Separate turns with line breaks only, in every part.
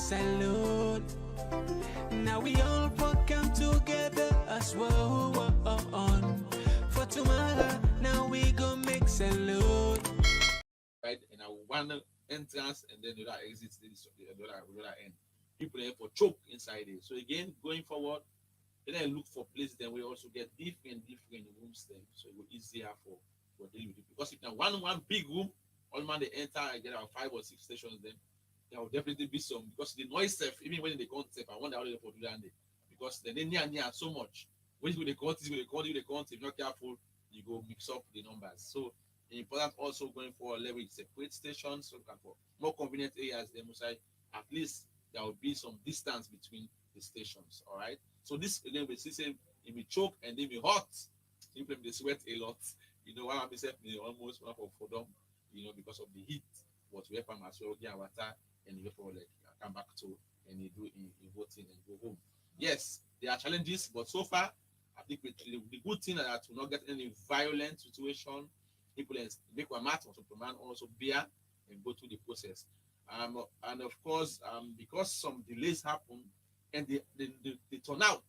salute. Now we all come together as well on for tomorrow. Now we go make salute.
Right, and one entrance and then the other exit, the other end. People are for choke inside it. So again, going forward, then I look for places. Then we also get different rooms. Then so it will be easier for dealing with it. Because if you have one big room, all man they enter, I get about 5 or 6 stations. Then there will definitely be some, because the noise stuff, even when they can't I wonder how they for do that. Because then they near so much. When you they count, if you're not careful, you go mix up the numbers. So important also going for a level separate stations, so for more convenient areas, then at least there will be some distance between the stations. All right. So this again we see say it will choke and they be hot. People they sweat a lot. You know, one of myself almost one for them, you know, because of the heat. What we have as well, get water and you for like come back to and you do in voting and go home. Yes, there are challenges, but so far I think the good thing that will not get any violent situation. People make one mat or some man also bear and go through the process. And of course, because some delays happen and they turn out.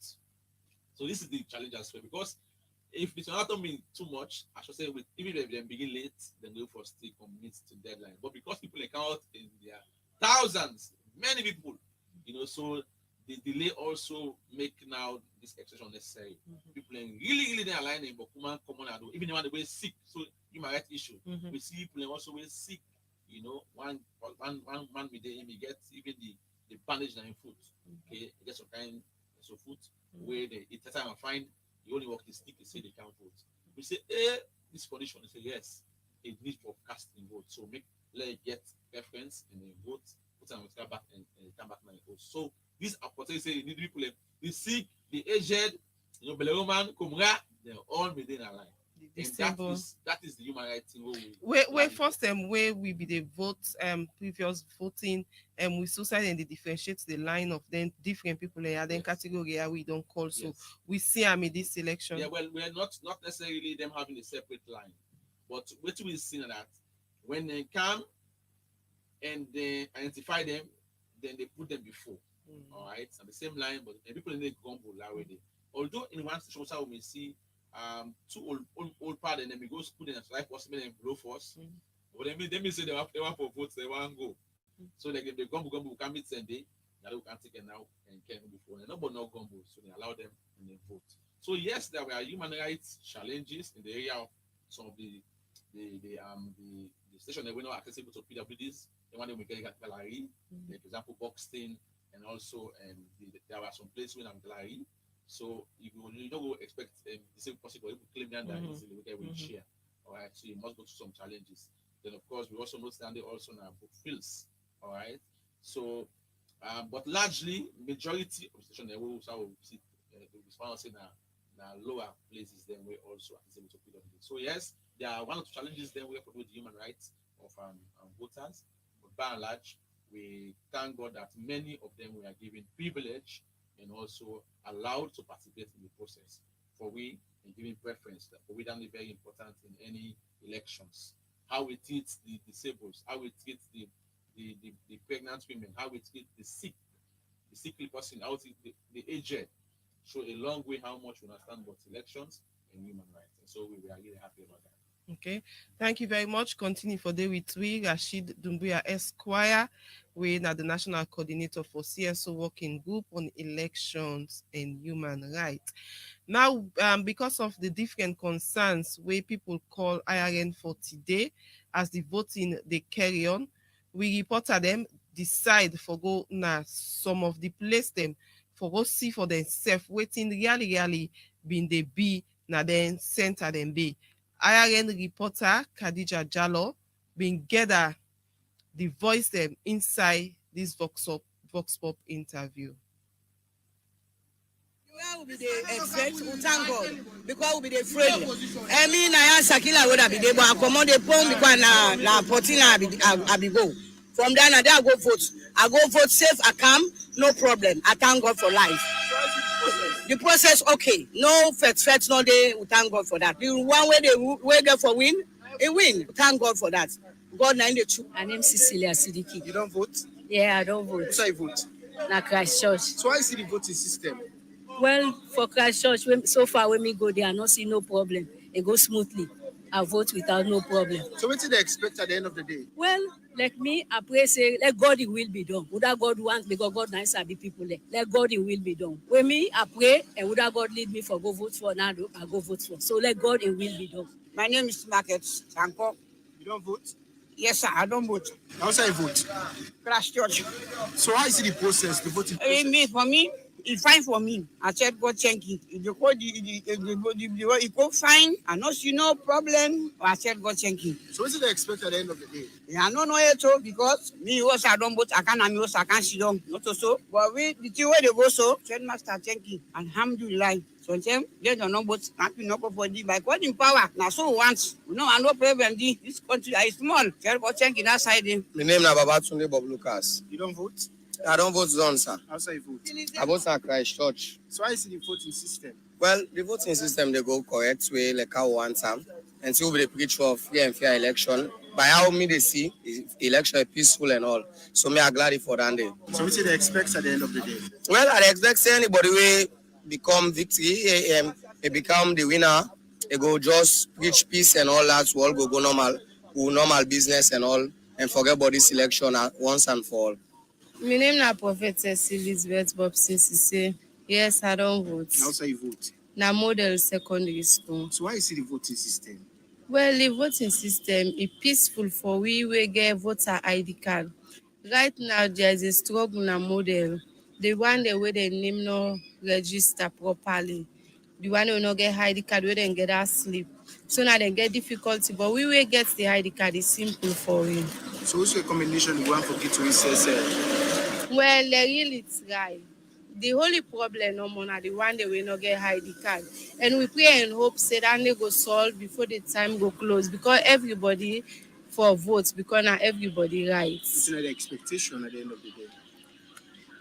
So this is the challenge as well. Because if the turn out don't mean too much, I should say even if they begin late, then go for still commit to deadline. But because people account in their thousands, many people, you know, so the delay also make now this extension necessary. People are really aligning, but Komon-Tok, even when they were sick, so human rights issue. We see people also were sick, you know, one with them, he get even the bandage in foot. Okay, he gets some kind of foot where it's the time I find he only walk the stick, they say they can't vote. We say, this condition, they say yes, it needs for casting vote. So let it get preference and then vote, put them back and come back and vote. So these opportunities say you need people, the sick, the aged, you know, Beleroman, Komra, they're all within a line. And that is the human rights thing.
Where first where we be the vote previous voting we suicide and they differentiate the line of then different people and then category we don't call. So we see in this election.
Yeah, well, we're not necessarily them having a separate line, but what we see that when they come and they identify them, then they put them before. All right, on the same line, but people in the gumbo already. Although in one situation we may see two old part and then we go school and try possible and blow force. But they may say they want for votes, they want to go. So like if the gumbo can meet Sunday, now we can take it now and can before. And nobody no gumbo, so they allow them and they vote. So yes, there were human rights challenges in the area of some of the station that were not accessible to PWDs. The one that we get gallery, like for example, Boxton. And also, there were some places when I'm gallery. So if you don't go expect the same possible, you claim that easily we will share. All right, so you must go through some challenges. Then of course we also know that they also now book fields. All right, so but largely majority of station they will see now lower places then we also accessible to PWD. So yes, there are one or two challenges then we have to do with the human rights of voters, but by and large, we thank God that many of them were given privilege and also allowed to participate in the process. For we, and giving preference, for we don't be very important in any elections. How we treat the disabled, how we treat the pregnant women, how we treat the sickly person, how we treat the aged. Show a long way how much we understand about elections and human rights. And so we were really happy about that.
Okay, thank you very much. Continue for day with we, Rashid Dumbuya Esquire. We are the National Coordinator for CSO Working Group on Elections and Human Rights. Now, because of the different concerns where people call IRN for today, as the voting they carry on, we reported them decide for go now some of the place them for go see for themselves waiting really been they be now then center them be. IRN reporter Khadija Jallo been gather the voice them inside this Vox Pop interview.
Where will be the expect? We thank God because we be the afraid. I mean, I answer Sakila would be the but accommod the phone because na 14 I be go. From there and there I go vote. I go vote safe. I come, no problem. I thank God for life. The process okay. No fat no day. We thank God for that. The one way they get for win, a win. Thank God for that. God 92.
My name is Cecilia Sidiki.
You don't vote?
Yeah, I don't vote.
What's I vote?
Na Christchurch.
So I see the voting system.
Well, for Christchurch, so far when me go there, I not see no problem. It goes smoothly. I vote without no problem.
So what did they expect at the end of the day?
Well, like me, I pray say, let God the will be done. Would that God want, because God nice be people there. Let God the will be done. When me, I pray, and would that God lead me for go vote for now, I go vote for. So let God the will be done.
My name is Market Sanko.
You don't vote?
Yes, sir, I don't vote.
How say I vote?
Christchurch.
So I see the process, the voting process.
For me, it's fine for me. I said, God, thank you. If the code, it go fine. I not see no problem. I said, God, thank you.
So what did they expect at the end of the day?
Yeah, I don't know it so because me also I don't vote. I can't see them. Not so. But we the two way they go so. Said Master, thank you. Alhamdulillah. So them they don't know but happy no for the by God in power. Now so once no I no problem. This country is small. Said God, thank you that side.
My name is Babatunde Bob Lucas.
You don't vote?
I don't vote zone, sir.
How say you vote?
I vote at Christchurch.
So I see the voting system.
Well, the voting system they go correct way like how want time. Until we preach for free and fair election. By how me they see election peaceful and all. So me are glad for that day.
So what did they expect at the end of the day?
Well, I expect say anybody will become victory, become the winner. They go just preach peace and all that. So all go normal business and all, and forget about this election once and for all.
My name is Prophetess Elizabeth Bobson Sise. Yes, I don't vote.
How say you vote?
Na model secondary school.
So I see the voting system.
Well, the voting system is peaceful for we get voter ID card. Right now, there is a struggle na model. The one the way they name no register properly. The one who no get ID card, we then get that slip. So now they get difficulty, but we will get the ID card is simple for we.
So what's your recommendation you want for get to SSL?
Well, they really try. The only problem no more na the one they will not get ID card. And we pray and hope say that they go solve before the time go close because everybody for votes because now everybody right.
What's the expectation at the end of the day?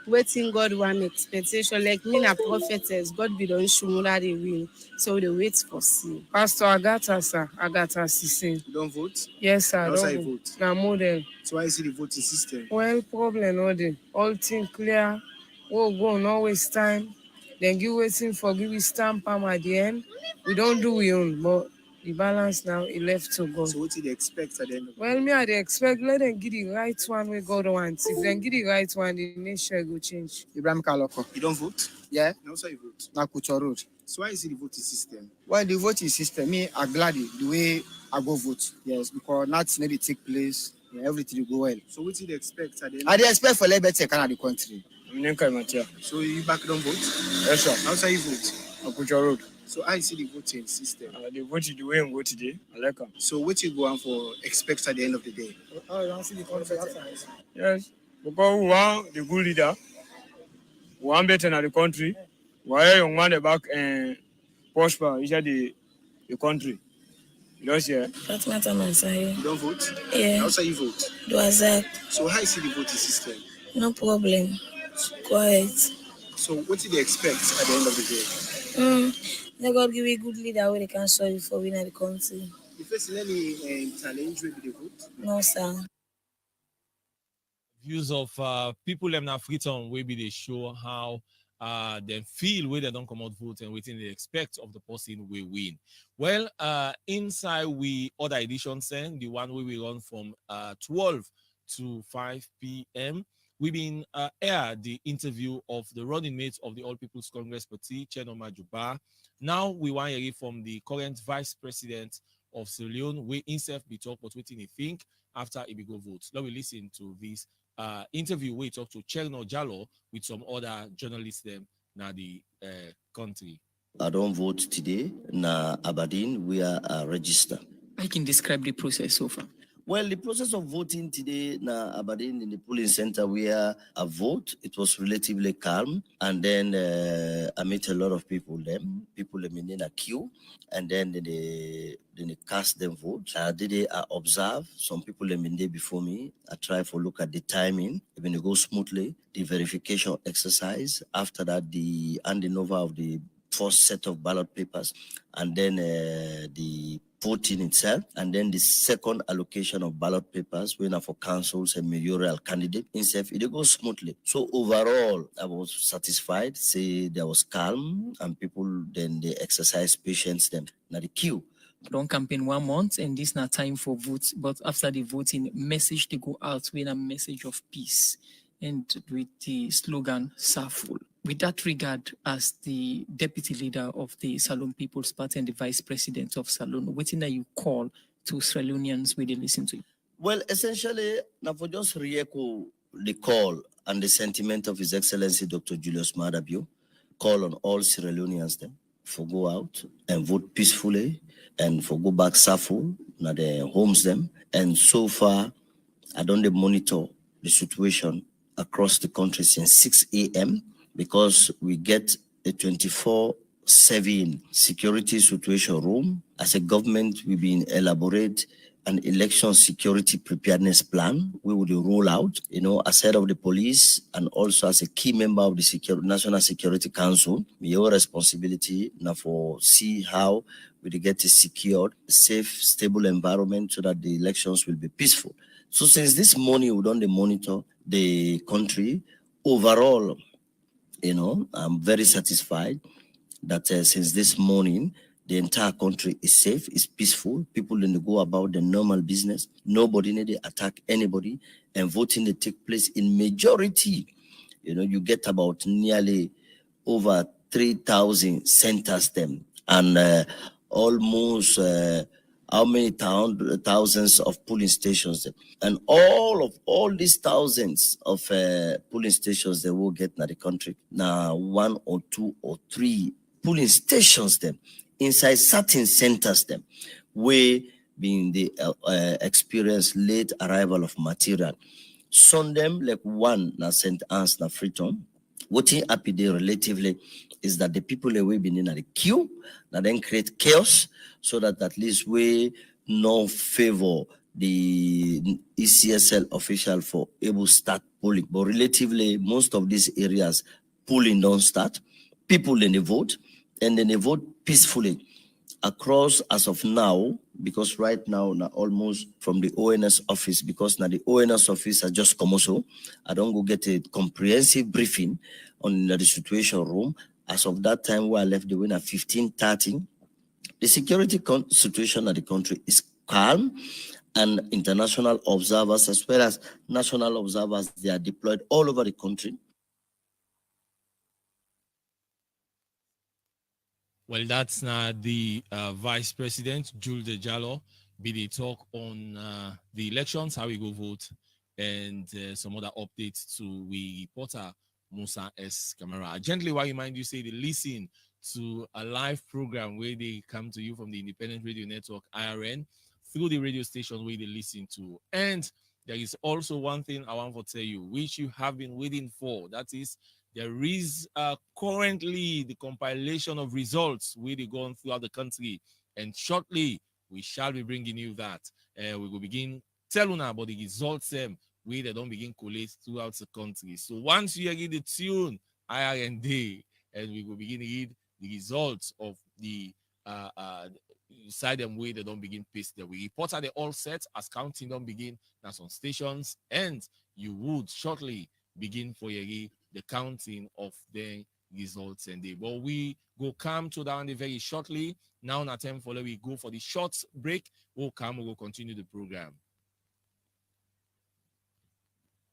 Waiting God one expectation like me na prophetess God be don show me that they win. So they wait for see.
Pastor Agata, sir. Agata Sise.
You don't vote?
Yes, sir.
How say you vote?
Na model.
So I see the voting system.
Well, problem no dey. All thing clear. We'll go, no waste time. Then give waiting for give we stamp at the end. We don't do we own, but the balance now it left to God.
So what did they expect at the end of the day?
Well, me I dey expect let them give the right one where God wants. If they give the right one, the nation will change.
Ibrahim Kaloko.
You don't vote?
Yeah,
How say you vote?
na Kucho Road.
So I see the voting system.
Well, the voting system, me, I'm glad the way I go vote. Yes, because nothing need to take place. Yeah, everything will go well.
So what did they expect at the end?
I dey expect for better kind of the country.
So you back don't vote?
Yes, sir.
How say you vote?
Na Kucho Road.
So I see the voting system.
The vote the way I go today. I like them.
So what you go on for expect at the end of the day?
Oh, you want to see the country?
Yes, because we want the good leader, we want better in the country, while you want the back and prosper inside the country. You don't see it?
Fatima Tamansaye.
You don't vote?
Yeah.
How say you vote?
Do Azak.
So how you see the voting system?
No problem. Quiet.
So what did they expect at the end of the day?
Let God give a good leader where they can solve for winning the country.
You facing any challenge with the vote?
No, sir.
Views of people them na Freetown where be they show how they feel where they don't come out vote and waiting they expect of the person we win. Well, inside we other editions the one where we run from 12 to 5 p.m. We've been air the interview of the running mates of the All People's Congress Party, Chenoma Juba. Now we want to hear from the current vice president of Sierra Leone, we himself be talk about what he think after he go vote. Now we listen to this interview where he talk to Cherno Jallo with some other journalists them na the country.
I don't vote today. Na Aberdeen, we are registered.
I can describe the process so far.
Well, the process of voting today na Aberdeen in the polling center where I vote, it was relatively calm. And then I met a lot of people there. People in a queue. And then they cast them vote. I observe some people in there before me. I try to look at the timing. When it goes smoothly, the verification exercise. After that, the handing over of the first set of ballot papers, and then the voting itself, and then the second allocation of ballot papers when for councils and mayoral candidate itself, it goes smoothly. So overall, I was satisfied. Say there was calm, and people then they exercise patience. Them now the queue.
Don't campaign 1 month, and this not time for votes. But after the voting, message to go out with a message of peace, and with the slogan "Saful." With that regard, as the deputy leader of the Salon People's Party and the vice president of Salon, what do you call to Sierra Leoneans when they listen to you?
Well, essentially, now for just re-echo the call and the sentiment of His Excellency Dr. Julius Maada Bio, call on all Sierra Leoneans then for go out and vote peacefully and for go back safely na their homes them. And so far, I don't monitor the situation across the country since 6 a.m. because we get a 24/7 security situation room. As a government, we've been elaborate an election security preparedness plan we will roll out, as head of the police and also as a key member of the National Security Council. Your responsibility now for see how we get a secured, safe, stable environment so that the elections will be peaceful. So since this morning, we don't monitor the country overall, I'm very satisfied that since this morning, the entire country is safe, is peaceful. People didn't go about the normal business. Nobody need to attack anybody, and voting they take place in majority. You get about nearly over 3,000 centers them, and almost how many thousands of polling stations them. And all these thousands of polling stations they will get in the country. Now 1 or 2 or 3 polling stations them inside certain centers them where being the experience late arrival of material. Some them like one na St. Anne's na Freetown. What happy there relatively is that the people that will be in the queue that then create chaos so that at least we no favor the ECSL official for able start polling. But relatively most of these areas polling don't start. People then they vote and then they vote peacefully across as of now, because right now almost from the ONS office, because now the ONS office has just come also. I don't go get a comprehensive briefing on the situation room. As of that time where I left the win at 15:30, the security situation of the country is calm, and international observers as well as national observers, they are deployed all over the country.
Well, that's the Vice President, Jules de Jallo, be the talk on the elections, how we go vote, and some other updates to we reporter Musa S. Camara. Gently, while you mind you say they listen to a live program where they come to you from the Independent Radio Network, IRN, through the radio station where they listen to. And there is also one thing I want to tell you, which you have been waiting for. That is, there is currently the compilation of results where they go on throughout the country. And shortly, we shall be bringing you that. We will begin telling about the results where they don't begin collate throughout the country. So once you hear the tune, IRN Day, and we will begin to read the results of the side them way they don't begin paste there. We report at the all set as counting don't begin. That's on stations, and you would shortly begin for the counting of the results and day. But we go come to down the very shortly. Now in time for we go for the short break. We'll continue the program.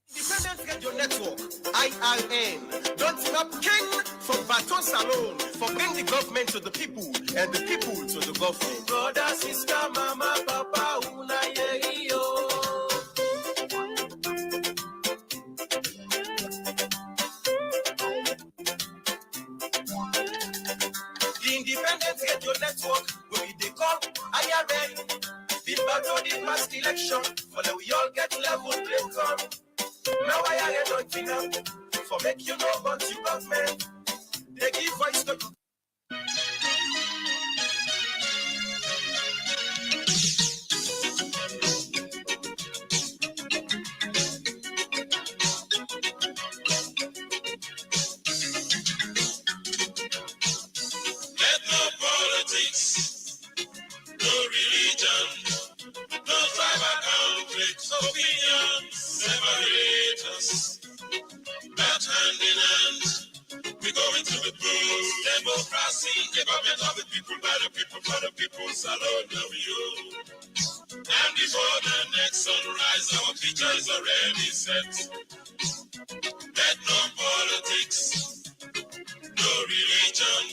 Independent Radio Network, IRN, don't stop king from Baton Salon for bring the government to the people and the people to the government. Brother, sister, mama, papa, una yerio. The Independent Radio Network will be the call IRN. The battle the past election, for we all get level play come. Now I don't think for make you know about you government. They give voice to democracy, a government of the people, by the people, for the people, salute you. And before the next sunrise, our future is already set. Let no politics, no religion,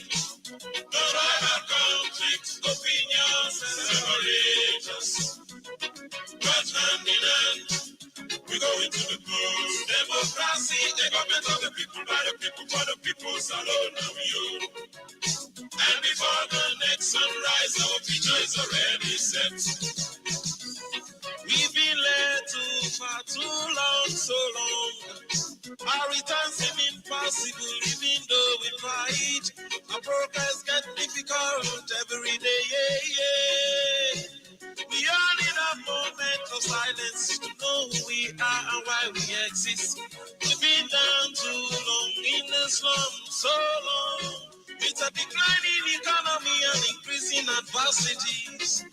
no tribal conflict, opinions separate us. But hand in hand, we go into the polls. Democracy, the government of the people, by the people, for the people, salute you. And before the next sunrise, our future is already set. We've been led too far, too long, so long. Our return seem impossible, even though we fight. Our progress get difficult every day, We all need a moment of silence to know who we are and why we exist. We've been down too long in the slum, so long. With a declining economy and increasing adversities.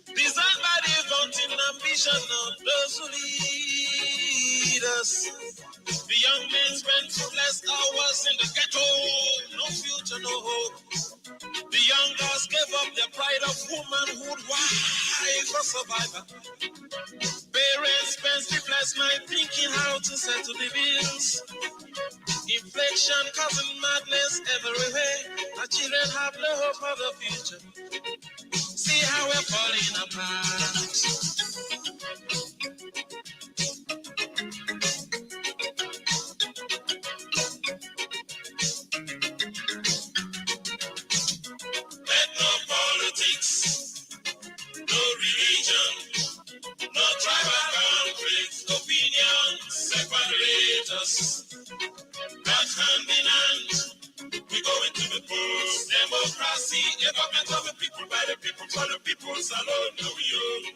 Designed by the vaunting ambition of those who lead us. The young men spend fruitless hours in the ghetto. No future, no hope. The young girls gave up their pride of womanhood. Why? For survival. Parents spend sleepless night thinking how to settle the bills. Inflation causing madness everywhere. Our children have no hope for the future. See how we're falling apart. Let no politics, no religion, no tribal conflict, opinions separate us. But hand in hand, we go into the polls. Democracy, a government of the people, by the people, for the people, salute you.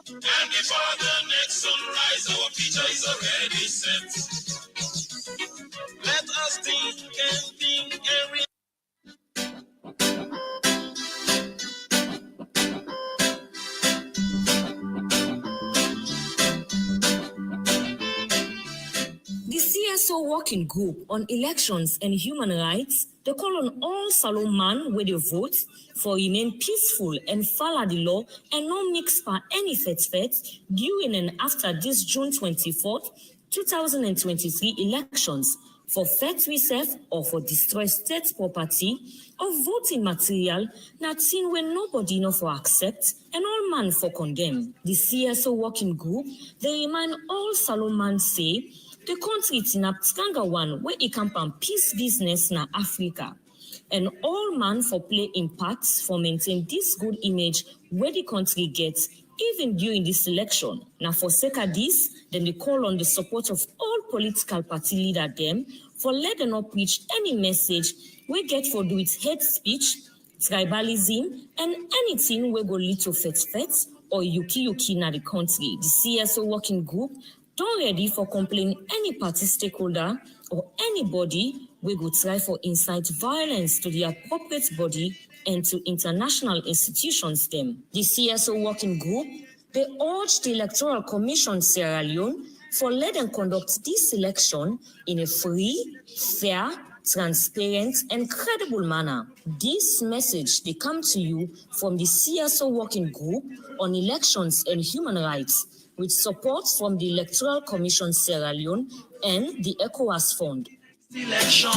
And before the next sunrise, our future is already set. Let us think and read.
The CSO Working Group on Elections and Human Rights, they call on all Salon man where they vote for remain peaceful and follow the law and not mix by any fet during and after this June 24th, 2023 elections for fet reserve or for destroy state property or voting material not seen when nobody know for accept and all man for condemn. The CSO Working Group, they remind all Salon man say the country is in a stronger one where it can pan peace business na Africa. And all man for play impacts for maintain this good image where the country gets even during this election. Now for sake of this, then they call on the support of all political party leader them for let them not preach any message we get for do it hate speech, tribalism, and anything we go lead to fet or yuki na the country. The CSO Working Group don't ready for complaining any party stakeholder or anybody we go try for incite violence to the appropriate body and to international institutions them. The CSO Working Group, they urge the Electoral Commission Sierra Leone for let them conduct this election in a free, fair, transparent, and credible manner. This message they come to you from the CSO Working Group on Elections and Human Rights, with support from the Electoral Commission Sierra Leone and the ECOWAS Fund.
Election.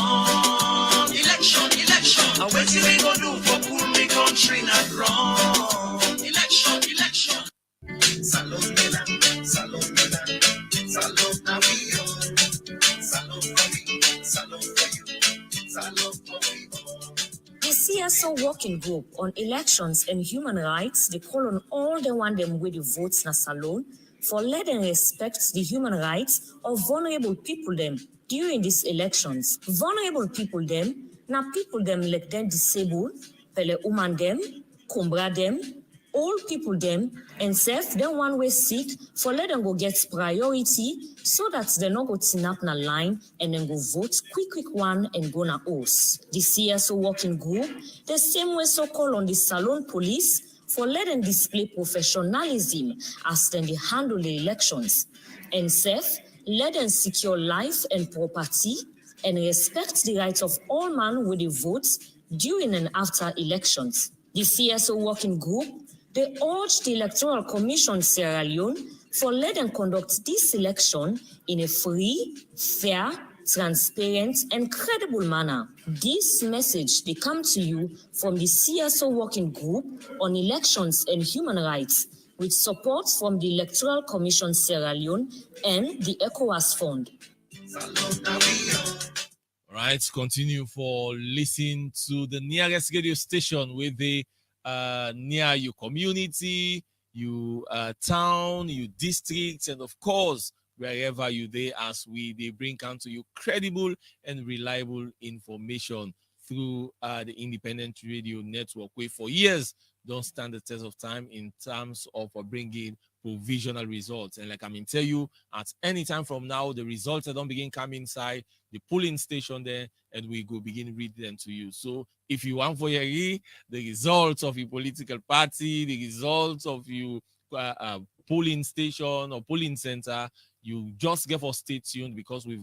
And what we gonna do for cool me country not wrong? Election. Salon Milan, Salon Navio, Salon for me, Salon for you, Salon for me.
The CSO Working Group on Elections and Human Rights, they call on all the one them with the votes na Salon for let them respect the human rights of vulnerable people them during these elections. Vulnerable people them, na people them like them disabled, pele woman them, kumbra them, old people them, and self them one way sick for let them go get priority so that they not go tin up na line and then go vote quick one and go na oath. The CSO Working Group, the same way so call on the Salon police for let them display professionalism as then they handle the elections. And self, let them secure life and property and respect the rights of all men with the votes during and after elections. The CSO working group, they urged the Electoral Commission Sierra Leone for let them conduct this election in a free, fair, transparent, and credible manner. This message they come to you from the CSO working group on elections and human rights, with support from the Electoral Commission Sierra Leone and the ECOWAS Fund.
All right, continue for listening to the nearest radio station with the near your community, your town, your district, and of course, wherever you there, as they bring down to you credible and reliable information through the independent radio network, where for years don't stand the test of time in terms of bringing provisional results. And like I mean, tell you, at any time from now, the results don't begin coming inside the polling station there, and we go begin read them to you. So if you want for your the results of your political party, the results of your polling station or polling center, you just get for stay tuned, because we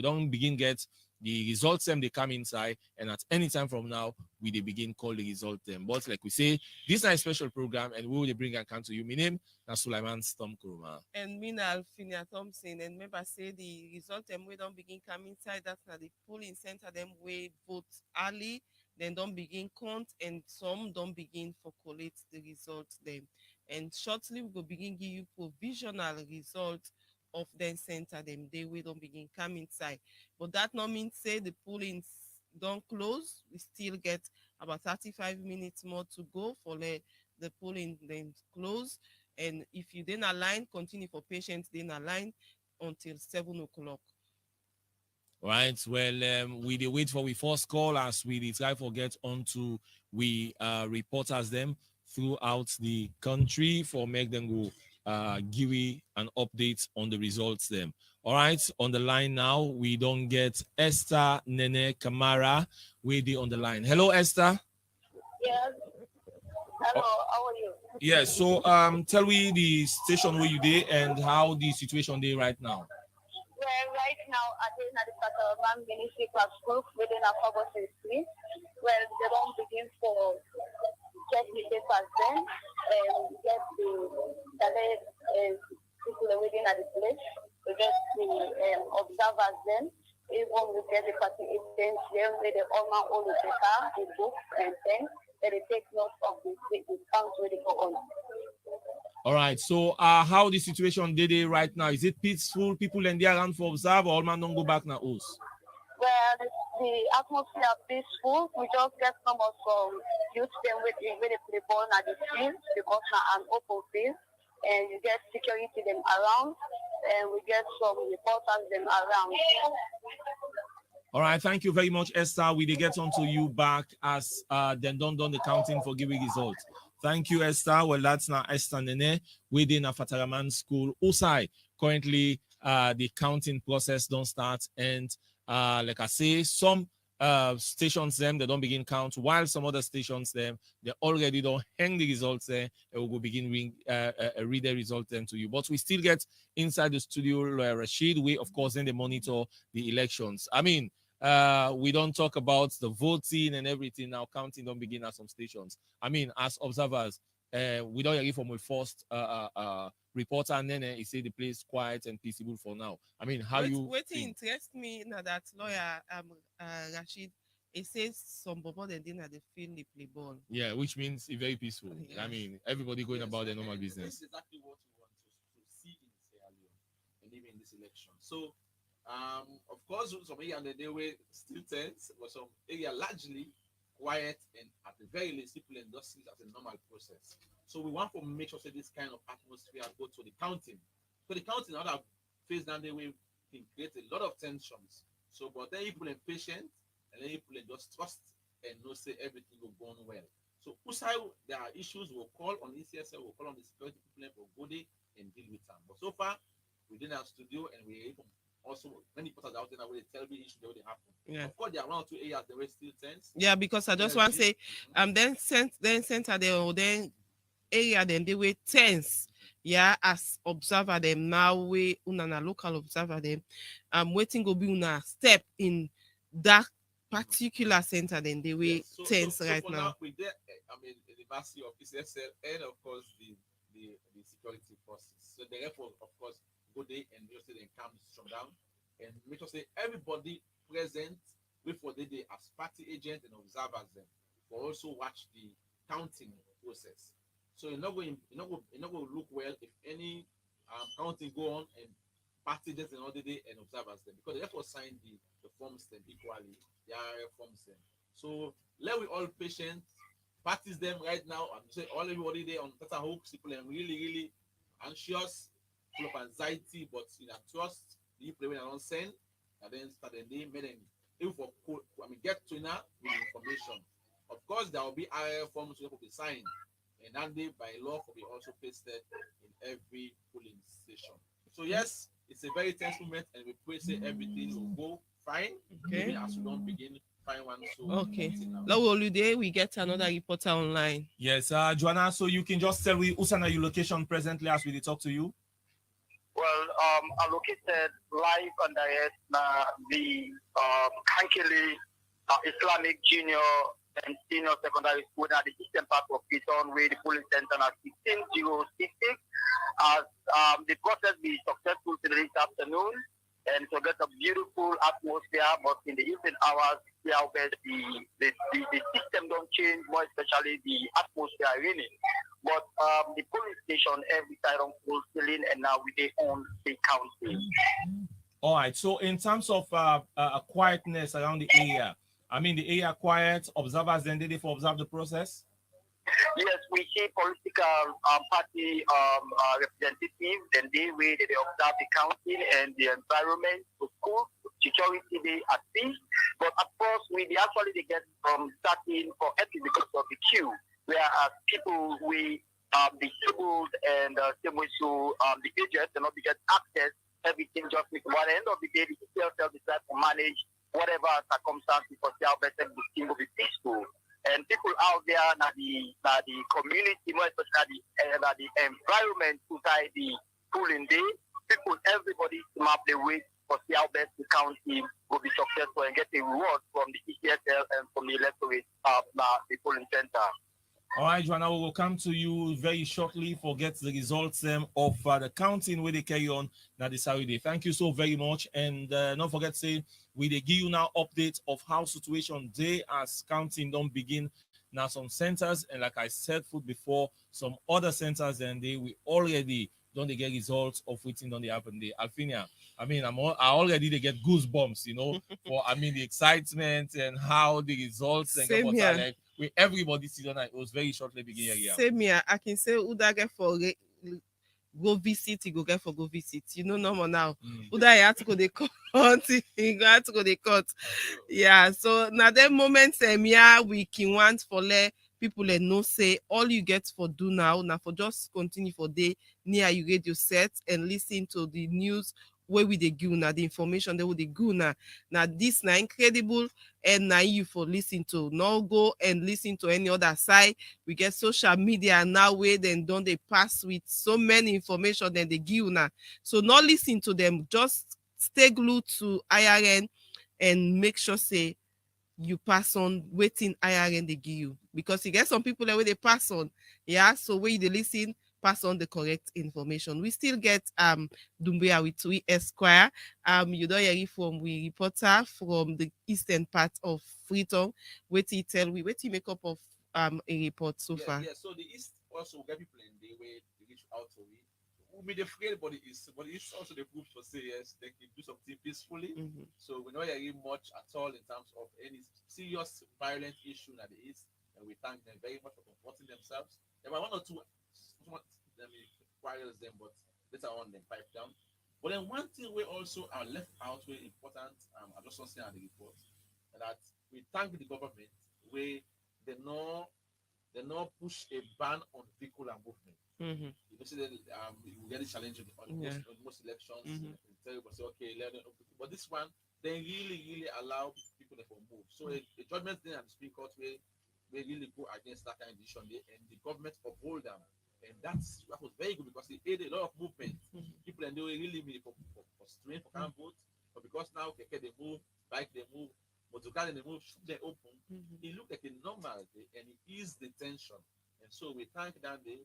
don't begin get the results them they come inside, and at any time from now we they begin call the result them. But like we say, this is a special program, and we will bring account to you. My name is Sulaiman Storm Kuruma.
And me na Alfinia Thompson. And remember, say the result them we don't begin come inside. That's not the polling center them we vote early, then don't begin count, and some don't begin for collect the results them. And shortly we will begin give you provisional results of them center them. They we don't begin come inside. But that not mean say the polling don't close. We still get about 35 minutes more to go for the polling then close. And if you then align, continue for patients then align until 7 o'clock.
Right. Well, we dey wait for we first call as we dey try for get onto we reporters them throughout the country for make them go give you an update on the results them. All right, on the line now, we don't get Esther Nene Kamara. We dey on the line. Hello, Esther.
Yes. Hello, how are you?
Yes, so tell me the station where you dey and how the situation dey right now.
Well, right now, I think at the Catalaman Municipal School within a Fagosi Street. Well, they don't begin for check the papers then and get the people within at the place. We get the observers then. Even we get the party agents there where the owner all the car, the book, and then they take note of the counts where they go on.
All right, so how the situation dey right now? Is it peaceful? People and they around for observe, or all man don't go back now?
Well, the atmosphere is peaceful. We just get some of some youth them with the ball at the field, because now an open field, and you get security them around, and we get some reporters them around.
All right, thank you very much, Esther. We get on to you back as then done the counting for giving results. Thank you, Esther. Well, that's now Esther Nene within a Fataraman school. Usai, currently the counting process don't start, and like I say, some stations them they don't begin count, while some other stations them they already don't hang the results there, and we will begin read the results them to you. But we still get inside the studio Rashid. We of course then they monitor the elections. I mean, we don't talk about the voting and everything now. Counting don't begin at some stations. I mean, as observers, we don't hear from my first reporter Nene. He said the place quiet and peaceable for now. I mean, how
What interests me now that lawyer Rashid, he says some bobo they didn't have the field they play ball.
Yeah, which means it's very peaceful.
Yeah.
I mean, everybody going about their normal business.
This is exactly what we want to see in Sierra Leone and even in this election. So, of course, some area and they were still tense, but some area largely quiet, and at the very least, people in just see it as a normal process. So we want to make sure that this kind of atmosphere go to the counting. So the counting, other phase down the way, can create a lot of tensions. So, but then people are patient, and then people just trust and know say everything will go on well. So, Usai, there are issues we'll call on ECSL, we'll call on the security people for go there and deal with them. But so far, we didn't have studio, and we also many people out there where they tell me issues that would happen.
Yeah.
Of course, there are 1 or 2 areas that were still tense.
Yeah, because I just want to say, then center then area them they were tense. Yeah, as observer them now we una local observer them. I'm waiting go be una step in that particular center then they way tense right
for
now.
With the, the mercy of PCSL and of course the security forces. So therefore, of course, go there and just say they calm the system down and make sure say everybody present before they as party agent and observers them for also watch the counting process. So you're not going to look well if any counting go on and party agents and all the day and observers them because they therefore sign the forms them equally, the RF forms them. So let we all patient practice them right now and say all everybody there on Tata hooks, people are really anxious, full of anxiety, but trust the people when I don't send and then start the day made them even for get to now with information. Of course there will be RF forms that will be signed and that day by law will be also pasted in every polling station. So yes, it's a very tense moment and we pray say everything will go fine. Even as we don't begin find one so
okay. Lawolude, we get another reporter online.
Yes, Joanna, so you can just tell me who's on your location presently as we talk to you.
Well, I'm located live on the Kankili Islamic Junior and Senior Secondary School at the eastern part of Piton, where the polling center at 16066. As the process be successful today this afternoon, and to get a beautiful atmosphere, but in the evening hours, the system don't change, more especially the atmosphere really. But the police station every side on full ceiling, and now we they own the county.
All right. So in terms of quietness around the area, the area quiet, observers then did they for observe the process?
Yes, we see political party representatives, and they observe the county and the environment, the school, security, they at peace. But of course, they get starting for everything because of the queue, whereas people disabled and same way so the agents and not get access, everything just with one end of the day, the CCL decide to manage whatever circumstances for the better the team will be peaceful. And people out there, the community, more especially the environment inside the polling day, people, everybody map the way for see how best the county will be successful and get a reward from the ECSL and from the electorate of the polling center.
All right, Joanna, we will come to you very shortly for get the results of the counting where they carry on now this Saturday. Thank you so very much. And don't forget to say, we they give you now updates of how situation day as counting don't begin. Now some centers, and like I said before, some other centers and we already don't they get results of waiting on the happen day. Alfinia, I already they get goosebumps, for the excitement and how the results and
Same here.
like with everybody season it was very shortly beginning here.
Same here. I can say Uda get for go visit, he go get for go visit. Normal now. Uda you have to go the court. He go have to go the court. Yeah. So now that moment we can want for let people know say all you get for do now for just continue for day near you radio set and listen to the news where we they give now the information they will they go now this now incredible and now you for listen to no go and listen to any other side. We get social media now where then don't they pass with so many information then they give now, so not listen to them, just stay glued to IRN and make sure say you pass on waiting IRN they give you, because you get some people that way they pass on, so where they listen, pass on the correct information. We still get Dumbuya with we Esquire. You don't hear from we reporter from the eastern part of Freetown. Wait till tell we make up of a report so far.
Yeah, so the east also get people in the way to reach out to we. We be afraid but it's also the group for say yes, they can do something peacefully. So we're not hearing much at all in terms of any serious violent issue at the east, and we thank them very much for comforting themselves. There were one or two requires them, but later on they pipe down. But then one thing we also are left out very important, I just want to say on the report that we thank the government where they not push a ban on vehicular movement. You see that we get a challenge on most elections. Tell you say okay, but this one they really allow people to move. So a judgment then at the Supreme Court where they really go against that kind of decision, and the government uphold them. And that was very good because it aided a lot of movement. People and they were really for strain for can't vote, but because now they move, bike they move, But to carry the move, they open, it looked like a normal day and it eased the tension. And so we thank that day,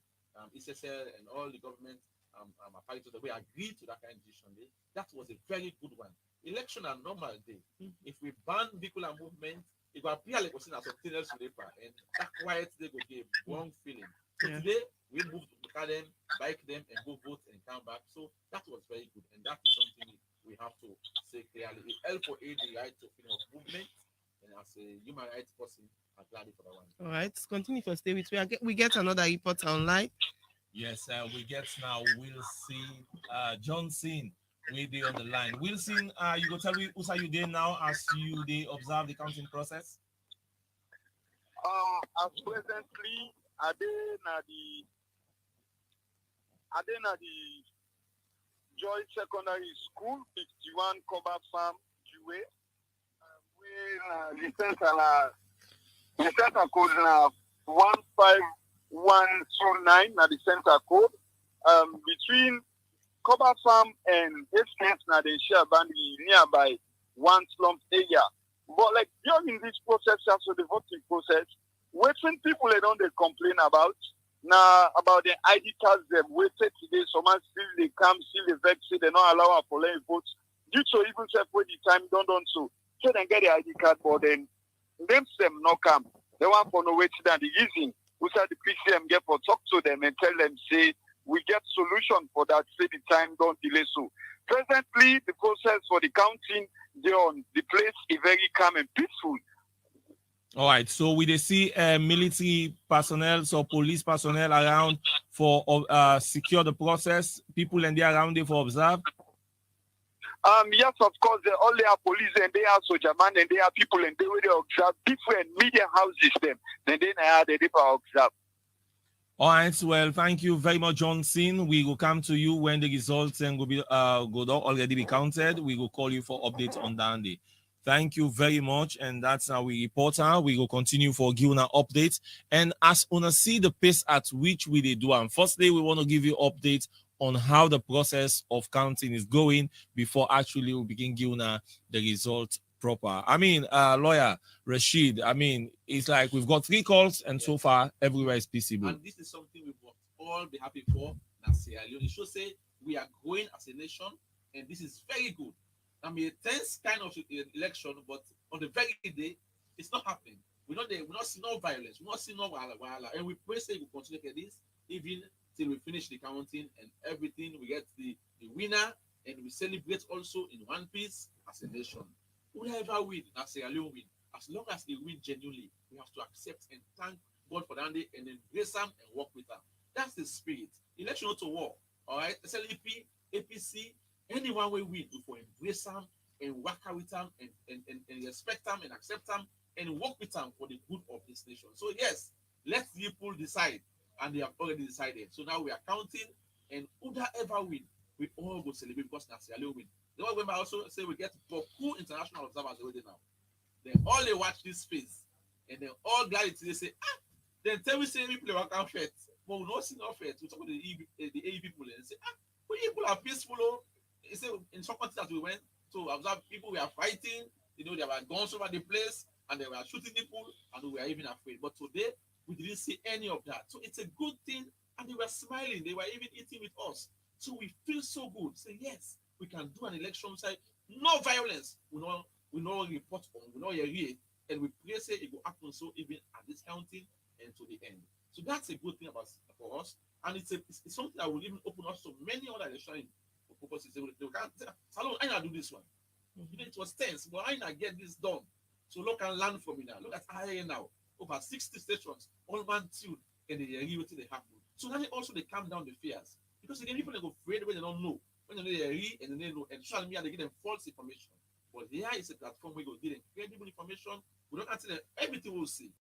SSL and all the government apparatus that we agreed to that kind of decision day. That was a very good one. Election are normal day. If we ban vehicular movement, it will appear like we're seeing something else to paper, and that quiet day will give wrong feeling. So today we moved to car them, bike them, and go vote and come back. So that was very good, and that is something we have to say clearly. It helps for aid the right to freedom of movement, and as a human rights person, I'm glad for that one.
All right, continue for stay with me. We get another reporter online.
Yes, we get now Wilson Johnson. We be on the line. Wilson, you go tell me who's are you there now as you they observe the counting process?
As presently, are they the Joy Secondary School, 51 Cover Farm, QA, where the center code now 15129 na the center code. Between Cover Farm and Estate na the share band nearby one slump area. But like during this process, after the voting process, waiting people they don't they complain about now about the ID cards them waited today. Someone still they come, still they vex, they don't allow for letting votes. Due to even say when the time don't so they get the ID card, but then them not come. They want for no way to the using. We said the PCM get for talk to them and tell them say we get solution for that. Say the time don't delay so. Presently, the process for the counting on the place is very calm and peaceful.
All right, so we they see military personnel, so police personnel around for secure the process. People and they around there for observe.
Yes, of course, they only are police and they are soldier man and they are people and they will observe different media houses them. Then they are the different observe.
All right, well, thank you very much, Johnson. We will come to you when the results and will be already be counted. We will call you for updates on that day. Thank you very much, and that's how we report her. We will continue for giving our updates. And as una see the pace at which we do, and firstly, we want to give you updates on how the process of counting is going before actually we begin giving the result proper. I mean, lawyer Rashid, I mean, it's like we've got 3 calls and so far everywhere is peaceable.
And this is something we will all be happy for. Sierra Leone. It should say we are growing as a nation, and this is very good. I mean, a tense kind of election, but on the very day, it's not happening. We not see no violence, we not see no wala, and we pray say we continue like this even till we finish the counting and everything. We get the winner, and we celebrate also in one piece as a nation. Whoever win, as Sierra Leone win, as long as they win genuinely, we have to accept and thank God for that day and embrace them and work with them. That's the spirit. Election not to war. All right, SLEP, APC, anyone we win, we will embrace them and work out with them and respect them and accept them and work with them for the good of this nation. So yes, let the people decide, and they have already decided. So now we are counting, and whoever win, we all go celebrate because now Sierra Leone win. The one we also say we get Boku international observers already now. They all they watch this space, and they all glad they say, then tell me say we play work out first. But we don't see no first. We talk about the AE people and say, we people are peaceful. They say in some countries that we went to observe, people were fighting, they were guns over the place, and they were shooting people, and we were even afraid. But today, we didn't see any of that. So it's a good thing, and they were smiling. They were even eating with us. So we feel so good. Say, yes, we can do an election side, no violence. We know report on, we know read, and we pray say it will happen so even at this counting and to the end. So that's a good thing for us, and it's something that will even open us to many other elections purposes. They can't say, Salon, I do this one. It was tense, but I get this done. So look and learn from it now. Look at IA now. Over 60 stations, all man tuned, and they read what they happen. So now also they calm down the fears. Because again, people they go afraid when they don't know. When they read and they know, and social media they give them false information. But here is a platform where we go give them credible information. We don't answer them everything we'll see.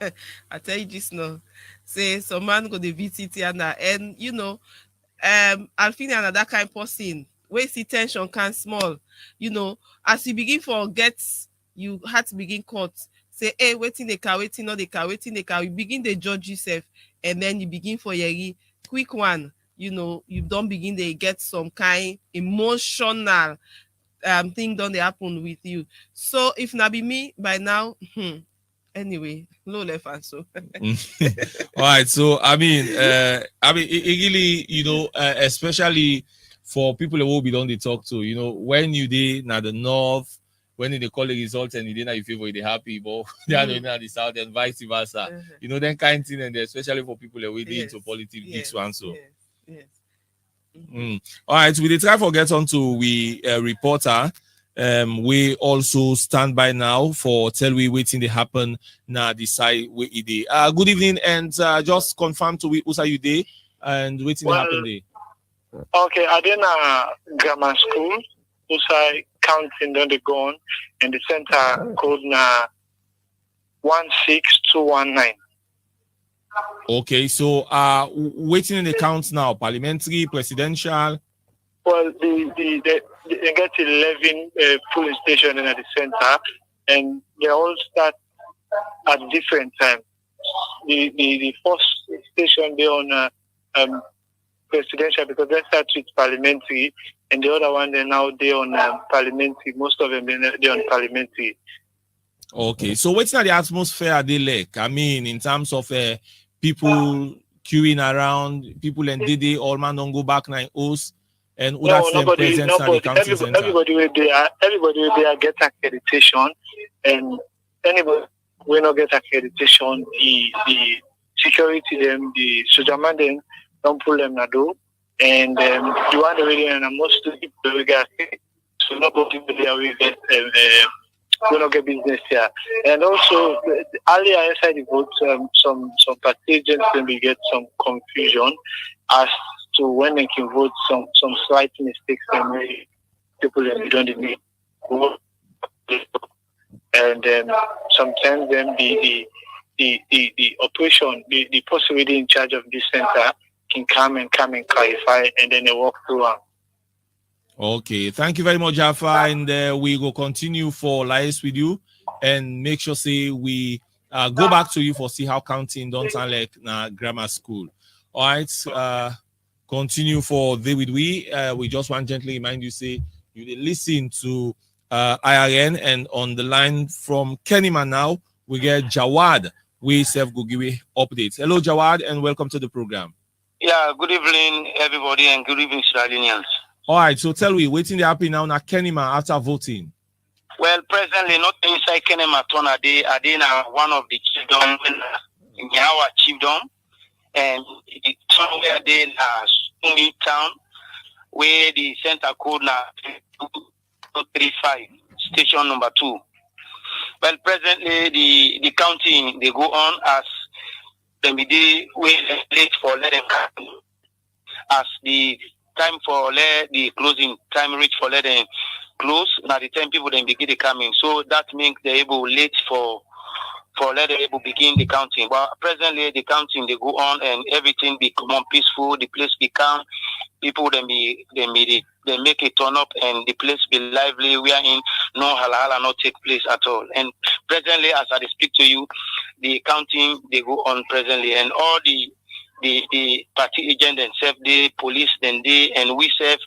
I tell you this now. Say some man go the visit here now, and Alfina and that kind of person. Where see tension can small, as you begin for get, you had to begin cut. Say, hey, waiting the car, waiting not the car, waiting the car. You begin the judge yourself, and then you begin for your quick one. You don't begin to get some kind emotional thing don't they happen with you. So if not be me by now, anyway, low left and so.
All right. So it really, especially for people who be done they talk to, when you did now the north, when they call the results and you didn't have favor, they happy, but they are not the south and vice versa. Then kind of thing, and especially for people who are into politics, this one. So
Yes.
all right, we try to get on to we reporter. We also stand by now for tell we waiting to happen now decide we day. Good evening and just confirm to we usa you day and waiting to happen day.
Okay, I did a grammar school, usa counting down the gun and the center code na 16219.
Okay, so waiting in the counts now, parliamentary, presidential.
Well, they get 11 polling stations in the center, and they all start at different times. The first station they on presidential because they start with parliamentary, and the other one they now they on parliamentary. Most of them they on parliamentary.
Okay, so what's the atmosphere they like? I mean, in terms of people queuing around, people and Didi, all man don't go back 9 hours, and
nobody, everybody where they are get accreditation, and anybody will not get accreditation, the security them, the soldier them don't pull them na do, and you want to really and most people we get so nobody will get we don't get business here. And also, earlier inside the vote, some party agents then we get some confusion as to when they can vote. Some slight mistakes and people that don't need vote. And sometimes then the operation, the person really in charge of this center can come and clarify, and then they walk through.
Okay, thank you very much, Jaffa, and we will continue for liaise with you and make sure say we go back to you for see how counting don't sound like grammar school. All right, continue for day with we. We just want gently remind you say you listen to IRN, and on the line from Kenima now we get Jawad. We self go give updates. Hello, Jawad, and welcome to the program.
Yeah, good evening, everybody, and good evening, Australians.
All right, so tell me, waiting the happen now na Kenima after voting.
Well, presently, not inside Kenima town, are they one of the chiefdom in our chiefdom, and somewhere they are Sumi town, where the center code now 235, station number 2. Well, presently, the counting they go on as the day wait late for let them come, as the time for let the closing time reach for let them close. Now the time people then begin the coming, so that means they're able late for let them able begin the counting. But presently the counting they go on and everything become peaceful. The place become people then they make it turn up and the place be lively. We are in no halahala not take place at all. And presently as I speak to you, the counting they go on presently, and all the party agent themselves, the police then they and we serve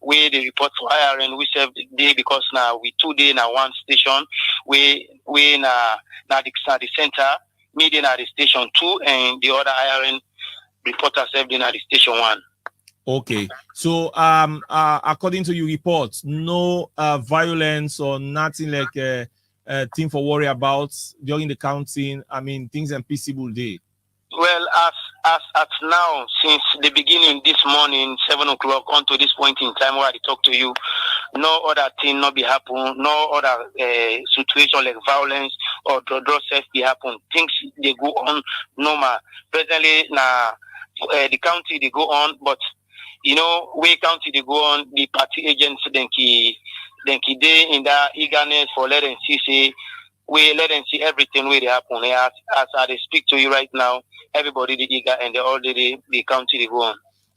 where they report for IRN, we serve they because now we 2 days now one station we now the center meeting at the station 2 and the other IRN reporter served in at the station 1.
Okay, so according to your reports, no violence or nothing like a thing for worry about during the counting. I mean, things are peaceable day.
Well, as at now, since the beginning this morning, 7 o'clock, onto this point in time where I talk to you, no other thing not be happen, no other situation like violence or draw self be happen. Things they go on normal. Presently, now the county they go on, but where county they go on, the party agents then key day in that eagerness for letting see say we let them see everything where they happen. As I speak to you right now, everybody the eager and they already the county they go on.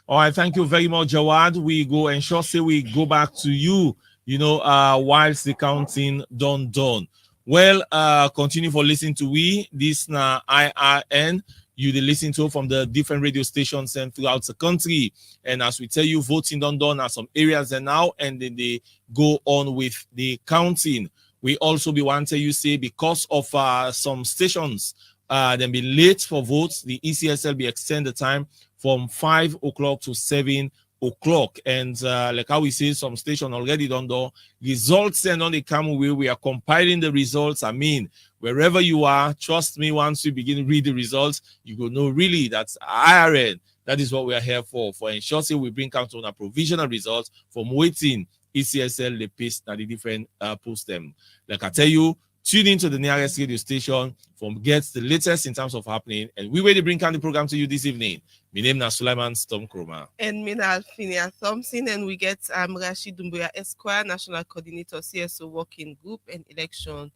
All right, thank you very much, Jawad. We go and say we go back to you, whilst the counting done. Well, continue for listening to we. This na IRN. You listen to from the different radio stations and throughout the country. And as we tell you, voting done at some areas and now, and then they go on with the counting. We also be want to you say because of some stations then be late for votes, the ECSL be extend the time from 5 o'clock to 7 o'clock. And like how we say, some station already done the results and on the come we are compiling the results. I mean, wherever you are, trust me, once you begin to read the results, you will know really that's IRN. That is what we are here for. For ensure we bring out on a provisional results from waiting ECSL the paste at the different post them. Like I tell you, tune into the nearest radio station from gets the latest in terms of happening. And we will bring out the program to you this evening. My name is Suleiman Stormkroma.
And me na Alfinia Thompson, and we get Rashid Dumbuya Esquire, National Coordinator, CSO Working Group and Election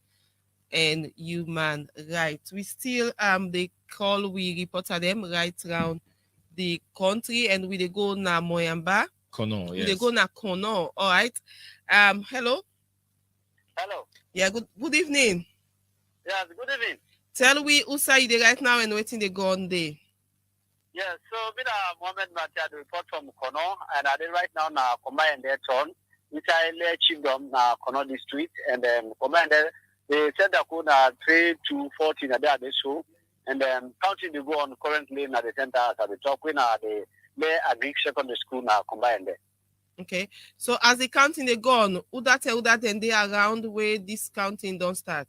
and Human Rights. We still they call we reporter them right around the country, and we they go na Moyamba.
Kono, yes.
We they go na Kono. All right. Hello.
Hello.
Yeah, good evening.
Yes, good evening.
Tell we who say they right now and waiting they go on there.
Yeah, so Mina Mohamed Matia, the report from Kono, and I did right now na combine their turn, which I led chiefdom na Kono district, and then combine there, they said that na 3 to 14 a day at the show, and then counting the go on currently na the center at the top, when the Agric secondary school na combine there.
Okay, so as the counting they go on, who that and they around where this counting don't start?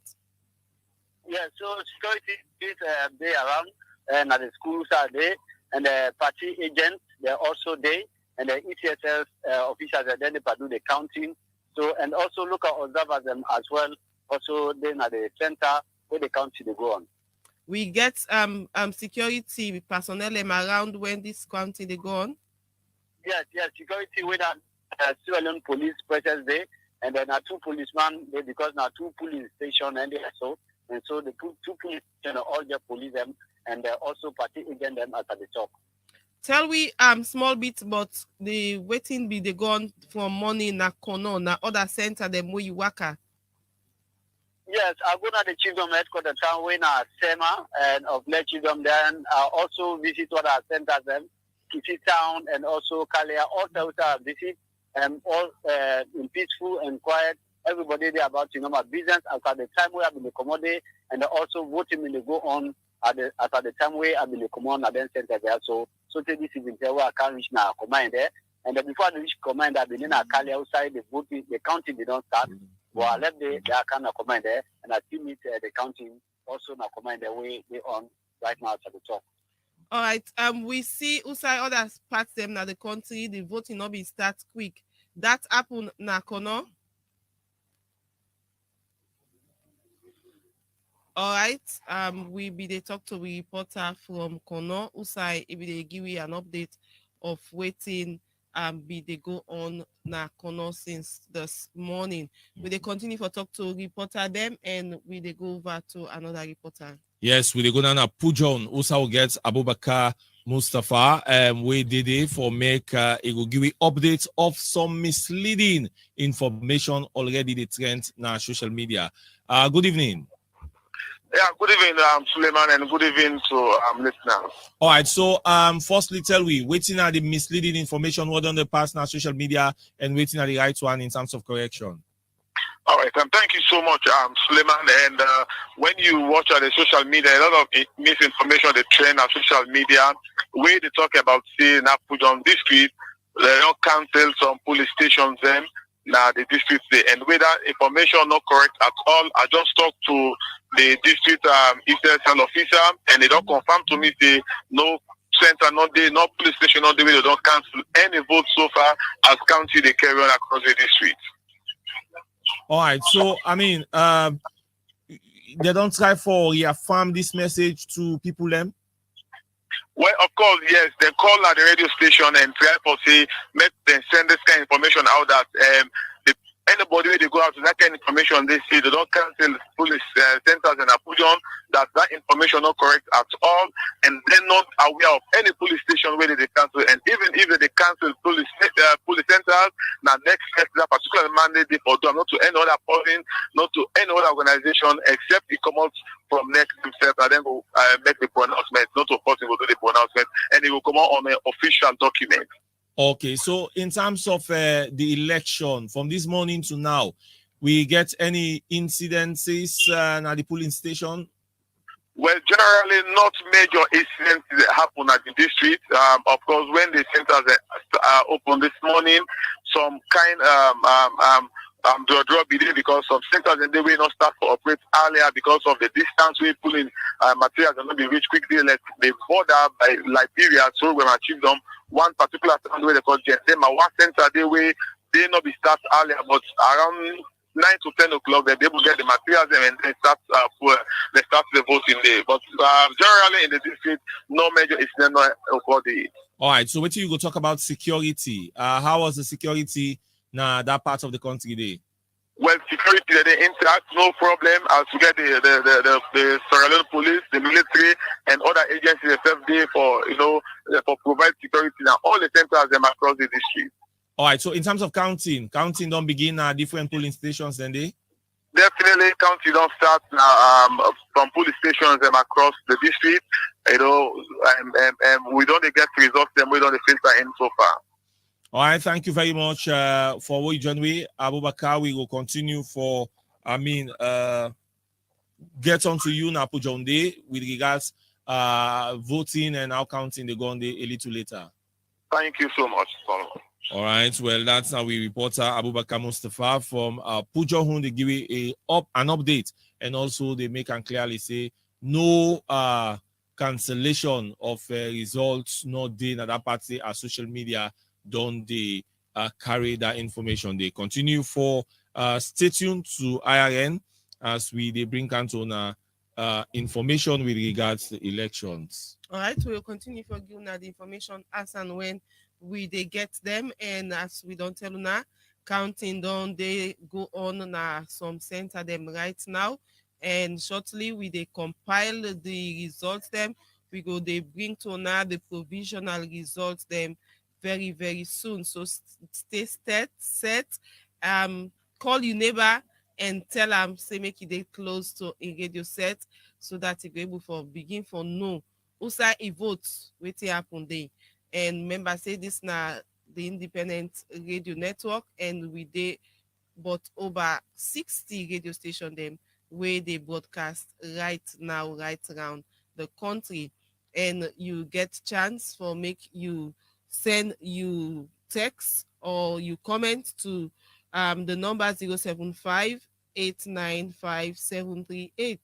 Yeah, so security is they around, and at the schools are there, and the party agents, they're also there, and the ECSL officials are then they do the counting. So, and also local observers them as well, also then at the center where the counting they go on.
We get security personnel around when this counting they go on?
Yes, security with civilian police presence there, and then 2 policemen there because now 2 police station and so the 2 police station all their police them and also party agent them at the top.
Tell we small bit but the waiting be the gone from morning na Kono na other center them where you work at.
Yes, I go to the Chiefdom headquarters town when Sema and of Lake Chiefdom then also visit other centers them, Kisi town and also Kalia also visit all in peaceful and quiet. Everybody there about my business after the time we have been accommodate and also voting will go on at the time we have been command and then center there. So this is in where I can't reach now command there. And then before I reach command I've been in a Kali outside the voting the counting they don't start. Well I left the kind of command there and I still meet the counting also now command the way they on right now at the top.
All right. We see outside other parts them now the country the voting not be start quick. That happen na Kono. All right. We be they talk to a reporter from Kono. Usai if they give you an update of waiting be they go on na Kono since this morning. We they continue for talk to reporter them and we they go over to another reporter.
Yes, we they go down to Pujon. Usai gets Abubakar Mustafa we did it for make it will give you updates of some misleading information already the trend na social media. Good evening.
Yeah, good evening, Suleiman, and good evening to listeners.
All right, so firstly, tell we waiting at the misleading information what on the past now social media and waiting at the right one in terms of correction.
All right, thank you so much, Suleiman. And when you watch the social media, a lot of misinformation they trend on social media. Where they talk about say now put on district, they don't cancel some police stations them. Now the district there, and whether information not correct at all, I just talked to the district ECSL officer, and they don't confirm to me say no center not there, no police station not there. They don't cancel any vote so far as county they carry on across the district.
All right, so I mean, they don't try for reaffirm this message to people them.
Well, of course, yes. They call at the radio station and try for say, make them send this kind of information out that the anybody where they go out to that kind of information, they see they don't cancel police centers and Abuja, that information not correct at all, and they're not aware of any police station where they cancel. And even if they cancel police centers, now next step that particular mandate they for them, not to any other person, not to any other organization, except it come out from next themselves and then go make the pronouncement, not to person will do the pronouncement, and it will come out on an official document.
Okay, so in terms of the election, from this morning to now, we get any incidences at the polling station?
Well, generally, not major incidents that happen at the district. Of course, when the centers are open this morning, some kind draw be there because some centers and they will not start to operate earlier because of the distance we pulling materials and not be reached quickly. Like the border by Liberia, so we achieve them. One particular town where they call GSM, one center they not be start earlier, but around 9 to 10 o'clock they'll be able to get the materials and then start the voting day. But generally in the district, no major incident for the.
All right, so what you go talk about security? How was the security now that part of the country there?
Well, security, they interact, no problem. As we get the Sierra Leone police, the military, and other agencies themselves there for for provide security now. All the centers them across the district.
All right. So in terms of counting don't begin at different polling stations, then they.
Definitely, counting don't start from police stations them across the district. And we don't get results them. We don't filter in so far.
All right, thank you very much for what you joined with. Abubakar, we will continue get on to you now, Pujon Day, with regards voting and how counting the gun day a little later.
Thank you so much, Solomon.
All right, well, that's our reporter, Abubakar Mustafa from Pujon. They give an update, and also they make and clearly say no cancellation of results, no day at that party as social media don't they carry that information. They continue for stay tuned to IRN as they bring Cantona information with regards to elections.
All right, we'll continue for giving the information as and when they get them, and as we don't tell now, counting down they go on some center them right now, and shortly they compile the results them. They bring to now the provisional results them very, very soon. So stay set. Call your neighbor and tell them, say make it close to a radio set so that you be able to begin for know also a vote waiting happen day. And remember, say this now the independent radio network, and we did but over 60 radio station them where they broadcast right now, right around the country. And you get chance for make you send you text or you comment to the number 075-895-738.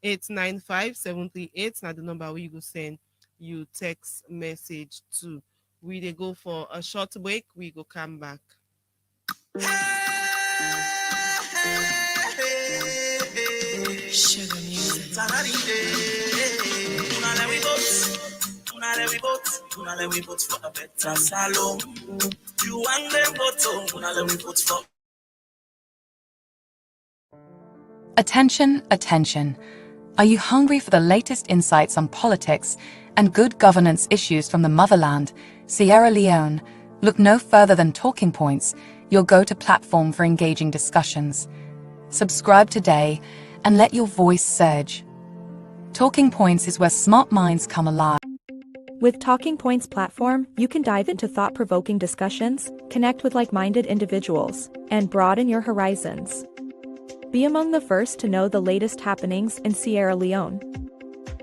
895-738. Now the number where you go send you text message to. We go for a short break. We go come back.
Sugar music. Let we vote for a better salon. You want them vote, let we vote for.
Attention, attention. Are you hungry for the latest insights on politics and good governance issues from the motherland, Sierra Leone? Look no further than Talking Points, your go-to platform for engaging discussions. Subscribe today and let your voice surge. Talking Points is where smart minds come alive.
With Talking Points platform, you can dive into thought-provoking discussions, connect with like-minded individuals, and broaden your horizons. Be among the first to know the latest happenings in Sierra Leone.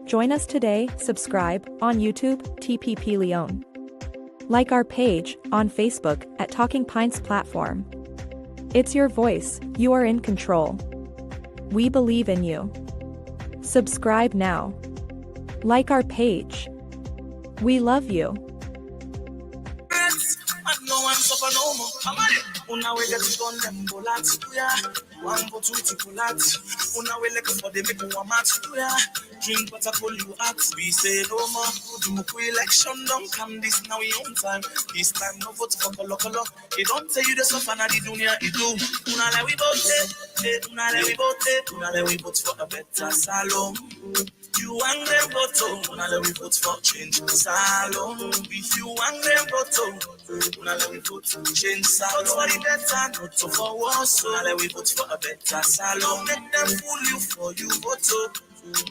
Join us today, subscribe, on YouTube, TPP Leone. Like our page, on Facebook, at Talking Points platform. It's your voice, you are in control. We believe in you. Subscribe now. Like our page. We love you.
and no one suffer no more. Una we get it on them bullets, yeah. One for two to pulat. Una we like for the make one match, yeah. Drink water, pull you out. We say no more. The election don't come this now we own time. This time no vote for color. They don't tell you the suffer na the dunya it do. Una let we vote, una let we vote, una let we vote for a better salon. You want them vote, una let we vote for change salon. If you want them vote, una let we vote change salon. Vote for the better, not for worse. Una let we vote for a better salon. Make them fool you for you vote.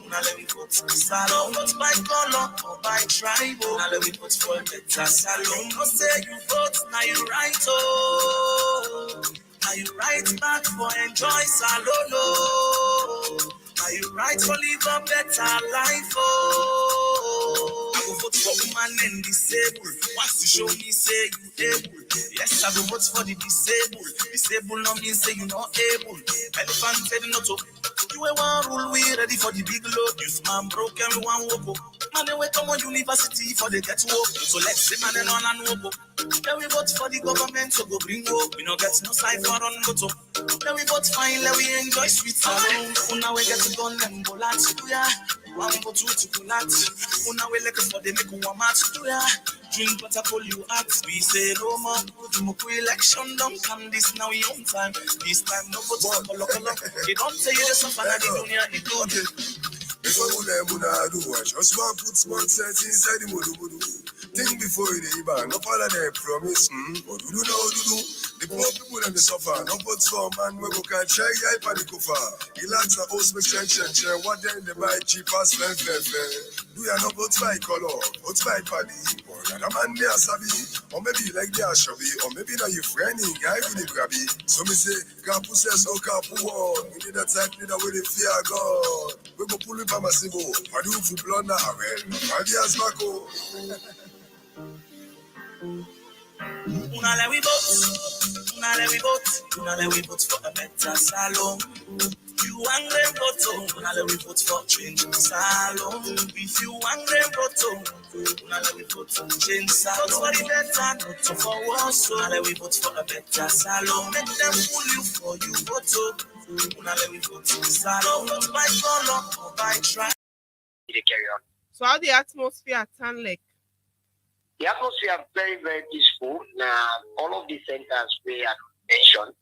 Una let we vote salon. Vote by color or by tribe. Una let we vote for a better salon. No say you vote, now you right oh. Now you right back for enjoy salon oh. Now you right for live a better life oh. I go vote for woman and disabled. Once you show me say you able. Yes, I go vote for the disabled. Disabled no mean say you not able. Elephant said no to. You a one rule, we ready for the big load. Youth man broke everyone woke up. Man, they wait on university for they get work. So let's say man and on and woke up. Then we vote for the government to go bring hope. We no get no cipher on go to. Then we vote fine, let we enjoy sweet salon. Una we get to gun them bullets, yeah. One go two to pulat. Una we like for the make one match, yeah. Drink water, pull you out. We say no more. The election don't come this now we own time. This time no vote for color. They don't tell you the suffer na the dunya it do.
Before we do, I just want to put small sense inside the mudu. Think before you even no follow their promise. But we do know do. The poor people and the suffer. No vote for man we go can try hype and the kufa. The lads are host me change. What then they buy cheap as fair. Do you not vote by color? Vote by party. Or another man there sabi. Or maybe like they are shabby. Or maybe now you friendly guy with the grabby. So me say, Kapu says no Kapu one. We need a type leader with the fear God. We go pull it by Masibo. I do to blunder. Well, 5 years back.
Una let we vote, una let we vote, una let we vote for a better salon. You want them vote, una let we vote for change salon. If you want them vote, una let we vote for change salon. Vote for the better, not for worse. Una let we vote for a better salon. Make them fool you for you vote. Una let we vote salon. Vote by color or by tribe.
Carry on.
So how the atmosphere at Tanlek?
The atmosphere very, very peaceful. Now, all of the centers we have mentioned,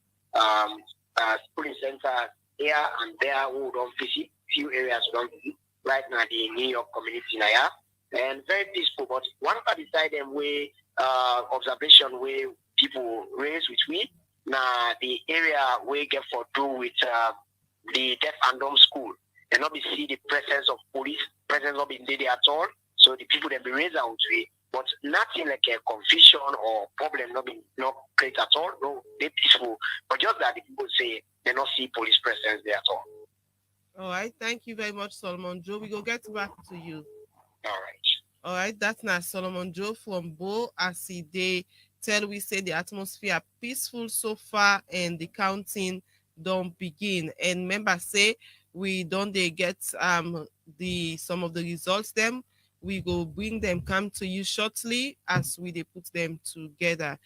schooling centers here and there who don't visit, few areas don't visit. Right now, the New York community now, and very peaceful. But one part beside them way observation where people raise with me. Now, the area we get for do with the deaf and dumb school, and not be see the presence of police, presence of the at all. So the people that be raised out to it. But nothing like a confusion or problem, not great at all. No, they're peaceful. But just that the people say they not see police presence there at all.
All right. Thank you very much, Solomon Joe. We go get back to you.
All right.
All right. That's now Solomon Joe from Bo as they tell we say the atmosphere peaceful so far and the counting don't begin. And members say we don't they get some of the results them. We go bring them come to you shortly as we they put them together.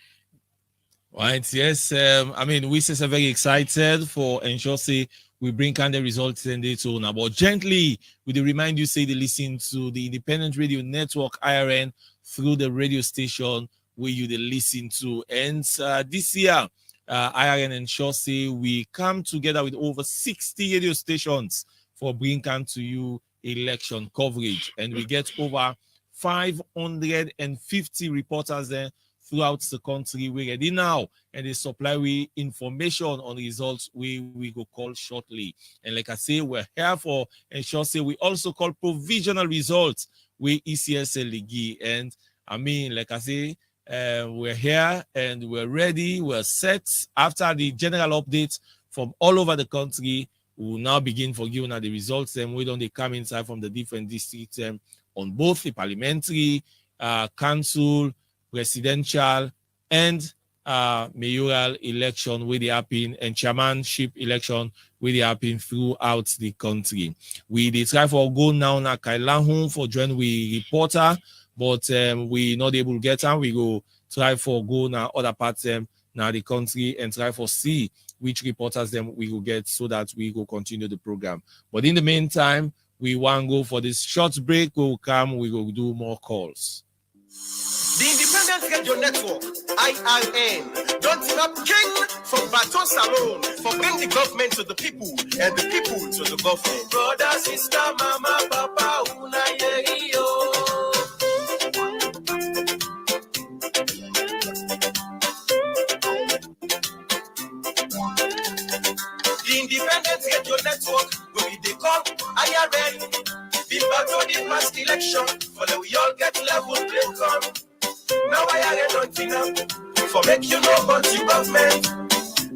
Right, yes. I mean, we are very excited for ensure say we bring kind of results in this now. But gently, we remind you say they listen to the Independent Radio Network IRN through the radio station where you they listen to. And this year, IRN ensure say we come together with over 60 radio stations for bring come to you election coverage, and we get over 550 reporters there throughout the country. We're ready now, and they supply we information on results we go call shortly. And like I say, we're here for ensure say we also call provisional results we ECSL League. And I mean, like I say, we're here and we're ready, we're set. After the general updates from all over the country, we will now begin for giving the results, and we don't they come inside from the different districts on both the parliamentary, council, presidential, and mayoral election where they happen, and chairmanship election where they happen throughout the country. We try for go now na Kailahun for join we reporter, but we not able to get on. We go try for go now other parts now the country and try for see which reporters them we will get so that we will continue the program. But in the meantime, we want to go for this short break. We'll come, we will do more calls.
The Independent Radio Network, IRN, don't give up king from Baton Salon for bring the government to the people and the people to the government. Brother, sister, mama, papa, una yerio. The Independent Radio Network will be the call IRN. Been battled the past election, for we all get level play come. Now I don't think for make you know about you government.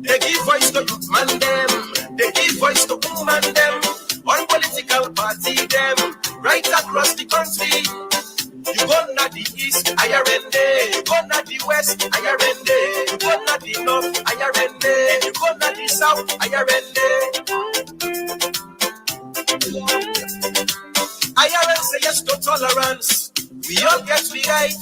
They give voice to youth man them, they give voice to woman them, on political party them, right across the country. You go na the east, IRN, you go na the west, IRN, you go na the north, IRN, you go na the south, IRN say yes to tolerance, we all get we right.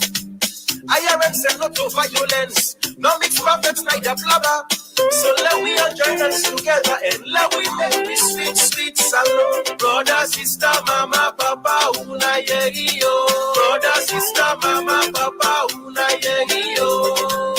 IRN say no to violence, no mix perfect neither blabber. So let we all join us together and let we make this sweet, sweet salon. Brother, sister, mama, papa, una yerio. Brother, sister, mama, papa, una yerio.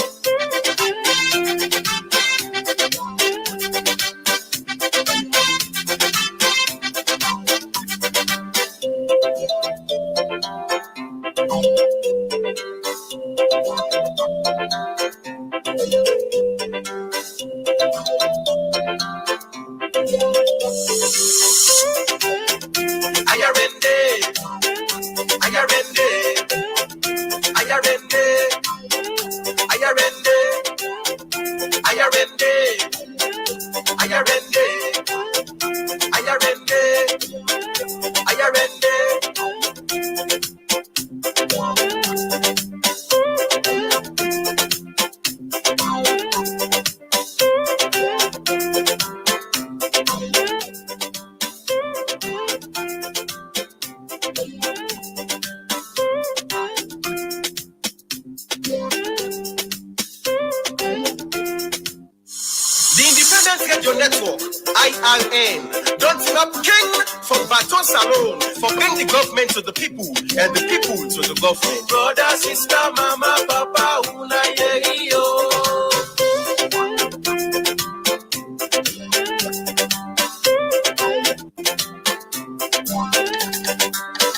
To the people and the people to the government. Brother, sister, mama, papa, una yerio.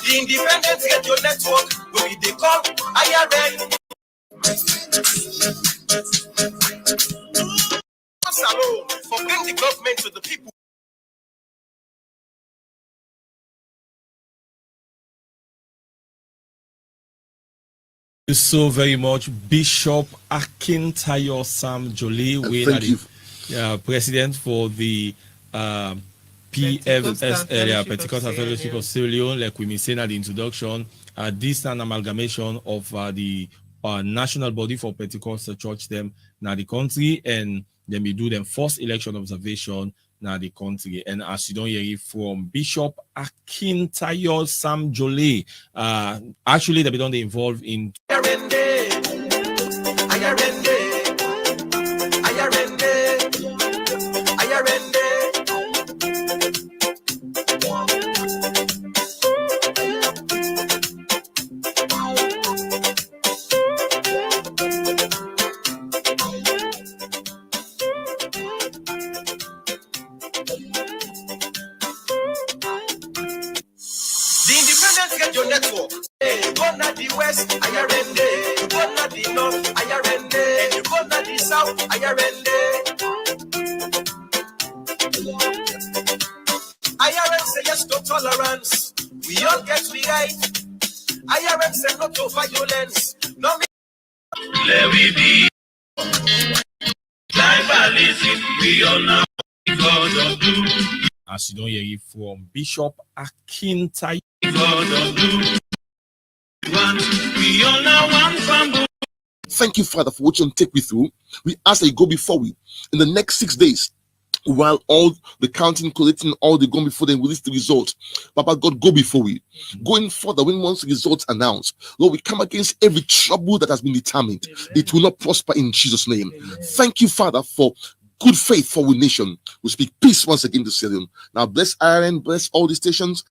The Independent Radio Network will be the call IRN. Salon for bring the government to the people.
So very much, Bishop Akintayo Sam Jolie, the president for the PFS Pentecostal Fellowship of Sierra Leone. Like we mentioned at the introduction, this is an amalgamation of the national body for Pentecostal church them now the country, and then we do them first election observation now the country. And as you don't hear it from Bishop Akintayo Sam Jolie, actually they don't involve in
violence. No,
let we be tribalism. We all know God of blue.
As you don't hear it from Bishop Akintayo.
God of blue. We all know one family.
Thank you, Father, for what you take me through. We ask that you go before we in the next 6 days. while all the counting, collecting, all the going before them release the result. Papa God, go before we. Going further, when once the results announced, Lord, we come against every trouble that has been determined. It will not prosper in Jesus' name. Thank you, Father, for good faith for our nation. We speak peace once again to Salem. Now bless Ireland, bless all the stations.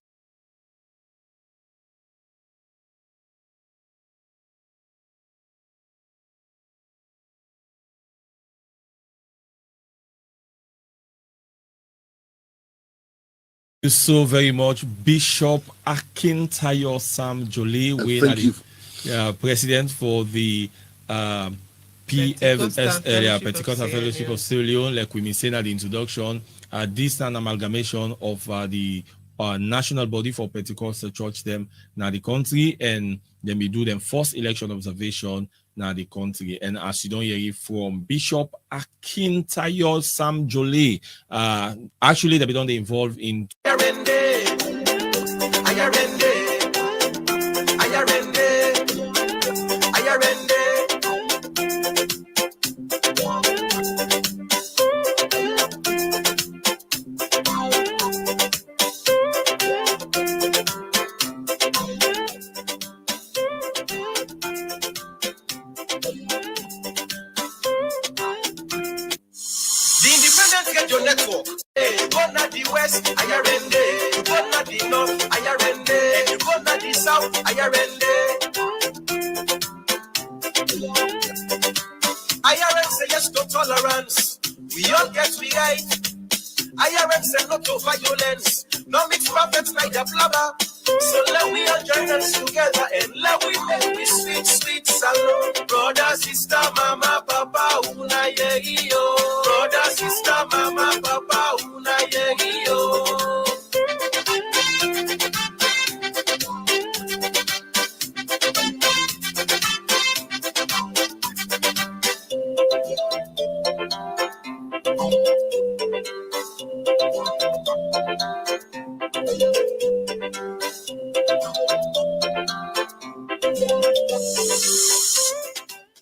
So very much, Bishop Akintayo Sam Jolie, president for the PFS, Pentecostal Fellowship of Sierra Leone. Like we been saying at the introduction, this is an amalgamation of the national body for Pentecostal church them now the country, and then we do them first election observation now the country. And as you don't hear it from Bishop Akintayo Sam Jolie, actually they don't involved in
Get your network. Hey, go na the west, ayarende. You go na the north, ayarende. You go na the south, ayarende. IRM say yes to tolerance. We all get we right. IRM say no to violence. No mix prophets like the blabber. So let we all join us together and let we make this sweet, sweet salon. Brother, sister, mama, papa, una yo. Brother, sister, mama, papa, una yo.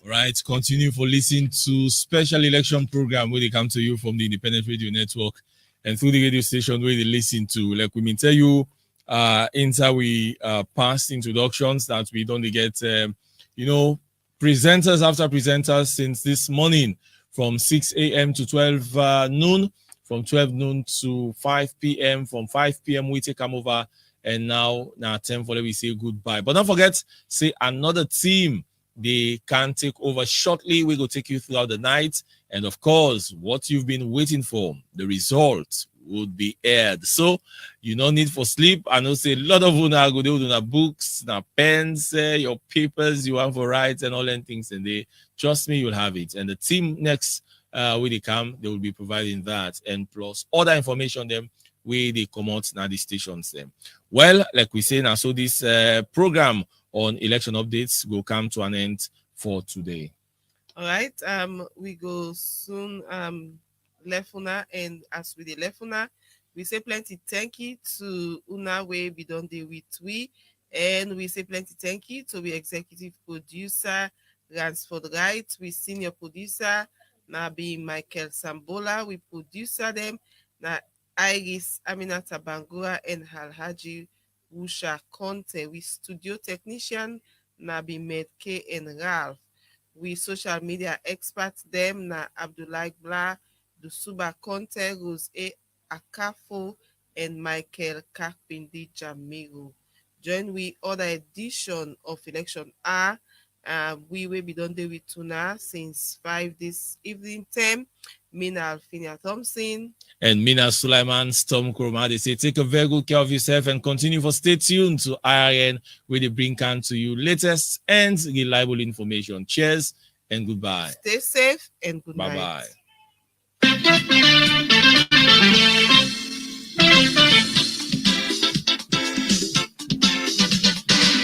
Right, continue for listening to special election program where they come to you from the Independent Radio Network and through the radio station where they listen to. Like we may tell you, inside we past introductions that we don't get, presenters after presenters since this morning from 6 a.m. to 12 noon, from 12 noon to 5 p.m. From 5 p.m. we take come over, and now 10 for we say goodbye. But don't forget, say another team. They can take over shortly. We will take you throughout the night. And of course, what you've been waiting for, the result would be aired. So you no need for sleep. I know say a lot of you now go do na books, na pens, your papers you want for write and all them things. And they trust me, you'll have it. And the team next when they come, they will be providing that and plus other information them where they come out now the stations them. Well, like we say now, so this program on election updates will come to an end for today.
All right. We go soon. Lefuna, and as with the Lefuna, we say plenty thank you to Una way we don't deal with we, and we say plenty thank you to the executive producer Ransford Wright, we senior producer now be Michael Sambola, we producer them now Iris Aminata Bangura and Alhaji Wusha Conte, we studio technician Nabi Medke and Ralph. We social media experts them na Abdullah Bla, Dusuba Conte, Rose A. Akafo, and Michael Kakpindi Jamiru. Join we other edition of Election R. We will be done there with Tuna since 5 this evening time. Mina Alfinia Thompson.
And Mina Sulaiman Storm Kurma. They say take a very good care of yourself and continue for stay tuned to IRN where they bring can to you latest and reliable information. Cheers and goodbye.
Stay safe and good night.
Bye-bye.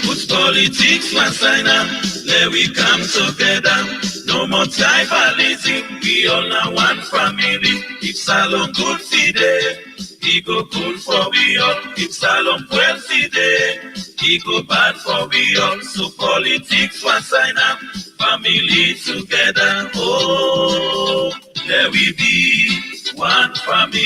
Put politics one sign up, let we come together. No more tribalism, we all now one family. If Salon good today, he go good for we all. If Salon well today, he go bad for we all. So politics one sign up, family together. Oh, there we be. one family.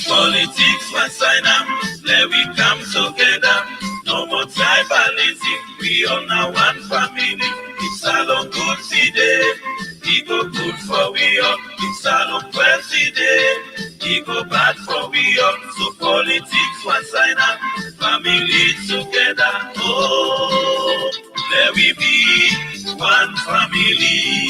Politics one sign up, let we come together. No more tribalism, we all now one family. It's a long good today, it go good for we all. It's a long president, it go bad for we all. So politics one sign up, family together. Oh, let we be one family.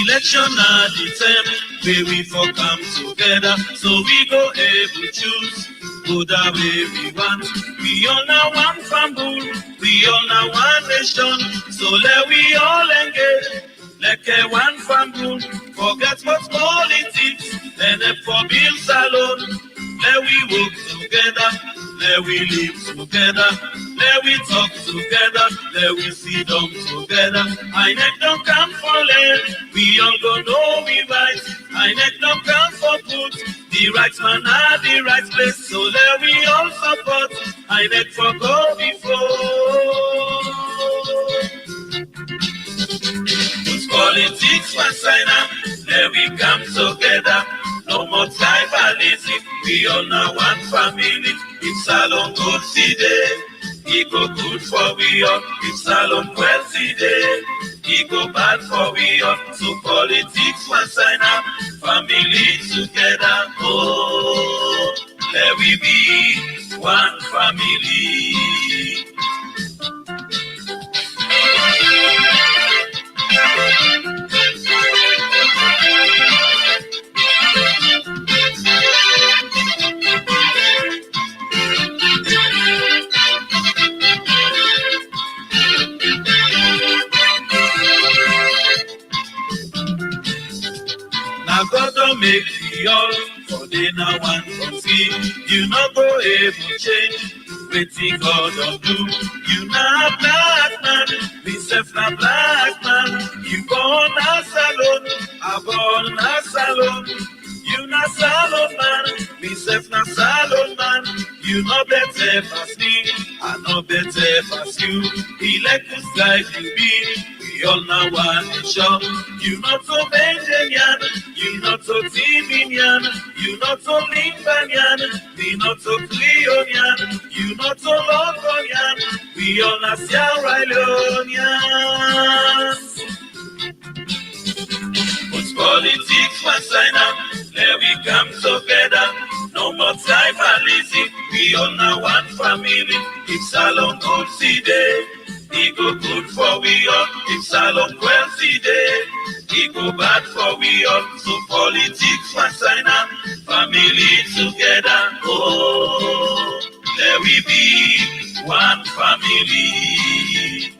Election at the time where we for come together, so we go able choose go the way we want. We all now one family, we all now one nation, so let we all engage like a one family. Forget what politics and for bills alone. Let we work together, let we live together, let we talk together, let we sit down together. I don't come for land, we all go know we right. I don't come for put the right man at the right place, so let we all support. I never for go before. Put politics one sign up, let we come together. No more tribalism, we all now one family. It's a long good today, it go good for we all. It's a long president, it go bad for we all. So politics one sign up, family together. Oh, let we be one family. Now God don't make the all for the now one country. You not go able change. Waiting God don't do. You not black man, me self not black man. You born as alone, I born as alone. You not salon man, me self not salon man. You not better as me, I not better as you. Electus life you be, we all now one nation. You not so Benjamin, you not so Timinian, you not so Limbanian, we not so Cleonian, you not so Londonian, we all not Sierra Leoneans. Put politics one sign up, let we come together. No more tribalism, we all now one family. It's a long good today, it go good for we all. It's a long wealthy day, it go bad for we all. So politics one sign up, family together. Oh, let we be one family.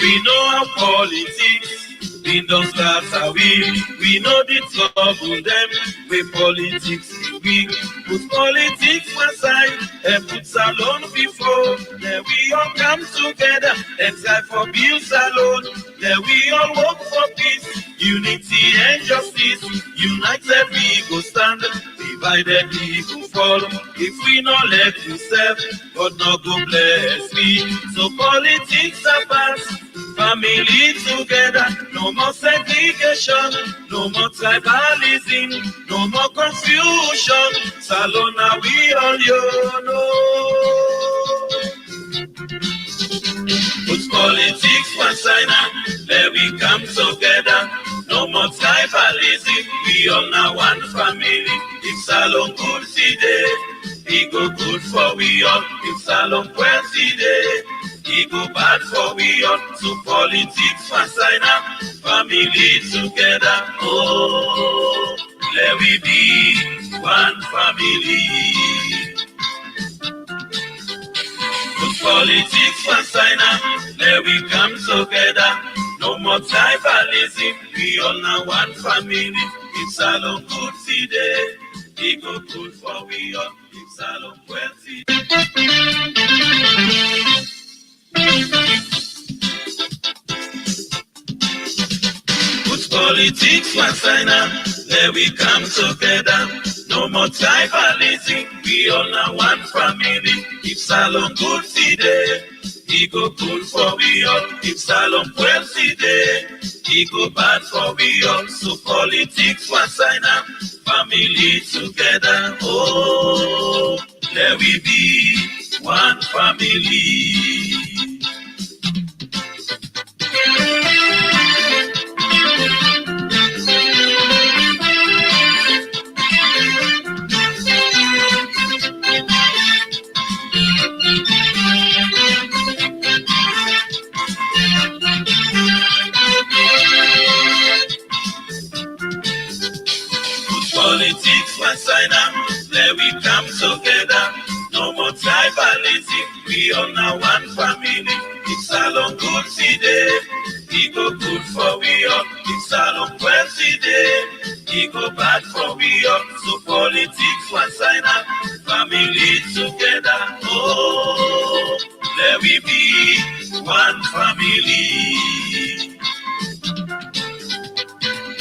We know how politics, we don't start how we know the trouble them, we politics we put politics one side and put salon before. Then we all come together and try for bills alone. Then we all work for peace, unity and justice. United we go stand, divided we go fall. If we not let you serve, God not go bless me. So politics are past, family together. No No more segregation, no more tribalism, no more confusion. Salona we all you know. Put politics one side and let we come together. No more tribalism, we all now one family. If Salon good today, it go good for we all. If Salon well today, it go bad for we all. So politics one side and family together. Oh, let we be one family. Put politics one side and let we come together. No more tribalism, we all now one family. It's all on good today, it go good for we all. It's all on well Put politics one side and let we come together. No more tribalism, we all now one family. If Salon good today, he go good for we all. If Salon well today, he go bad for we all. So politics one side and family together. Oh, let we be one family. Politics one side and let we come together. No more tribalism, we all now one family. It's all on good today, it go good for we all. It's all on well today, it go bad for we all. So politics one side and family together. Oh, let we be one family.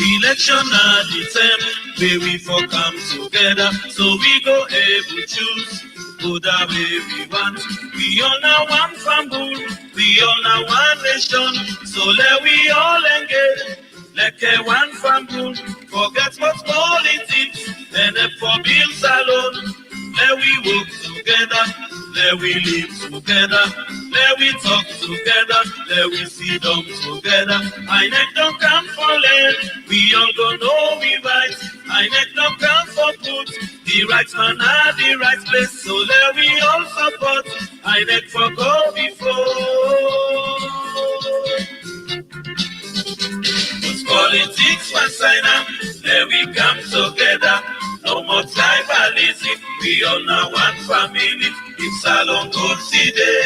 Election at the time where we for come together, so we go able choose go that way we want. We all now one family, we all now one nation, so let we all engage like a one family. Forget what politics and for bills alone. Let we work together, let we live together, let we talk together, let we sit down together. I neck don't come for land, we all go know we right. I neck don't come for put the right man at the right place, so let we all support. I neck for go before. Put politics one side and let we come together. No more tribalism, we all now one family. It's all on good today,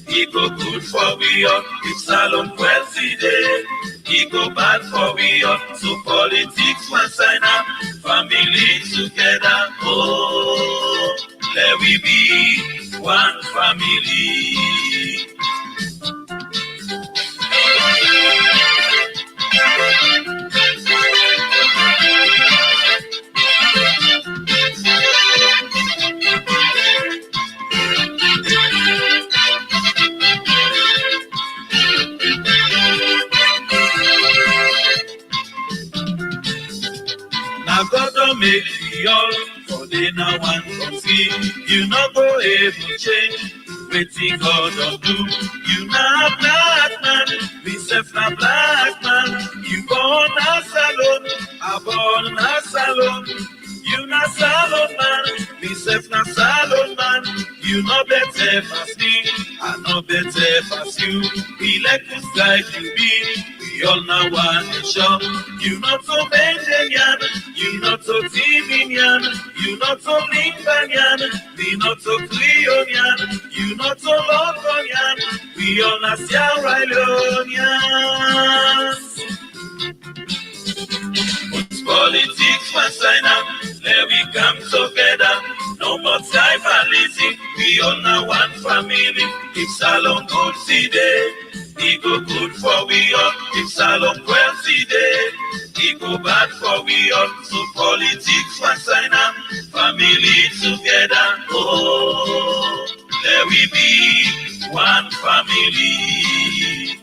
it go good for we all. It's all on well today, it go bad for we all. So politics one side and family together. Oh, let we be one family. Now God don't make the all for they now one from see. You not go able change, waiting God don't do. You not black man, we self na black man. You born a salon, I born a salon. You not salon man, me self na salon man. You not better as me, I not better as you. We like to guide you be. We all now one nation. You not so Benjamin, you not so Timinian, you not so Limbanian, we not so Cleonian, you not so Loconian, we all na Sierra Leoneans. Politics one sign up, let we come together. No more tribalism, we all now one family. It's all on good today, it go good for we all. It's all on well today, it go bad for we all. So politics one sign up, family together. Oh, let we be one family.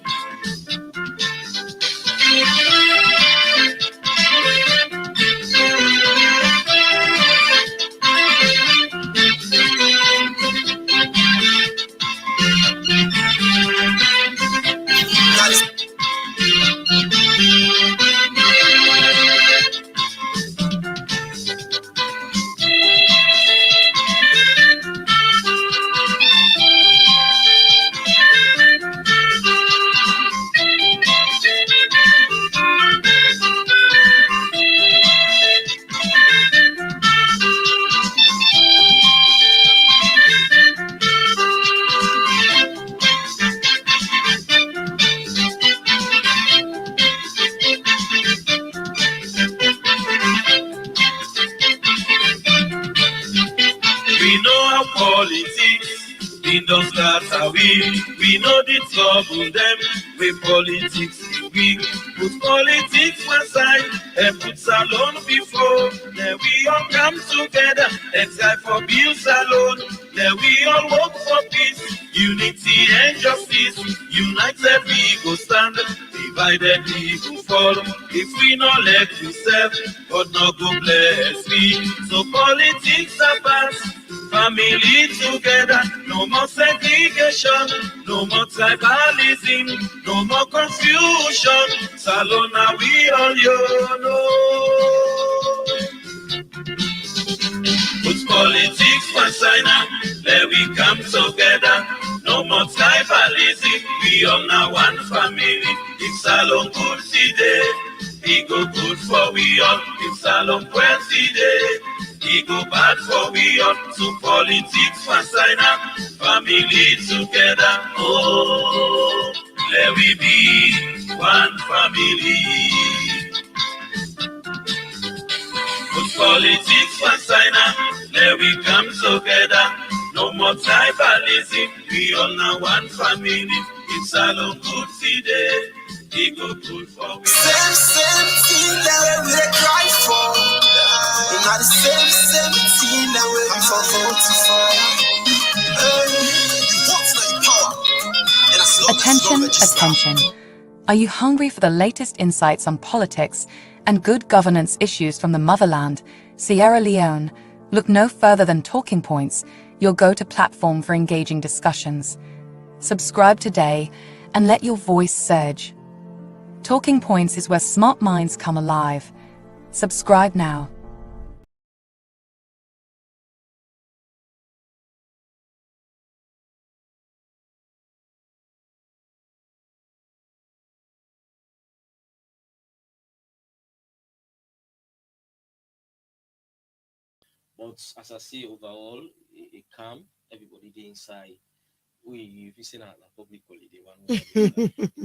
matter we know the trouble them with politics we put politics one side and put Salon before. Then we all come together and try for bills alone. Then we all work for peace, unity and justice. United we go stand, divided we go fall. If we not let ourselves, God no go bless me. So politics are past, family together, no more segregation, no more tribalism, no more confusion. Salona we all you know. Put politics one side now, let we come together. No more tribalism, we all now one family. If Salon good today, he go good for we all. If Salon well today, he go bad for we all. So politics one side now, family together. Oh, let we be one family. Put politics one side now, let we come together. No more tribalism, we all now one family. It's all a good today, it go good for we.
Same thing that we cry for. And not the same thing that we for vote for. What's the power? And as long
Attention,
as
attention. Are you hungry for the latest insights on politics and good governance issues from the motherland, Sierra Leone? Look no further than Talking Points, your go-to platform for engaging discussions. Subscribe today and let your voice surge. Talking Points is where smart minds come alive. Subscribe now.
But as I say, overall, a calm, everybody dey inside. We if you a public holiday one.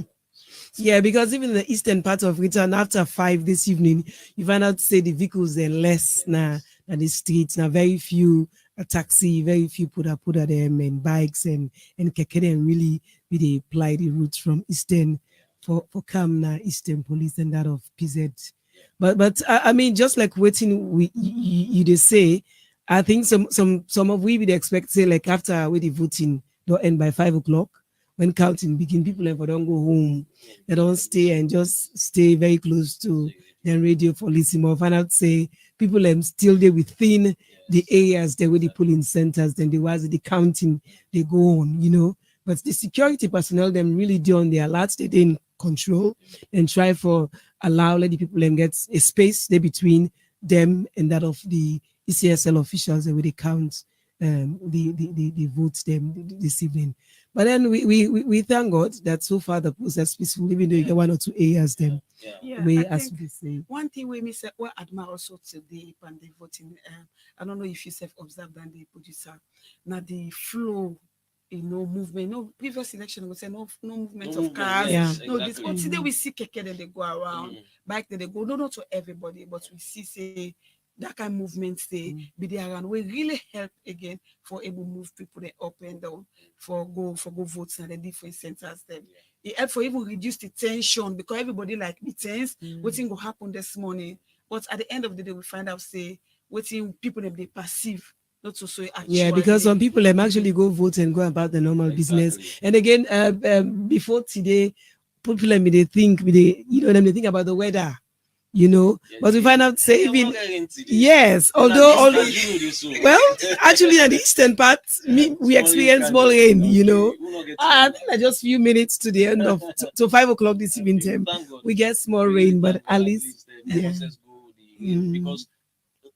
Yeah, because even in the eastern part of Britain, after 5 this evening, you find out say the vehicles are less now than the streets. Now very few a taxi, very few put them and bikes and keke and really they apply the routes from eastern for Kamna, Eastern Police and that of PZ. But I mean, just like waiting, you they say, I think some of we would expect say like after we the voting don't end by 5 o'clock. When counting begin, people never don't go home. They don't stay and just stay very close to their radio for listening or find out say people still there within the areas there where the polling centers, then they was the counting, they go on, you know. But the security personnel them really do on their alerts, they didn't control and try for let the people get a space there between them and that of the ECSL officials where they count the votes them this evening. But then we thank God that so far the process peaceful, even though you get 1 or 2 areas them.
Yeah,
We
I
as
think
we say.
one thing we miss, well, admire also today and the voting. I don't know if you self observed and the producer. Now the flow, movement. No previous election we say no movement of cars.
yes,
No, this
exactly.
today we see keke then they go around, bike then they go. No, not to everybody, but we see say that kind of movement say be there around. We really help again for able move people they up and down for go votes in the different centers them. It help for even reduce the tension because everybody like the tense, waiting will happen this morning. But at the end of the day, we find out say waiting people they perceive not to so actually.
Yeah, because some people actually go vote and go about the normal business. And again, before today, people they think they think about the weather. But we find out saving. Yes, although well, actually at the eastern part, we experience small rain. I think that just few minutes to the end of to 5 o'clock this evening time, we get small rain, but at least yeah.
Because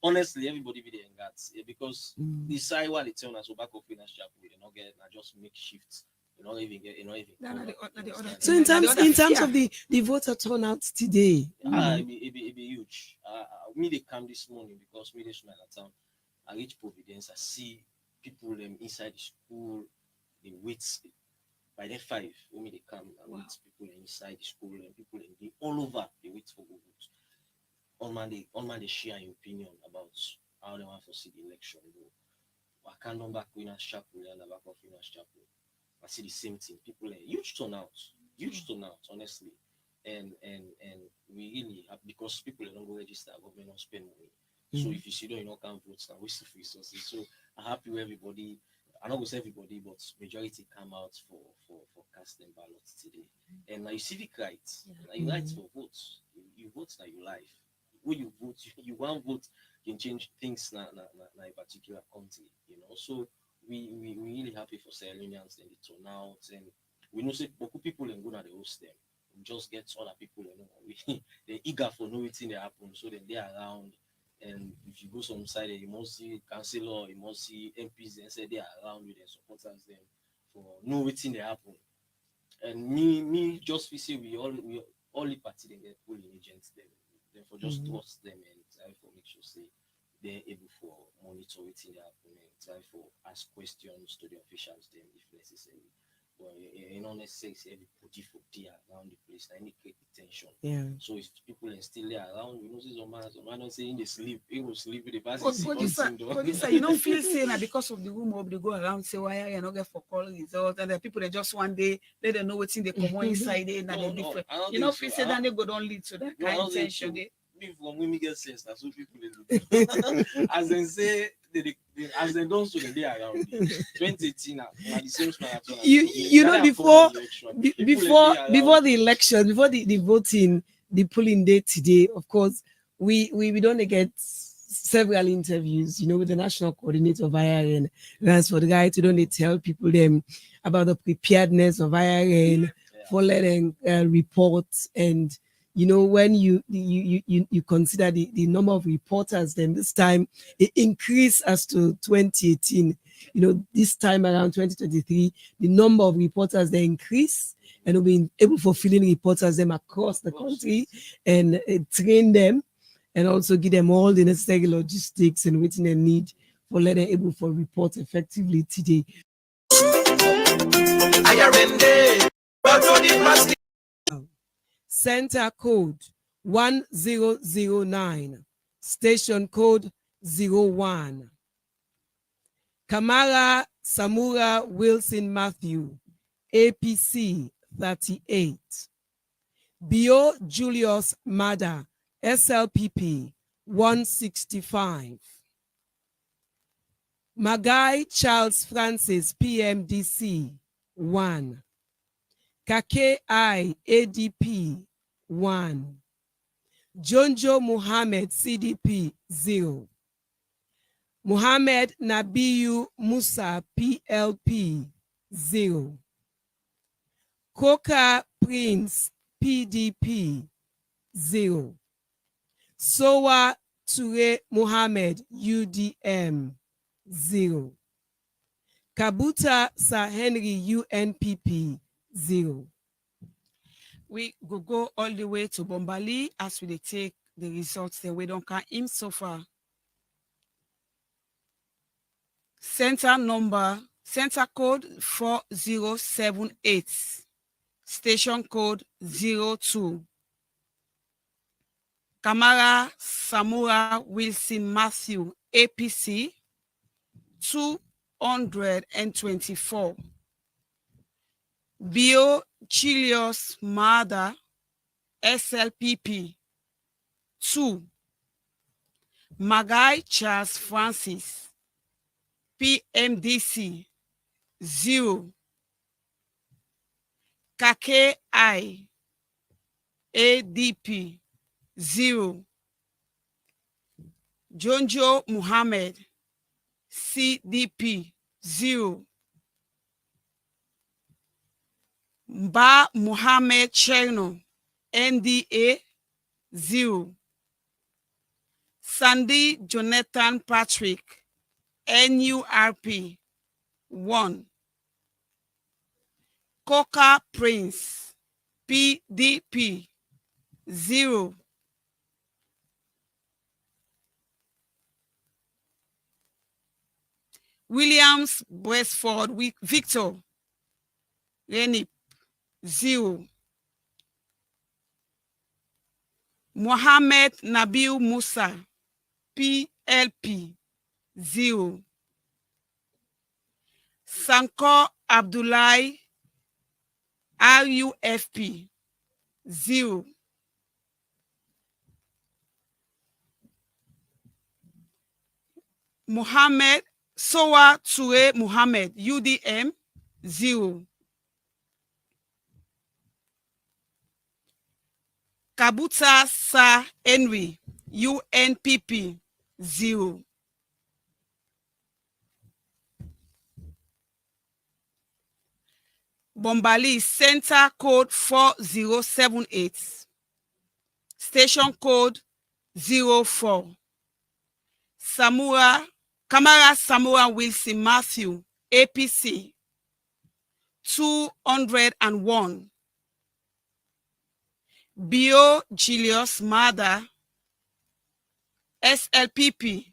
honestly, everybody be there in that because the side while it's on us back of in a shop, we don't get just make shifts. You don't even get
So in terms of the voter turnout today,
it be huge. Me they come this morning because me they smell at town. I reach Providence, I see people inside the school, they wait by the 5 when they come and meet people inside the school and people all over they wait for vote. On Monday they share your opinion about how they want to see the election go. I can't come back in a chapel and the back of in a chapel. I see the same thing. People are huge turnout, honestly. And we really have, because people don't go register, government don't spend money. So if you see don't, you know, can't vote now, waste of resources. So I'm happy with everybody. I'm not gonna say everybody, but majority come out for casting ballots today. And now you civic rights. Now you rights for votes. You vote now your life. When you vote, you want vote can change things na a particular country, you know. So we really happy for Sierra Leoneans and the turnout, and we know say people and go na the host them. We just get other people, you know. They're eager for knowing what they happen, so then they're around. And if you go some side, you must see councillor, you must see MPs, and say they are around with their supporters them for know what they happen. And me just we say we all the party they get polling agents them. Therefore just trust them and try for make sure say they're able for monitor what they happen and try for ask questions to the officials them if necessary. But you know, necessarily everybody for there around the place, I need create tension.
Yeah.
So if people are still there around, you know, some man don't say in the sleep, he will sleep with the bus.
You don't feel saying that because of the rumor they go around say why you not get for call results, and the people they just one day they don't know what's in the common inside it, and they're different. You know, feel say that they go don't lead to that kind of tension.
Me from when we get sense, that's what people do. As they say, as they don't so they around 2018 now, the same marathon.
You know, before the election, before the voting, the polling day today, of course, we don't get several interviews, you know, with the national coordinator of IRN, Ransford Guy, to don't tell people them about the preparedness of IRN for letting reports. And you know, when you consider the number of reporters, then this time it increased as to 2018. You know, this time around 2023, the number of reporters they increase, and we'll be able for filling reporters them across the country and train them, and also give them all the necessary logistics and what they need for letting able for report effectively today. Center code 1009, station code 01. Kamara Samura Wilson Matthew, APC 38. Bio Julius Mada, SLPP 165. Magai Charles Francis, PMDC 1. KKI ADP 1. Jonjo Muhammad CDP 0. Muhammad Nabiyu Musa PLP 0. Koka Prince PDP 0. Sowa Ture Muhammad UDM 0. Kabuta Sir Henry UNPP 0.
We go all the way to Bombali as we take the results that we don't count him so far. Center code 4078, station code 02. Kamara Samura Wilson Matthew, APC 224. Bio Julius Mada, SLPP 2. Magai Charles Francis, PMDC 0. KKI ADP 0. Jonjo Muhammad CDP 0. Mba Muhammad Cherno NDA 0. Sandy Jonathan Patrick NURP 1. Coca Prince PDP 0. Williams Westford Victor Renip 0. Mohammed Nabil Musa PLP 0. Sanko Abdullahi RUFP 0. Mohammed Sowa Toure Mohammed UDM 0. Kabuta Sa Henry UNPP 0. Bombali Center Code 4078. Station Code 04. Kamara Samura Wilson Matthew APC 201. Bio Julius Mada SLPP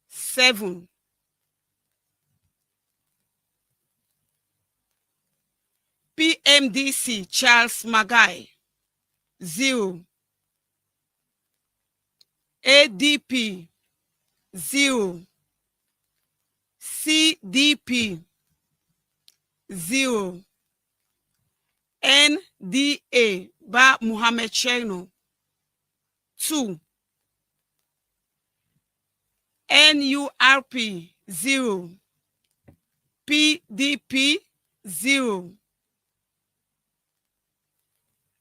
7. PMDC Charles Magai 0. ADP 0. CDP 0. NDA Ba Muhammad Cheno 2. NURP 0. PDP 0.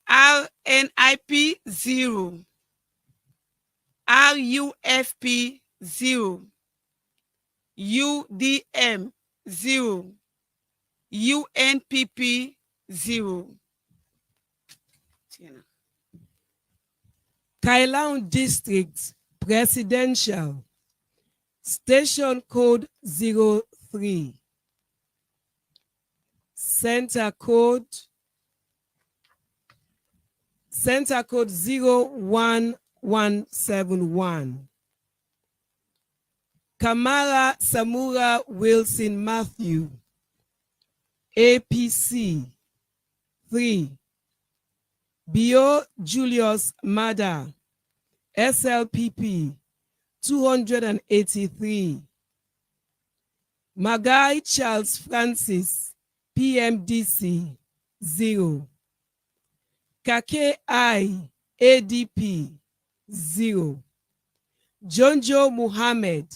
RNIP 0. RUFP 0. UDM 0. UNPP 0.
Kailaun District Presidential Station Code 03. Center Code 01171. Kamara Samura Wilson Matthew APC 3. Bio Julius Mada SLPP 283. Magai Charles Francis PMDC 0. Kake I ADP 0. Jonjo Muhammad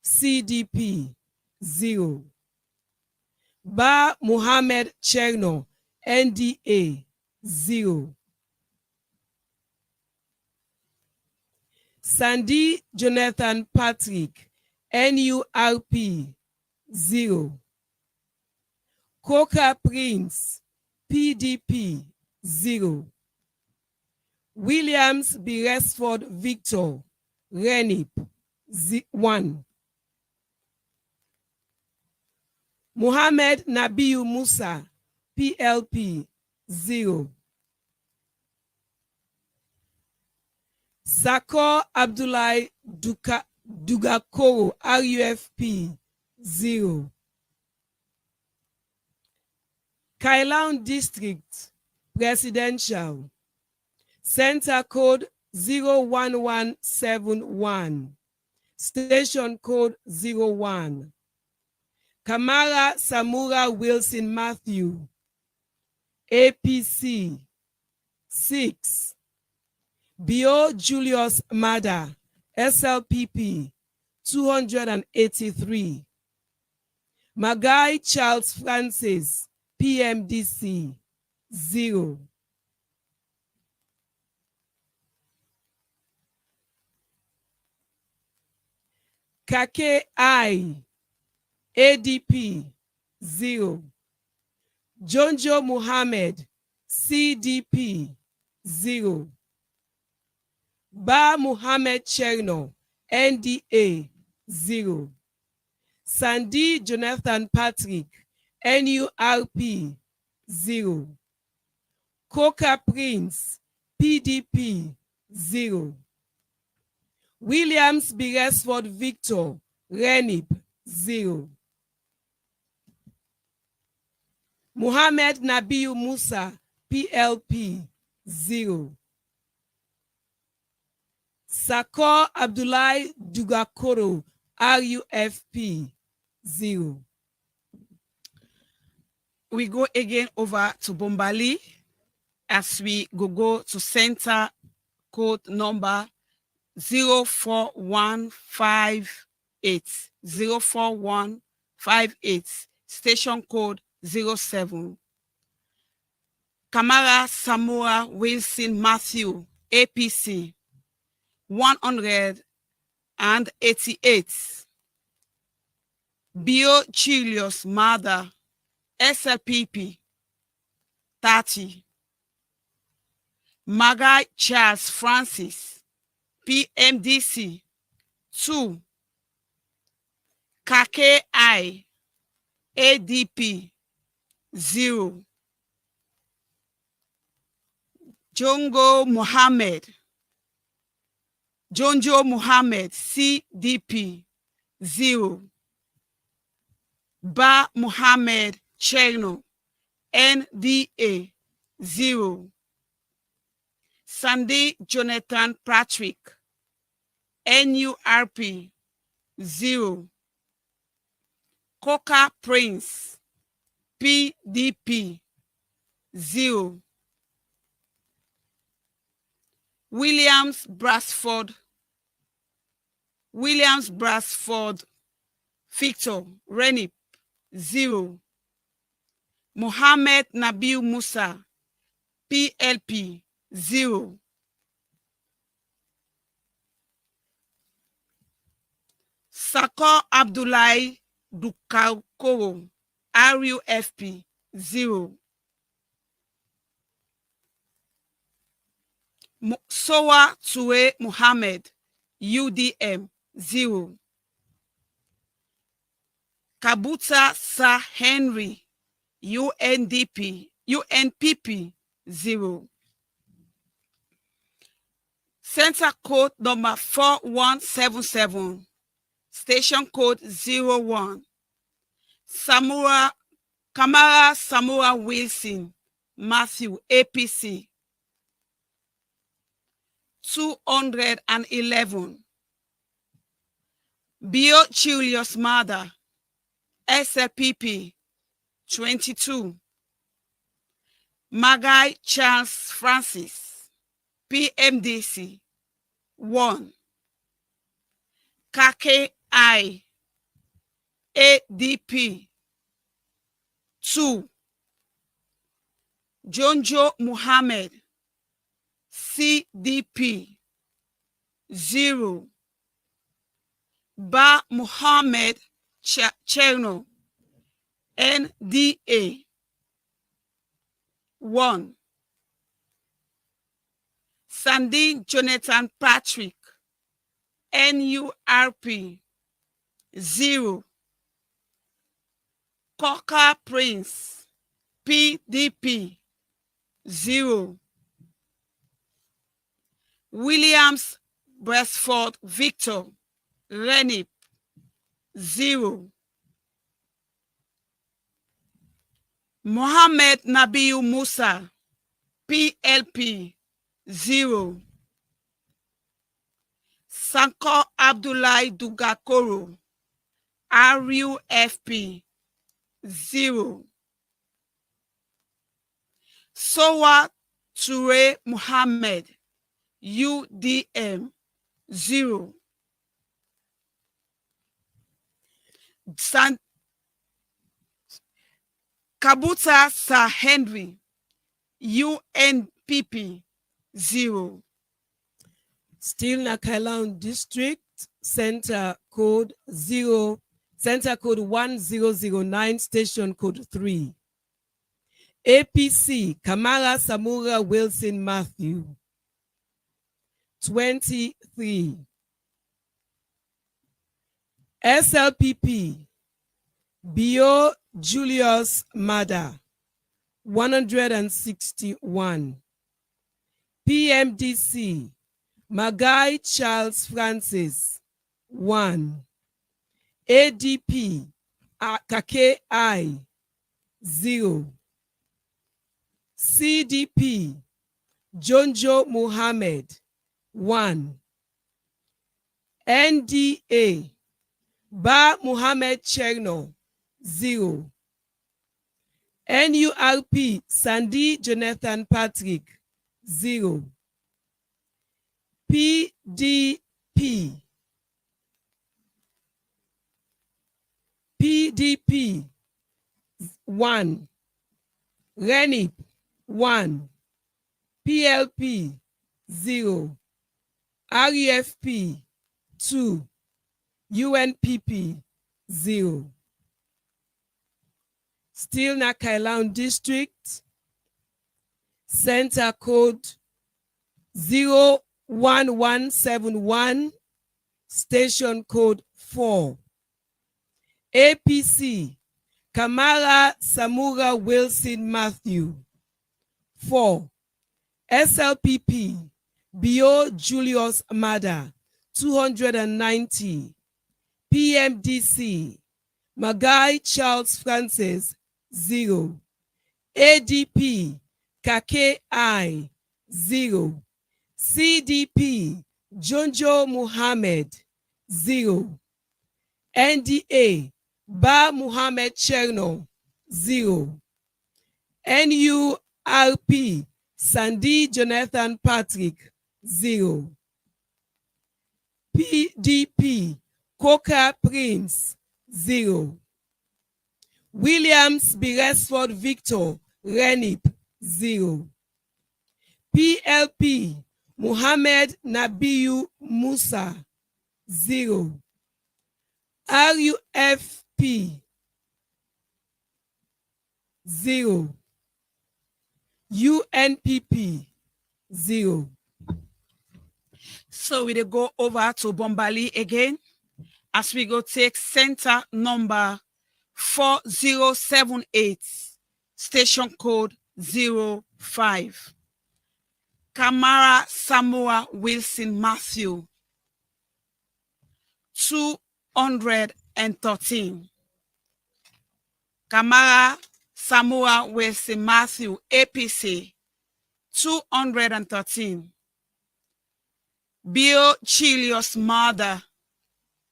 CDP 0. Ba Muhammad Cherno NDA 0. Sandy Jonathan Patrick NURP 0. Coca Prince PDP 0. Williams Beresford Victor Renip 1. Muhammad Nabiu Musa PLP 0. Sako Abdullahi Dugakoro RUFP 0. Kailaun District Presidential Center Code 01171. Station Code 01. Kamara Samura Wilson Matthew APC 6. Bio Julius Mada SLPP 283. Magai Charles Francis PMDC 0. Kake I ADP 0. Jonjo Muhammad CDP 0. Ba Muhammad Cherno NDA 0. Sandy Jonathan Patrick NURP 0. Coca Prince PDP 0. Williams Beresford Victor Renip 0. Muhammad Nabiu Musa PLP 0. Sako Abdullahi Dugakoro RUFP 0.
we go again over to Bombali as we go to center code number 04158. 04158. Station code 07. Kamara Samora Wilson Matthew, APC, 188. Bio Julius Mother, SLPP, 30. Magai Charles Francis, PMDC, 2. Kake I, ADP, 0. Jonjo Mohammed, CDP, 0. Ba Mohammed Cherno, NDA, 0. Sandy Jonathan Patrick, NURP, 0. Coca Prince, PDP, 0. Williams Brasford, Victor, Renip, 0. Mohammed Nabil Musa, PLP, 0. Sako Abdullahi Dukakoro, RUFP, 0. Sowa Tue Muhammad, UDM, 0. Kabuta Sir Henry, UNPP, 0. Center code number 4177, station code 01. Kamara Samora Wilson Matthew, APC, 211. Bio Julius Mother, SLPP, 22. Magai Charles Francis, PMDC, 1. Kake I, ADP, 2. Jonjo Muhammad, CDP, 0. Ba Muhammad Cherno, NDA, 1. Sandy Jonathan Patrick, NURP, 0. Coca Prince, PDP, 0. Williams Brasford Victor, Renip, 0. Mohammed Nabil Musa, PLP, 0. Sanko Abdullahi Dugakoro, RUFP, 0. Sowa Ture Muhammad, UDM, 0. Kabuta Sir Henry, UNPP, 0.
Still Nakailan District, center code 1009, station code 3. APC, Kamara Samura Wilson Matthew, 23. SLPP, Bio Julius Mada, 161. PMDC, Magai Charles Francis, 1. ADP, Kake I, 0. CDP, Jonjo Muhammad, 1. NDA, Ba Muhammad Cherno, 0. NURP, Sandy Jonathan Patrick, 0. PDP, PDP, 1. RENIP, 1. PLP, 0. REFP, 2. UNPP, 0. Still na Kailaun District, Center Code 01171, Station Code 4. APC, Kamara Samura Wilson Matthew, 4. SLPP, Bio Julius Mada, 290. PMDC, Magai Charles Francis, 0. ADP, Kake I, 0. CDP, Jonjo Muhammad, 0. NDA, Ba Muhammad Cherno, 0. NURP, Sandy Jonathan Patrick, 0. PDP, Coca Prince, 0. Williams Beresford Victor, Renip, 0. PLP, Muhammad Nabiyu Musa, 0. RUFP, 0. UNPP, 0.
So we dey go over to Bombali again as we go take center number 4078, station code 05. Kamara Samoa Wilson Matthew, 213. Kamara Samoa Wilson Matthew, APC, 213. Bio Chilios Mother,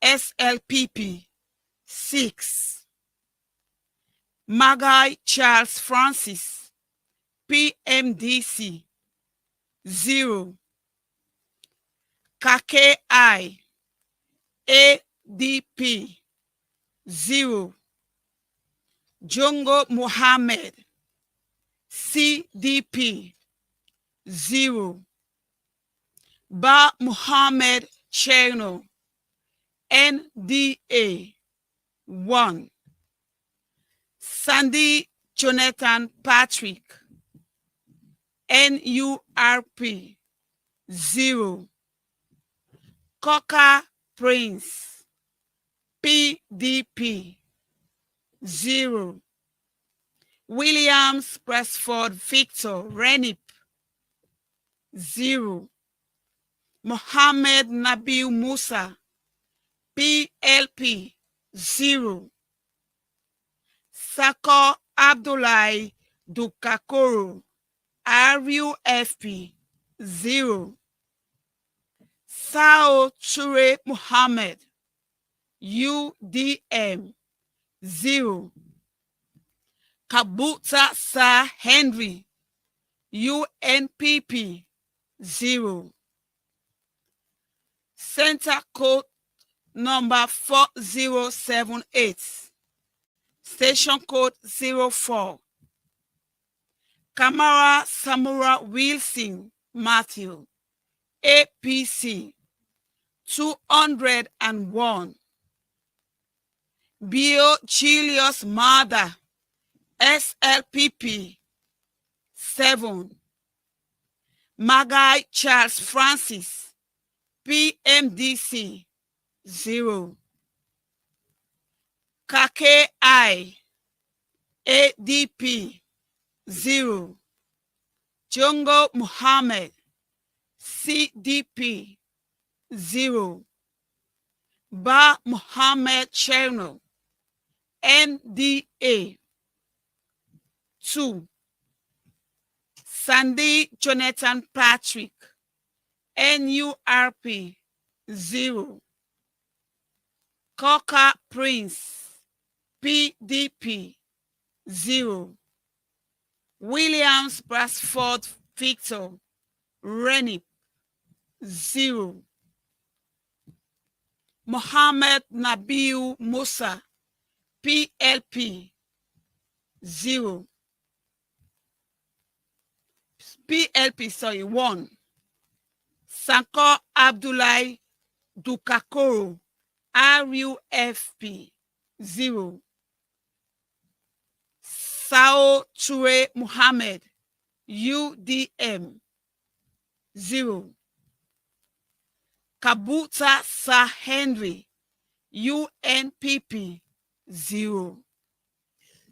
SLPP, 6. Magai Charles Francis, PMDC, 0. Kake I, ADP, 0. Jongo Muhammad, CDP, 0. Ba Muhammad Cherno, NDA, 1. Sandy Jonathan Patrick, NURP, 0. Coca Prince, PDP, 0. Williams Presford Victor, Renip, 0. Mohammed Nabil Musa, PLP, 0. Sako Abdullahi Dukakoro, RUFP, 0. Sao Ture Muhammad, UDM, 0. Kabuta Sa Henry, UNPP, 0. Center code number 4078, station code 04. Kamara Samura Wilson Matthew, APC, 201. Bio Julius Mada, SLPP, 7. Magai Charles Francis, PMDC, 0. Kake I, ADP, 0. Jongo Muhammad, CDP, 0. Ba Muhammad Cherno, NDA, 2. Sandy Jonathan Patrick, NURP, 0. Coca Prince, PDP, 0. Williams Brasford Victor, Rennie, 0. Mohammed Nabil Musa, PLP, 0. PLP, 1. Sanko Abdullahi Dukakoro, RUFP, 0. Sao Ture Muhammad, UDM, 0. Kabuta Sir Henry, UNPP, 0.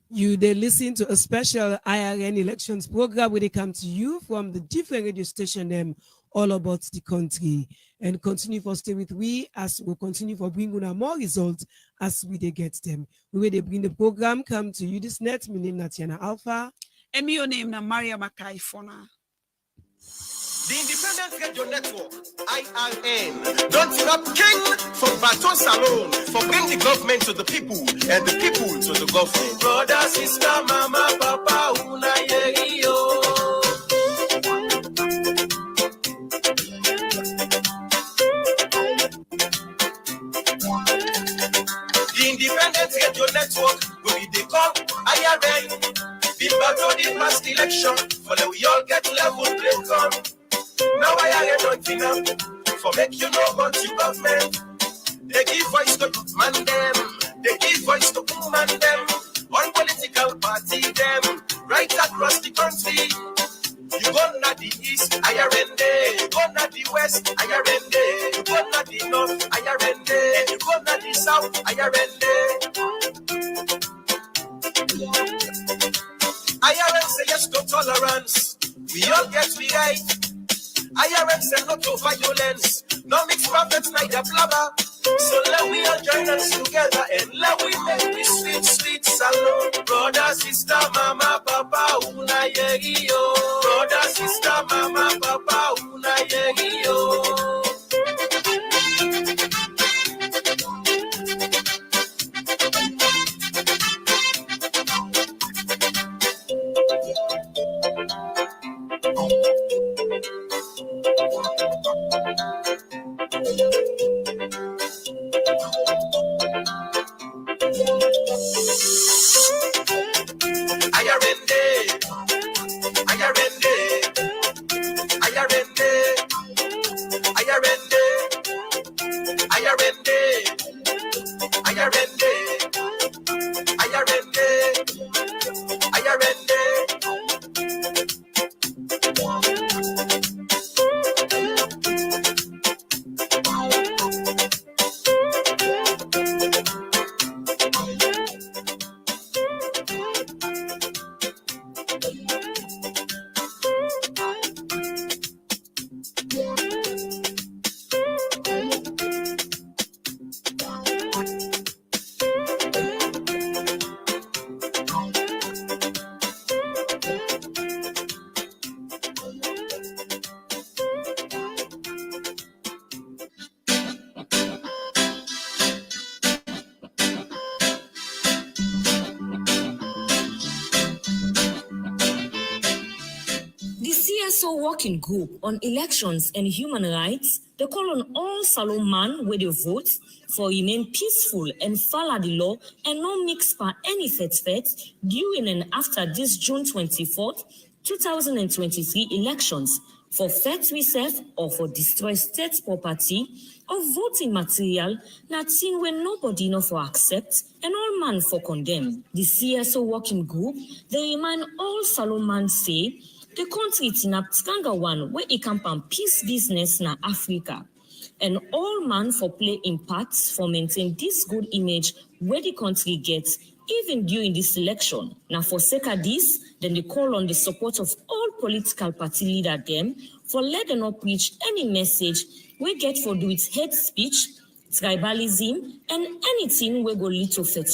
You they listen to a special IRN elections program where they come to you from the different radio station them all about the country, and continue for stay with we as we'll continue for bringing on more results as we they get them. We will they bring the program come to you this net. My name Natiana Alpha.
And me your name na Maria Makai Fona.
The Independent Radio Network, IRN, don't give up king for Baton Salon, for bring the government to the people and the people to the government. Brother, sister, mama, papa, una yeyo. The Independent Radio Network will be the call IRN. Been Baton the past election, for that we all get level play come. Now I don't think for make you know about you government. They give voice to man them, they give voice to woman them, one political party them, right across the country. You go na the east, IRN, you go na the west, IRN, you go na the north, IRN, you go na the south, IRN. IRN say yes to tolerance, we all get we right. IRN say no to violence, no mix prophets, neither blabber. So let we all join us together and let we make this sweet, sweet salon. Brother, sister, mama, papa, una yeyo. Brother, sister, mama, papa, una yeyo.
Working Group on Elections and Human Rights, they call on all Salon man where they vote for remain peaceful and follow the law and not mix by any fet during and after this June 24th, 2023 elections for fet reserve or for destroy state property or voting material, not thing when nobody know for accept and all man for condemn. The CSO Working Group, they remind all Salon man say the country is in a stronger one where it can pan peace business na Africa. And all man for play in parts for maintain this good image where the country gets even during this election. Now for sake of this, then they call on the support of all political party leader them for let them not preach any message we get for do its hate speech, tribalism, and anything we go lead to fet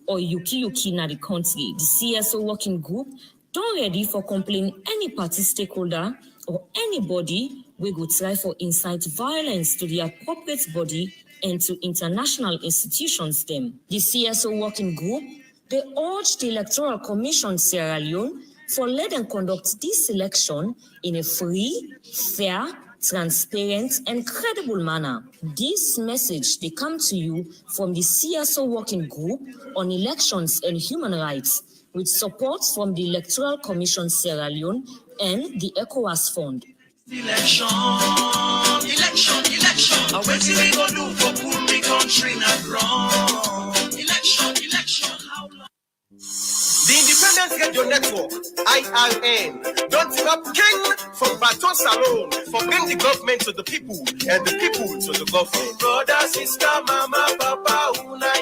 or yuki na the country. The CSO Working Group don't ready for complain any party stakeholder or anybody we go try for incite violence to the appropriate body and to international institutions them. The CSO Working Group, they urge the Electoral Commission Sierra Leone for let them conduct this election in a free, fair, transparent, and credible manner. This message they come to you from the CSO Working Group on Elections and Human Rights, with support from the Electoral Commission Sierra Leone and the ECOWAS Fund.
Election. And what we gonna do for put the country not wrong? Election. How long?
The Independence Radio Network, IRN, don't give up king from Baton Salon for bring the government to the people and the people to the government. Brother, sister, mama, papa, una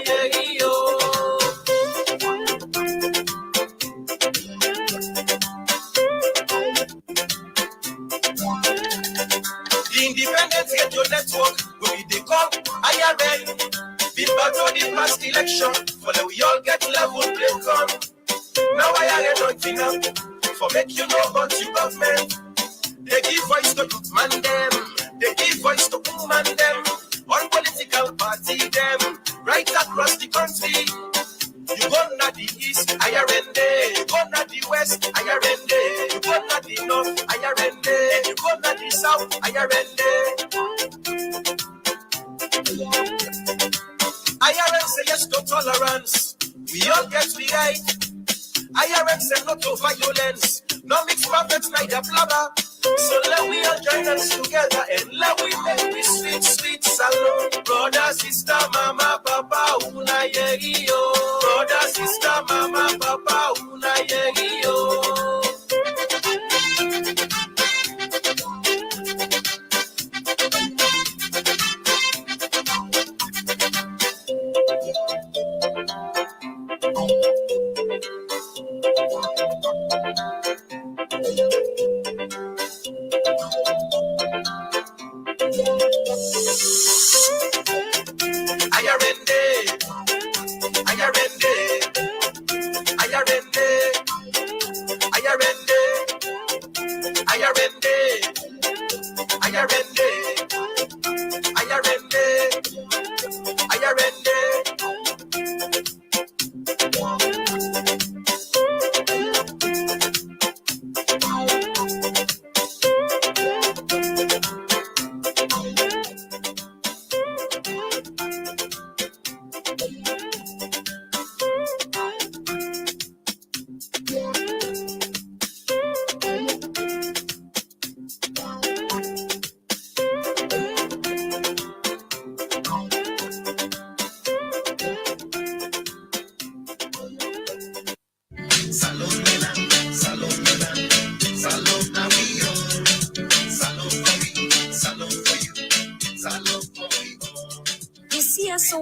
yo. The Independence Radio Network will be the call IRN. Been battle the past election, for we all get level play come. Now I don't think for make you know about you government. They give voice to man them, they give voice to woman them, all political party them, right across the country. You go to the east, IRN day. You go to the west, IRN day. You go to the north, IRN day. You go to the south, IRN day. IRN say yes to tolerance. We all get we right. IRN say no to violence. No mix perfect neither blabber. So let we all join us together and let we make this sweet salon. Brother, sister, mama, papa, una yo. Brother, sister, mama, papa, una yo.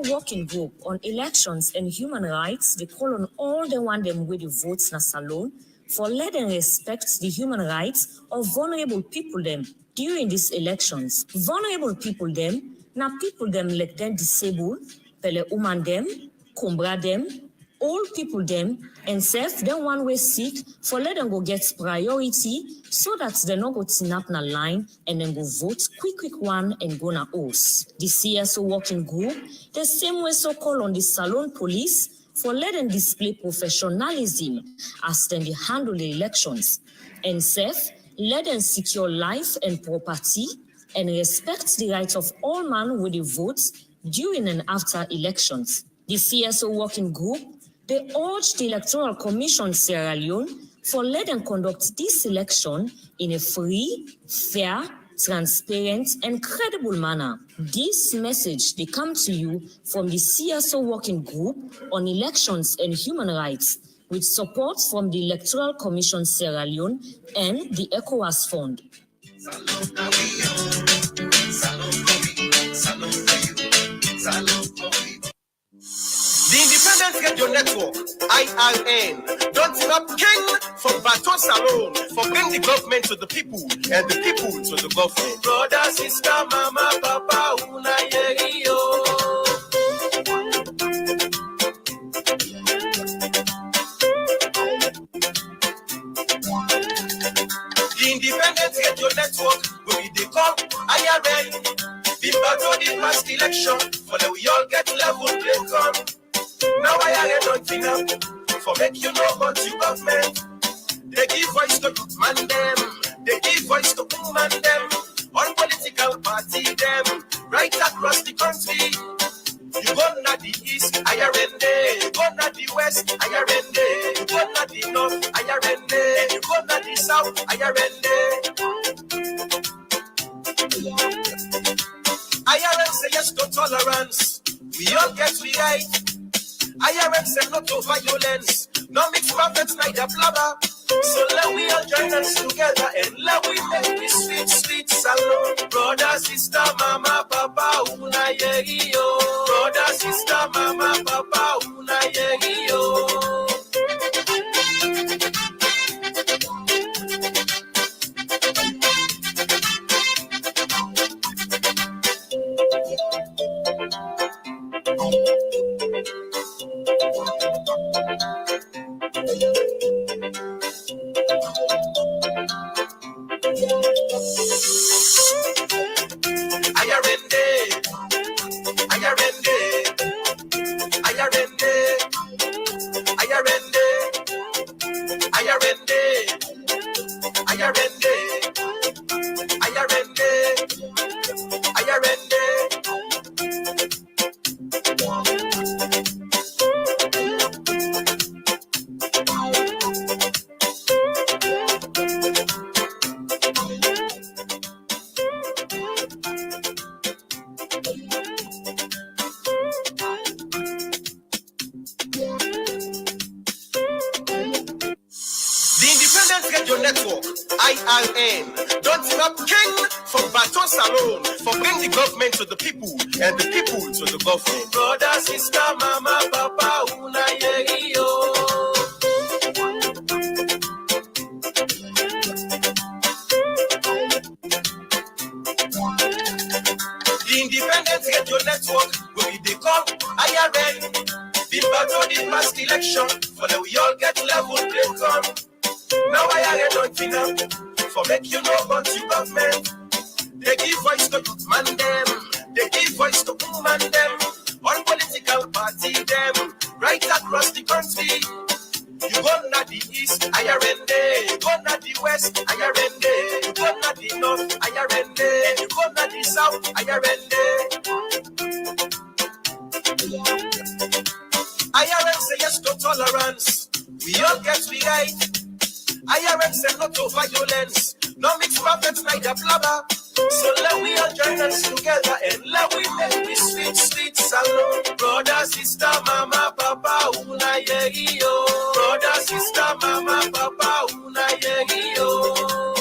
Working Group on Elections and Human Rights, they call on all the one them with the votes na salon for let them respect the human rights of vulnerable people them during these elections. Vulnerable people them, na people them let them disabled, pele woman them, kumbra them, old people them, and self them one way sick for let them go get priority so that they no go tin up na line and then go vote quick one and go na house. The CSO Working Group, the same way so call on the salon police for let them display professionalism as then they handle the elections. And self, let them secure life and property and respect the rights of all men with the votes during and after elections. The CSO Working Group, they urge the Electoral Commission Sierra Leone for let them conduct this election in a free, fair, transparent, and credible manner. This message they come to you from the CSO Working Group on Elections and Human Rights, with support from the Electoral Commission Sierra Leone and the ECOWAS Fund.
The Independence Radio Network, IRN, don't give up king from Baton Salon for bring the government to the people and the people to the government. Brother, sister, mama, papa, una yo. The Independence Radio Network will be the call IRN. Been battle the past election, for we all get level play come. Now I don't think for make you know about you government. They give voice to man them. They give voice to woman them. All political party them. Right across the country. You go na the east, IRND. You go na the west, IRND. You go na the north, IRND. You go na the south, IRND. IRN say yes to tolerance. We all get we right. IRN say no to violence. No mix perfect, neither blabber. So let we all join us together and let we make this sweet, sweet salon. Brother, sister, mama, papa, una yo. Brother, sister, mama, papa, una yo. IRN, don't give up king for baton salon, for bring the government to the people and the people to the government. Brother, sister, mama, papa, una yo. The Independent Radio Network, where they call IRN, been battled in past election, for that we all get level play come. Now I don't think for make you know about you government. They give voice to man them. They give voice to woman them. All political party them. Right across the country. You go na the east, IRND. You go na the west, IRND. You go na the north, IRND. You go na the south, IRND. IRN say yes to tolerance. We all get we right. IRN say no to violence. No mix perfect, neither blabber. So let we all join us together and let we make this sweet, sweet salon. Brother, sister, mama, papa, una yo. Brother, sister, mama, papa, una yo.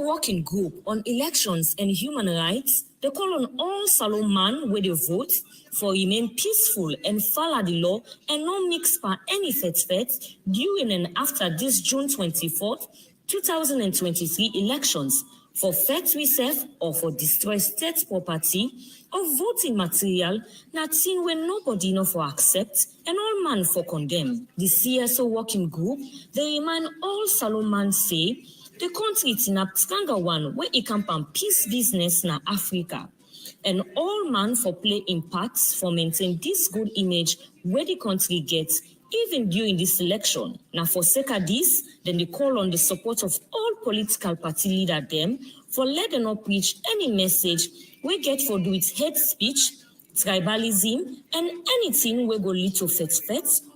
Working group on elections and human rights, they call on all Salon man where they vote for remain peaceful and follow the law and not mix by any fete during and after this June 24th, 2023 elections for fete reserve or for destroy state property or voting material not seen when nobody know for accept and all man for condemn. The CSO working group, they remind all Salon man say the country is in a stronger one where it can pan peace business na Africa. and all man for play in parts for maintain this good image where the country gets even during this election. Now for sake of this, then they call on the support of all political party leader them for let them not preach any message we get for do with hate speech, tribalism, and anything we go lead to fet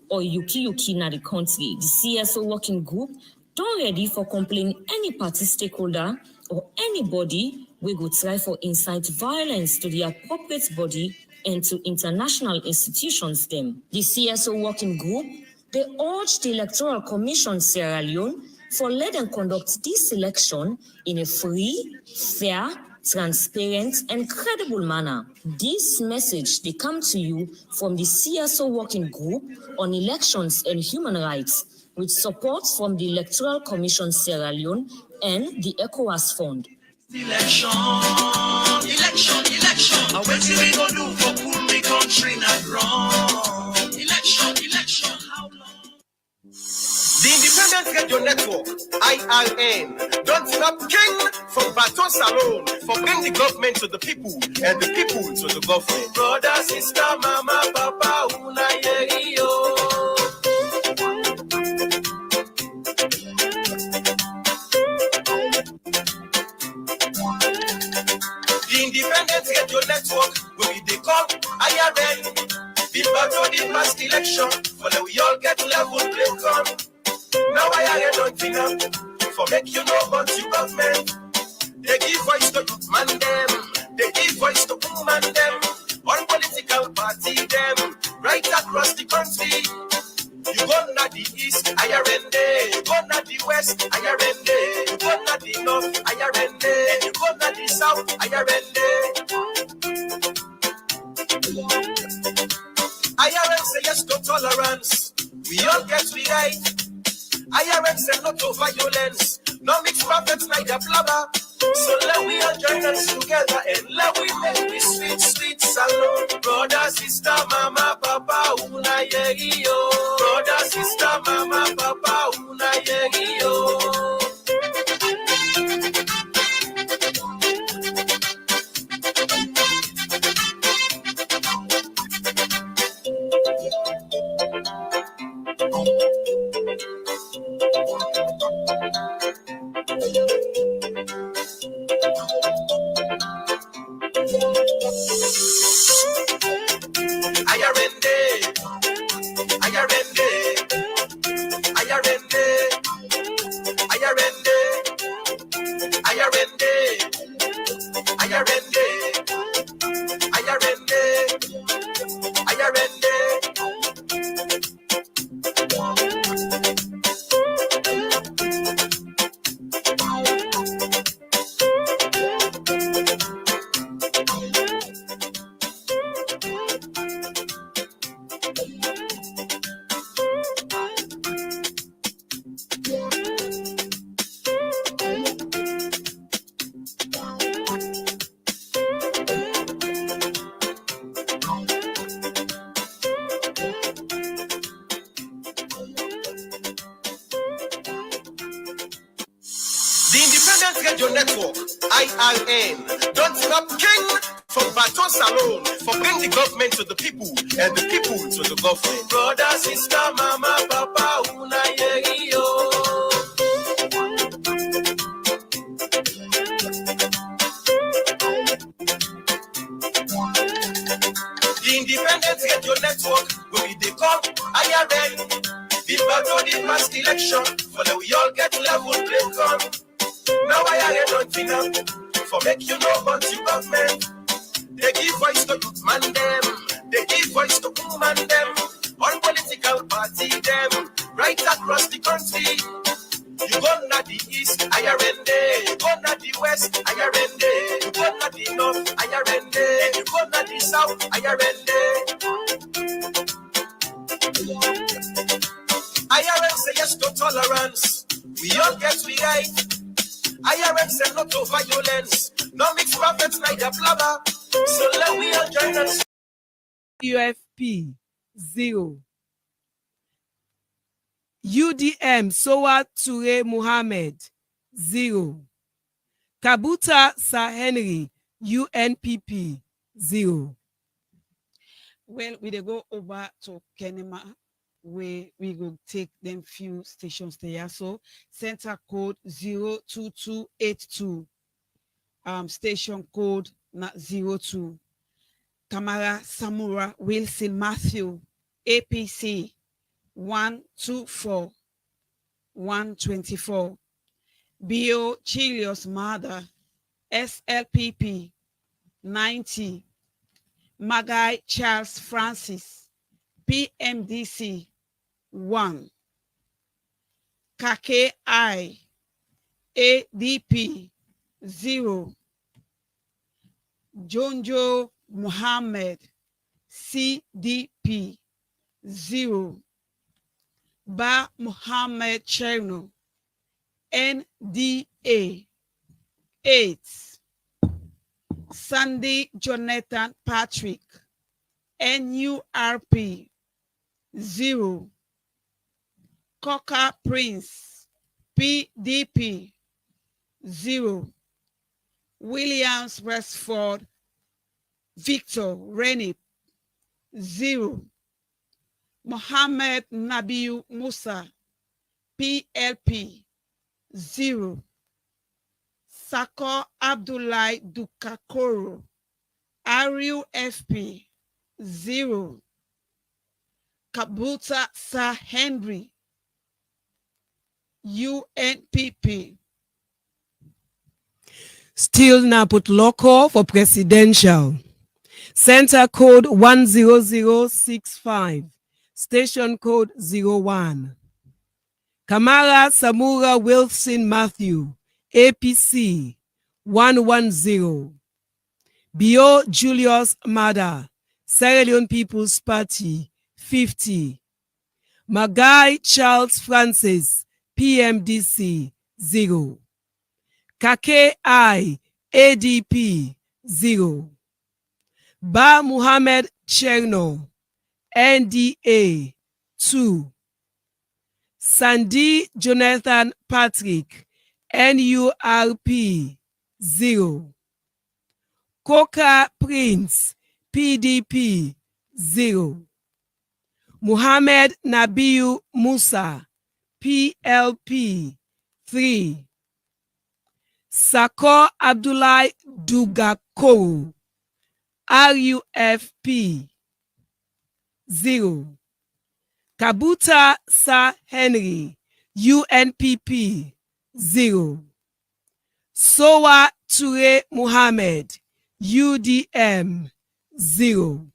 or yuki na the country. The CSO working group don't ready for complaining any party stakeholder or anybody we go try for incite violence to the appropriate body and to international institutions them. The CSO working group, they urge the Electoral Commission Sierra Leone for let them conduct this election in a free, fair, transparent, and credible manner. This message they come to you from the CSO Working Group on Elections and Human Rights, with support from the Electoral Commission Sierra Leone and the ECOWAS Fund.
Election. And what we gonna do for cool the country not wrong? Election. How long?
The Independent Radio Network, IRN, don't stop king from Baton Salon for bring the government to the people and the people to the government. Brother, sister, mama, papa, una yo. The Independent Radio Network will be the call IRN. The battle the past election, for that we all get level play come. Now I don't think for make you know about you government. They give voice to man them, they give voice to woman them, on political party them, right across the country. You go na the east, IRN day. You go na the west, IRN day. You go na the north, IRN day. And you go na the south, IRN day. IRN say yes to tolerance. We all get we right. IRN say no to violence. No mix perfect neither blabber. So let we all join us together and let we make this sweet salon. Brother, sister, mama, papa, una yo. Brother, sister, mama, papa, una yo. The Independent Radio Network, IRN, don't stop king from Baton Salon for bring the government to the people and the people to the government. Brother, sister, mama, papa, una yo. The Independent Radio Network will be the call IRN. The battle the past election for that we all get level play come. Now I don't think for make you know about you government. They give voice to man them, they give voice to woman them, on political party them, right across the country. You go na the east, IRN day. You go na the west, IRN day. You go na the north, IRN day. You go na the south, IRN day. IRN say yes to tolerance. We all get we right. IRN say no to violence. No mix perfect neither blabber. So let we all join us.
UFP 0. UDM Sowa Toure Mohammed 0. Kabuta Sir Henry UNPP 0.
Well, we dey go over to Kenema, where we go take them few stations there. So center code 02282. Station code not 02. Tamara Samura Wilson Matthew APC 124 124. Bio Chilios Mother SLPP 90. Magai Charles Francis PMDC 1. Kake I ADP 0. Jonjo Muhammad CDP 0. Ba Muhammad Cherno NDA 8. Sandy Jonathan Patrick NURP 0. Coca Prince PDP 0. Williams Westford Victor Rennie 0. Mohammed Nabiu Musa PLP 0. Sako Abdullahi Dukakoro RUFP 0. Kabuta Sir Henry UNPP.
Still now put local for presidential. Center code 10065. Station code 01. Kamara Samura Wilson Matthew APC 110. Bio Julius Mada Sierra Leone People's Party 50. Magai Charles Francis PMDC 0. Kake I ADP 0. Ba Muhammad Cherno NDA 2. Sandy Jonathan Patrick NURP 0. Coca Prince PDP 0. Muhammad Nabiu Musa PLP 3. Sako Abdullahi Dugakoro RUFP 0. Kabuta Sir Henry UNPP 0. Sowa Ture Muhammad UDM 0.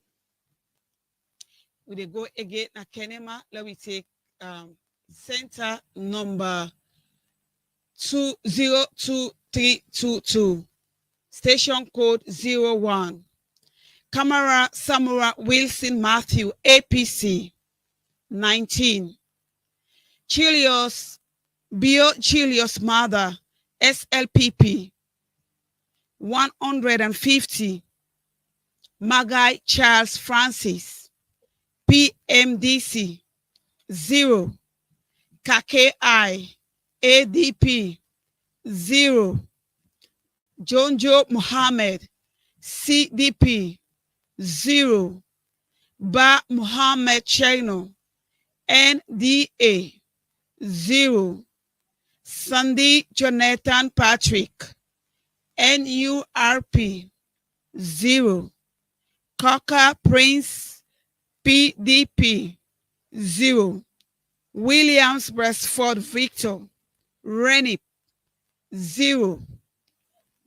We dey go again na Kenema. Let me take center number 2022322. Station code 01. Kamara Samura Wilson Matthew APC 19. Chilios Bio Chilios Mother SLPP 150. Magai Charles Francis PMDC 0. Kake I ADP 0. Jonjo Muhammad CDP 0. Ba Muhammad Cherno NDA 0. Sandy Jonathan Patrick NURP 0. Coca Prince PDP 0. Williams Breastford Victor Rennie 0.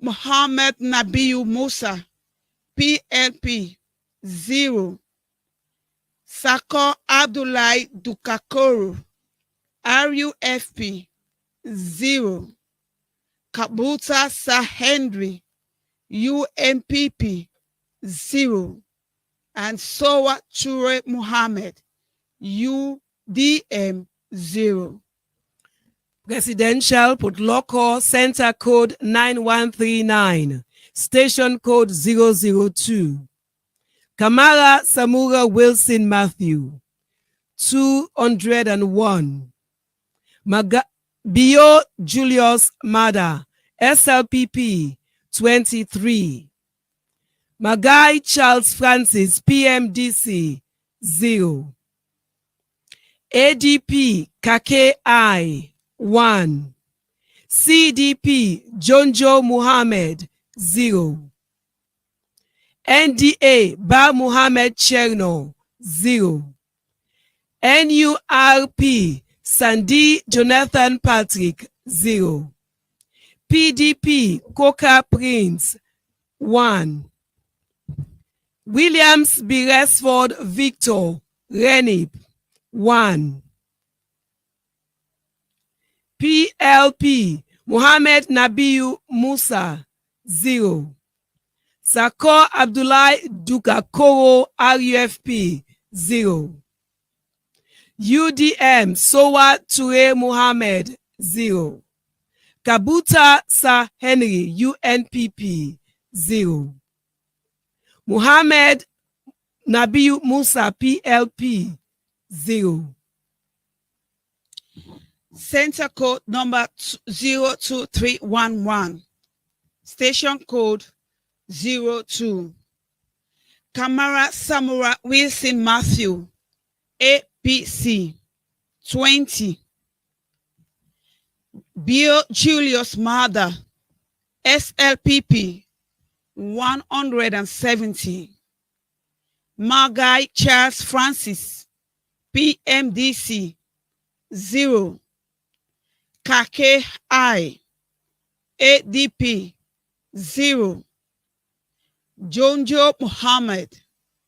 Muhammad Nabiu Musa PLP 0. Sako Abdullahi Dukakoro RUFP 0. Kabuta Sir Henry UNPP 0. And Sowa Ture Muhammad UDM 0.
Presidential put local center code 9139. Station code 002. Kamara Samura Wilson Matthew 201. Bio Julius Mada SLPP 23. Magai Charles Francis, PMDC, 0. ADP Kake I, 1. CDP Jonjo Muhammad, 0. NDA Ba Muhammad Cherno, 0. NURP Sandy Jonathan Patrick, 0. PDP Coca Prince, 1. Williams Beresford Victor Renip, 1. PLP Muhammad Nabiu Musa, 0. Sakor Abdullahi Dukakoro RUFP, 0. UDM Sowa Ture Muhammad, 0. Kabuta Sir Henry UNPP, 0. Muhammad Nabiu Musa PLP, 0.
Center code number 02311. Station code 02. Kamara Samura Wilson Matthew, APC, 20. Bio Julius Mada, SLPP, 170. Magai Charles Francis, PMDC, 0. Kake I, ADP, 0. Jonjo Muhammad,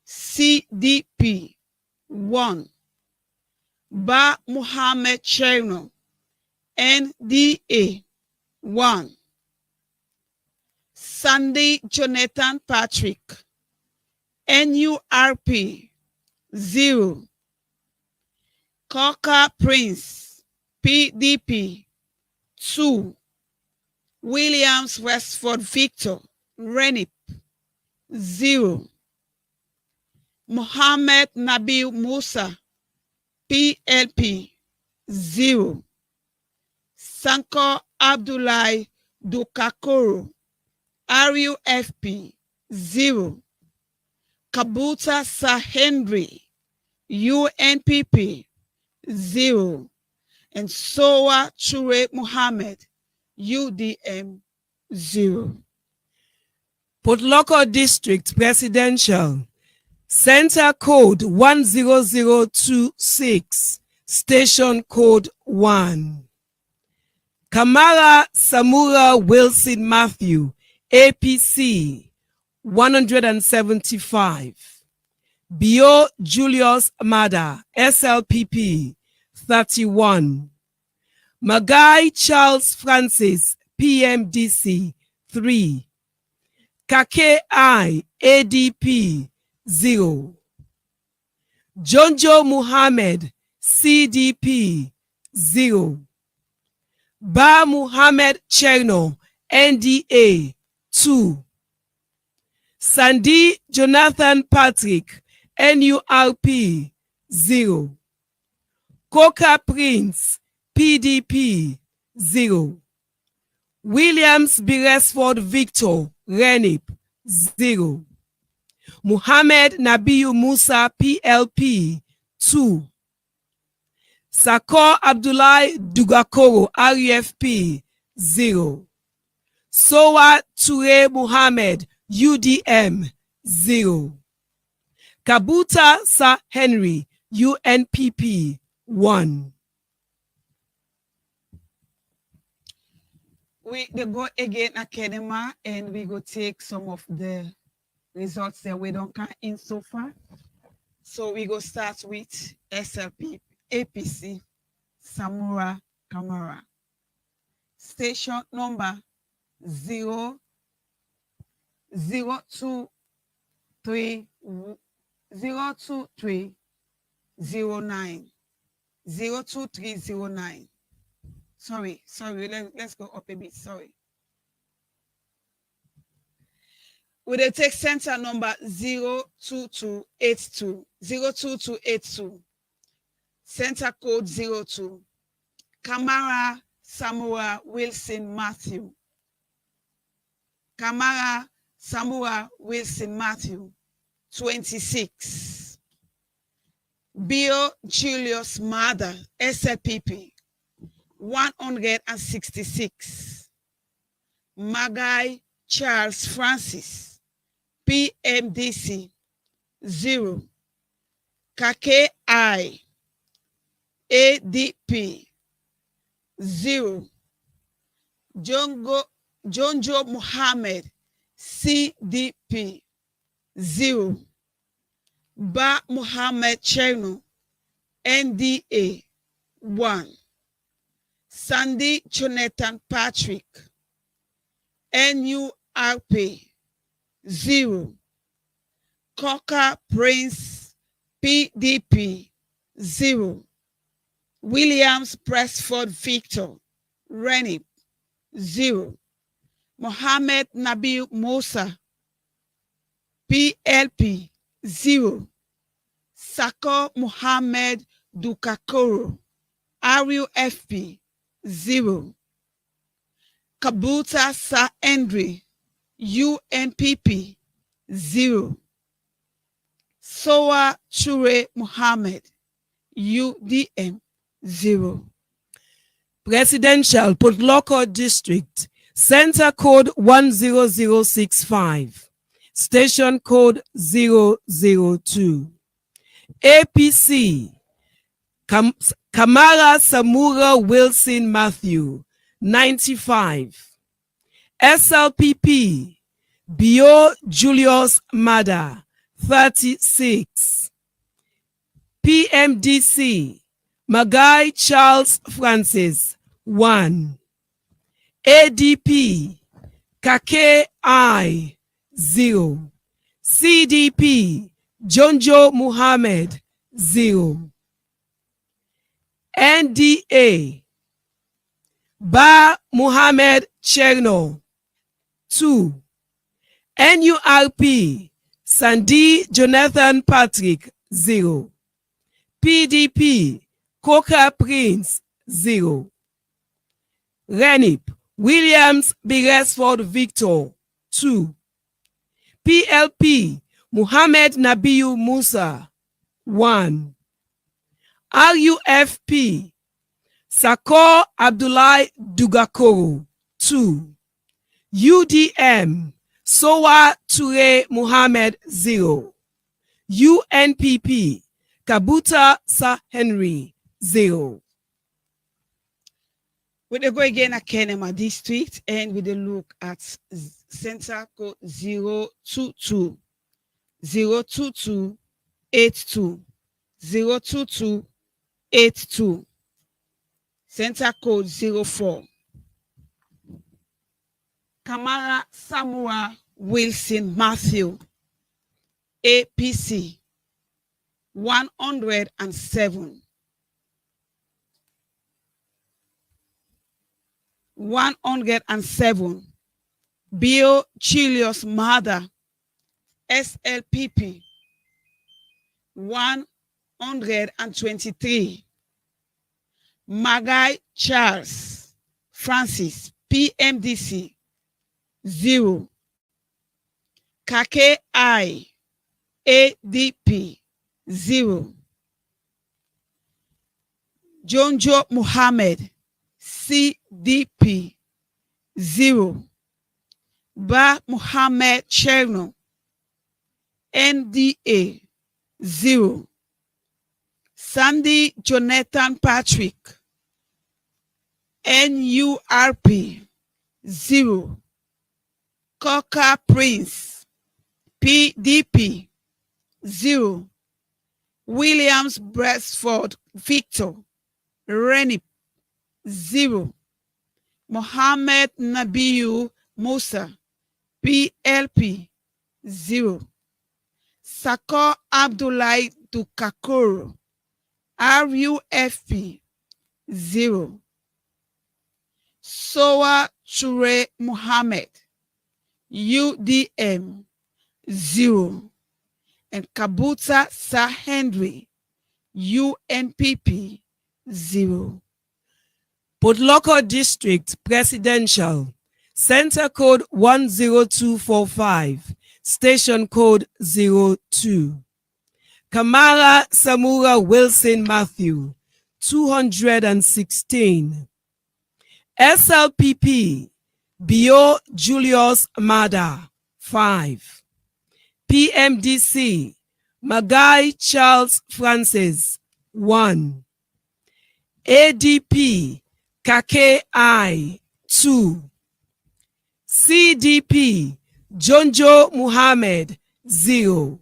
CDP, 1. Ba Muhammad Cherno, NDA, 1. Sandy Jonathan Patrick, NURP, 0. Coca Prince, PDP, 2. Williams Westford Victor, Renip, 0. Muhammad Nabil Musa, PLP, 0. Sanko Abdullahi Dukakoro, RUFP, 0. Kabuta Sahendri, UNPP, 0. And Sowa Chure Muhammad, UDM, 0.
Port Loko District Presidential, Center Code 10026, Station Code 1. Kamara Samura Wilson Matthew, APC, 175. Bio Julius Mada, SLPP, 31. Magai Charles Francis, PMDC, 3. Kake I, ADP, 0. Jonjo Muhammad, CDP, 0. Ba Muhammad Cherno, NDA, 2. Sandy Jonathan Patrick, NURP, 0. Coca Prince, PDP, 0. Williams Beresford Victor, Renip, 0. Muhammad Nabiu Musa PLP, 2. Sakor Abdullahi Dugakoro RUFP, 0. Sowa Ture Muhammad UDM, 0. Kabuta Sir Henry UNPP, 1.
We go again Academa and we go take some of the results that we don't count in so far. So we go start with SLP, APC, Samura Kamara. Station number 02309. 02309. Sorry, let's go up a bit, sorry. We will take center number 02282. 02282. Center code 02. Kamara Samura Wilson Matthew. Kamara Samura Wilson Matthew, 26. Bill Julius Mother, SLPP, 166. Magai Charles Francis, PMDC, 0. KKI, ADP, 0. Jonjo Muhammad, CDP, 0. Ba Muhammad Cherno, NDA, 1. Sandy Jonathan Patrick, NURP, 0. Cocker Prince, PDP, 0. Williams Presford Victor, Renip, 0. Mohammed Nabil Musa, PLP, 0. Sako Muhammad Dukakoro, RUFP, 0. Kabuta Sa Andre, UNPP, 0. Soa Chure Muhammad, UDM, 0.
Presidential Local District, Center Code 10065, Station Code 002. APC, Kamara Samura Wilson Matthew, 95. SLPP, Bio Julius Mada, 36. PMDC, Magai Charles Francis, 1. ADP, KKI, 0. CDP, Jonjo Muhammad, 0. NDA, Ba Muhammad Cherno, 2. NURP, Sandy Jonathan Patrick, 0. PDP, Coca Prince, 0. Renip, Williams Beresford Victor, 2. PLP, Muhammad Nabiu Musa, 1. RUFP, Sako Abdullah Dugakoro, 2. UDM, Sowa Ture Muhammad, 0. UNPP, Kabuta Sa Henry, 0.
We go again at Kenema District and we look at Center Code 022, 022, 82, 022, 82. Center Code 04. Kamara Samura Wilson Matthew, APC, 107. 107. Bio Julius Mother, SLPP, 123. Magai Charles Francis, PMDC, 0. KKI, ADP, 0. Jonjo Muhammad, CDP, 0. Ba Muhammad Cherno, NDA, 0. Sandy Jonathan Patrick, NURP, 0. Coca Prince, PDP, 0. Williams Bradford Victor, Renip, 0. Mohammed Nabiu Musa, PLP, 0. Sako Abdullah Dukakoro, RUFP, 0. Soa Chure Muhammad, UDM, 0. And Kabuta Sa Henry, UNPP, 0.
Local District Presidential, Center code 10245. Station code 02. Kamara Samura Wilson Matthew, 216. SLPP, Bio Julius Mada, 5. PMDC, Magai Charles Francis, 1. ADP, Kake I, 2. CDP, Jonjo Muhammad, 0.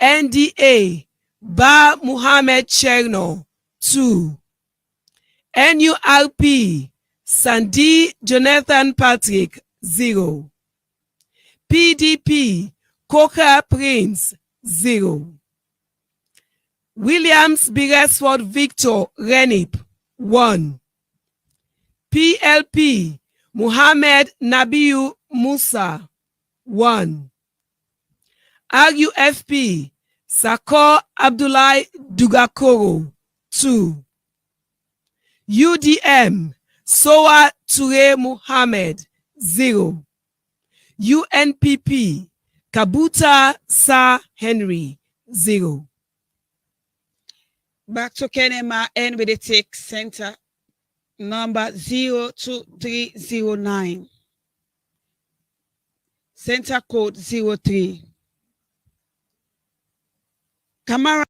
NDA, Ba Muhammad Cherno, 2. NURP, Sandy Jonathan Patrick, 0. PDP, Coca Prince, 0. Williams Beresford Victor Renip, 1. PLP, Muhammad Nabiu Musa, 1. RUFP, Sakor Abdullahi Dugakoro, 2. UDM, Soa Ture Muhammad, 0. UNPP, Kabuta Sa Henry, 0.
Back to Kenema and with the take center number 02309. Center code 03. Kamara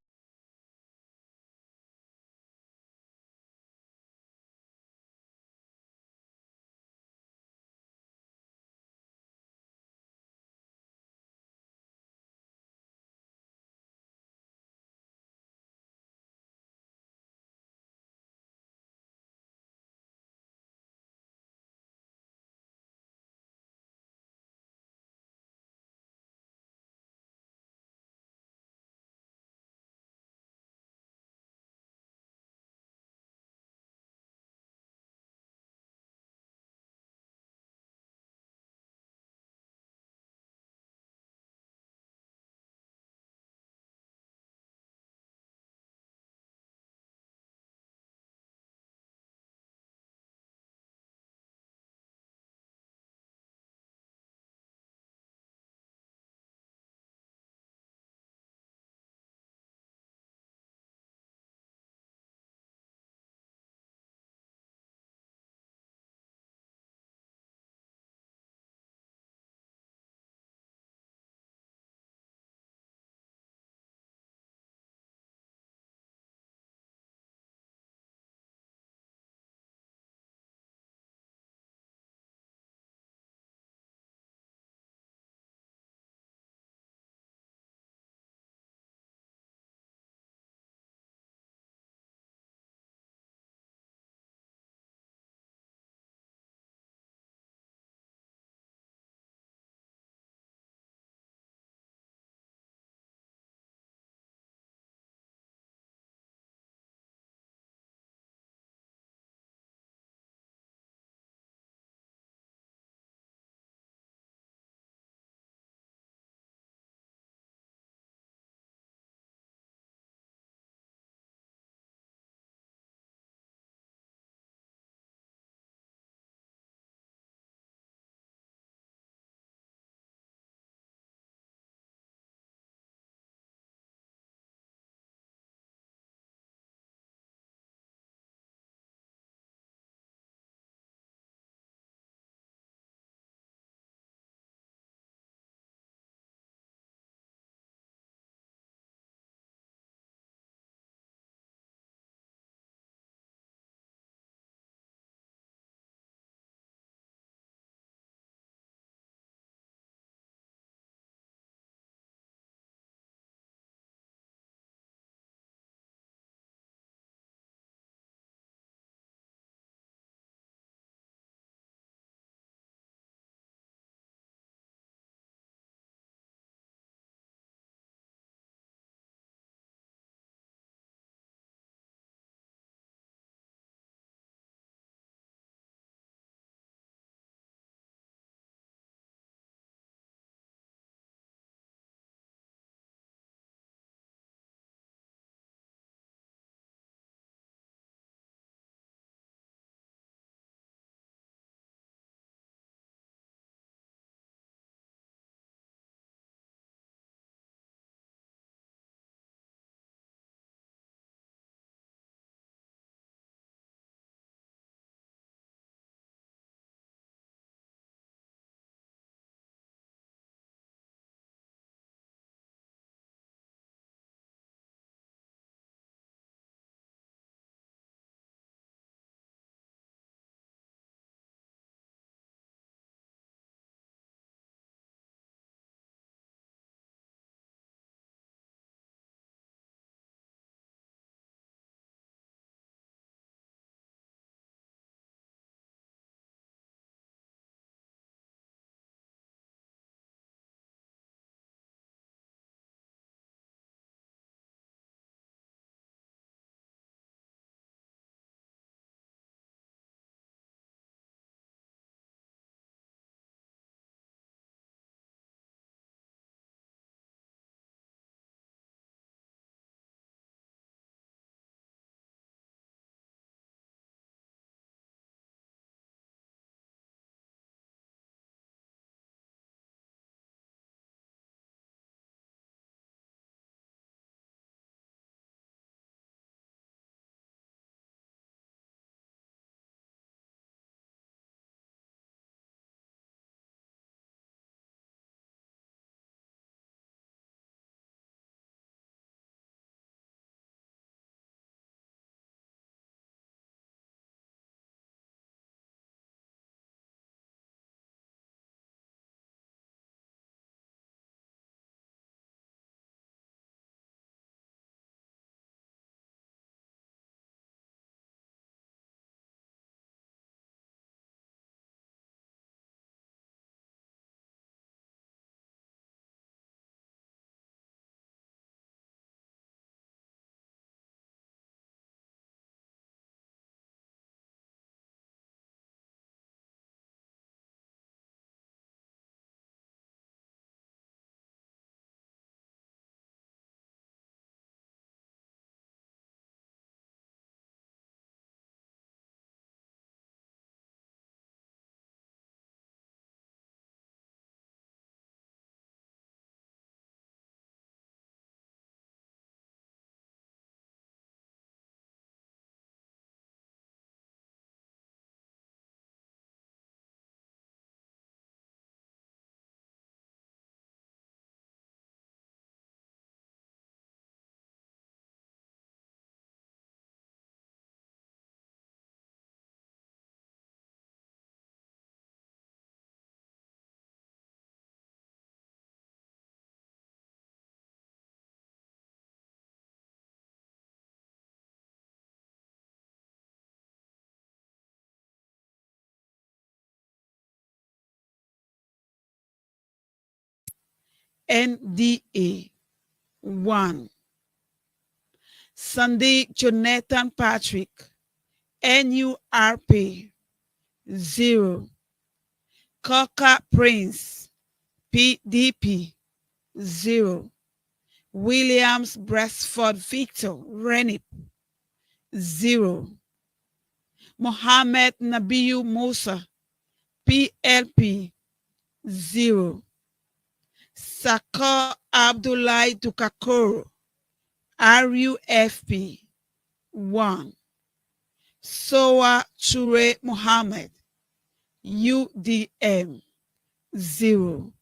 NDA 1. Sunday Jonathan Patrick, NURP 0. Coca Prince, PDP 0. Williams Breastford Victor, RENIP 0. Mohammed Nabiyu Musa, PLP 0. Saka Abdullahi Dukakoro, RUFP 1. Soa Chure Muhammad, UDM 0.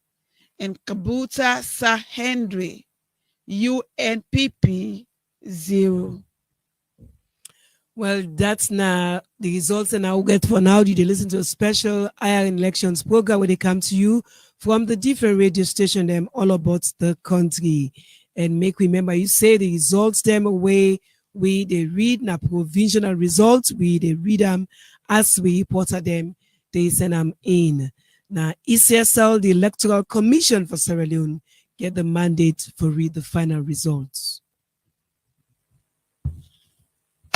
And Kabuta Sahendri, UNPP 0.
Well, that's now the results, and I'll get for now. Did you listen to a special IR elections program where they come to you from the different radio station them all about the country? And make remember, you say the results them away. We they read na provisional results. We they read them as we report them. They send them in. Now, ECSL, the Electoral Commission for Sierra Leone, get the mandate for read the final results.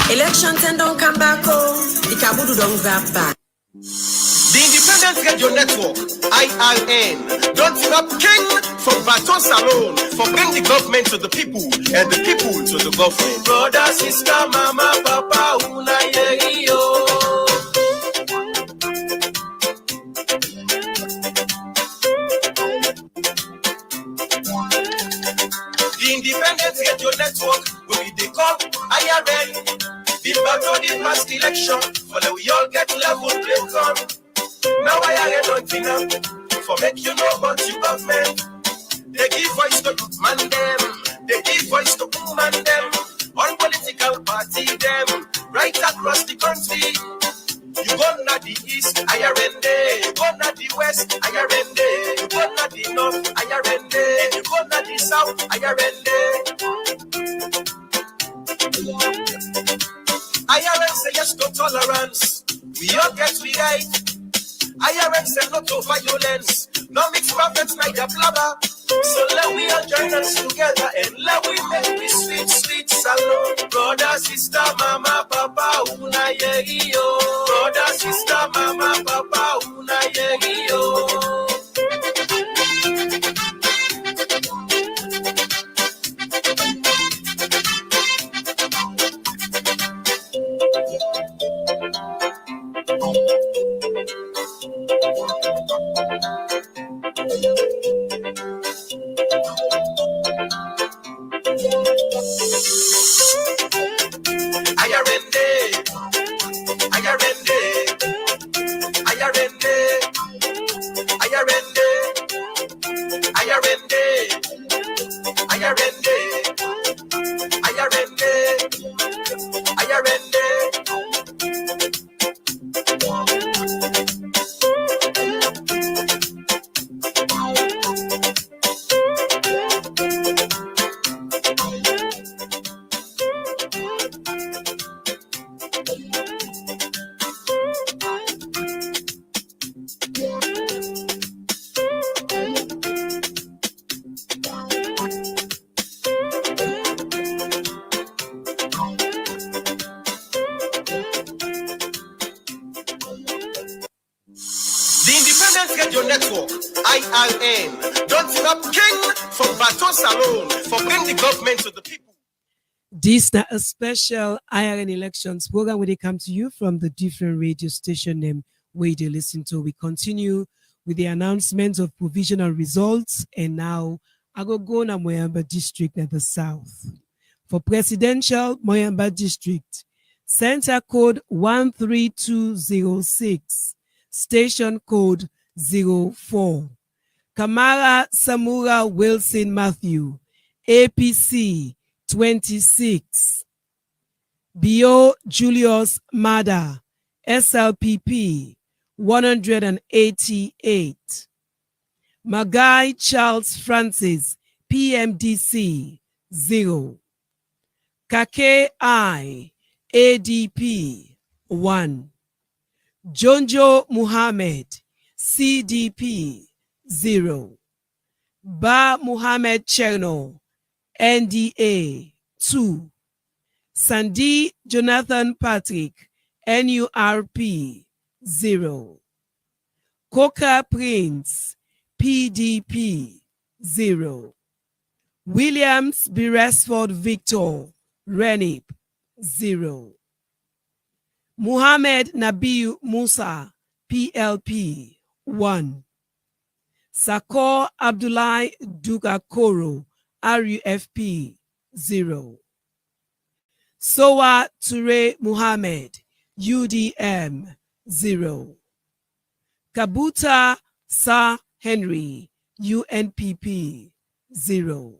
Elections and don't come back home. The Kabudu don't grab back.
The Independent Radio Network, IRN, don't stop king from Baton Salon for bring the government to the people and the people to the government. Brother, sister, mama, papa, una yo. The Independent Radio Network will be the call IRN. The battle the past election, for the we all get level play come. Now I don't think for make you know about your government. They give voice to man them, they give voice to woman them, all political party them, right across the country. You go na the east, IRN day. You go na the west, IRN day. You go na the north, IRN day. And you go na the south, IRN day. IRN say yes to tolerance. We all get we right. IRN say no to violence. No mix prophets like a blabber. So let we all join us together and let we make this sweet, sweet salon. Brother, sister, mama, papa, una yo. Brother, sister, mama, papa, una yo.
This is a special IRN elections program where they come to you from the different radio station name where they listen to. We continue with the announcement of provisional results, and now I go na Moyamba district at the south. For presidential Moyamba district, center code 13206, station code 04. Kamara Samura Wilson Matthew, APC 26. Bio Julius Mada, SLPP 188. Magai Charles Francis, PMDC 0. Kake I, ADP 1. Jonjo Muhammad, CDP 0. Ba Muhammad Cherno, NDA 2. Sandy Jonathan Patrick, NURP 0. Coca Prince, PDP 0. Williams Beresford Victor, RENIP 0. Muhammad Nabiu Musa, PLP 1. Sakor Abdullahi Dugakoro, RUFP 0. Sowa Ture Muhammad, UDM 0. Kabuta Sa Henry, UNPP 0.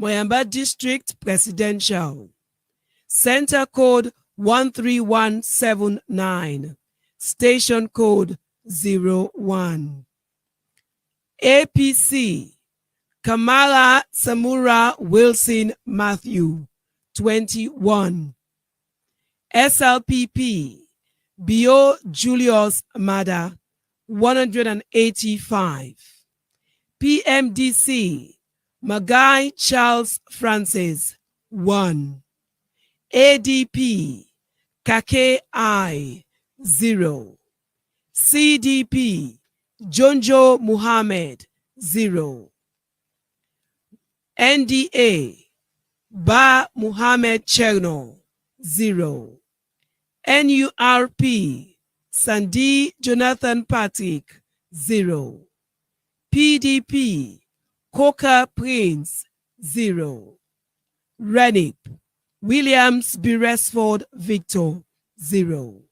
Moyamba District Presidential. Center Code 13179. Station Code 01. APC. Kamala Samura Wilson Matthew, 21. SLPP. Bio Julius Mada, 185. PMDC. Magai Charles Francis, 1. ADP. Kake I, 0. CDP. Jonjo Muhammad, 0. NDA. Ba Muhammad Cherno, 0. NURP. Sandy Jonathan Patrick, 0. PDP. Coca Prince, 0. RENIP. Williams Beresford Victor, 0.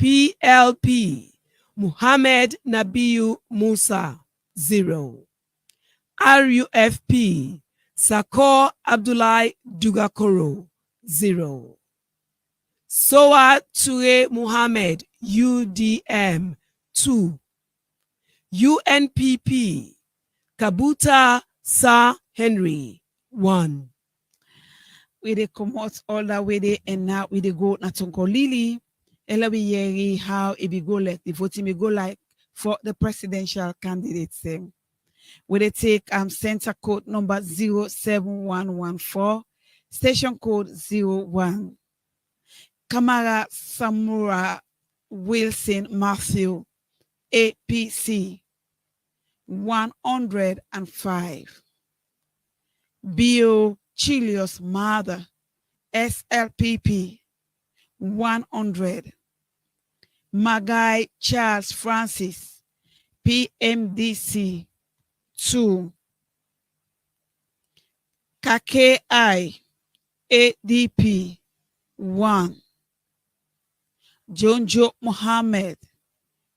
PLP. Muhammad Nabiu Musa, 0. RUFP. Sakor Abdullahi Dugakoro, 0. Sowa Ture Muhammad, UDM 2. UNPP. Kabuta Sa Henry, 1.
We they come out all that way they and now we they go na Tonko Lily. Ella we hear how it be go like the voting may go like for the presidential candidates. Where they take center code number 07114, station code 01. Kamara Samura Wilson Matthew, APC 105. Bio Chilios Mother, SLPP 100. Magai Charles Francis, PMDC 2. KKI ADP 1. Jonjo Mohammed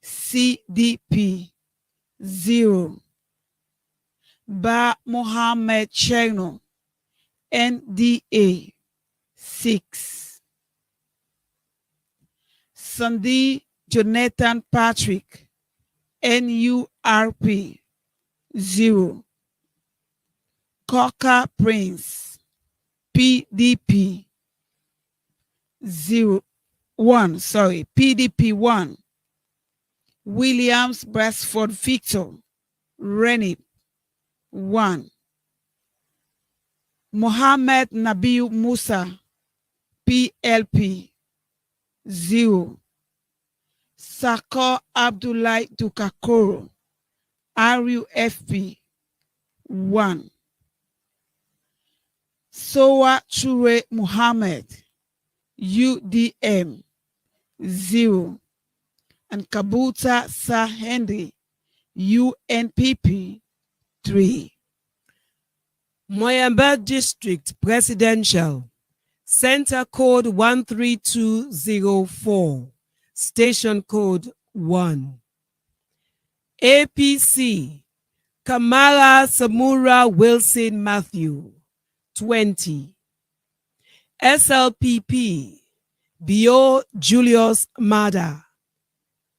CDP 0. Ba Mohammed Cherno NDA 6. Sandy Jonathan Patrick NURP 0. Coca Prince PDP 1. PDP 1. Williams Beresford Victor RENIP 1. Mohammed Nabiu Musa PLP 0. Sakor Abdullahi Dugakoro RUFP 1. Sowa Ture Muhammad UDM 0. And Kabuta Sa Henry UNPP 3.
Moyamba District Presidential. Center Code 13204. Station Code 1. APC. Kamala Samura Wilson Matthew, 20. SLPP. Bio Julius Mada,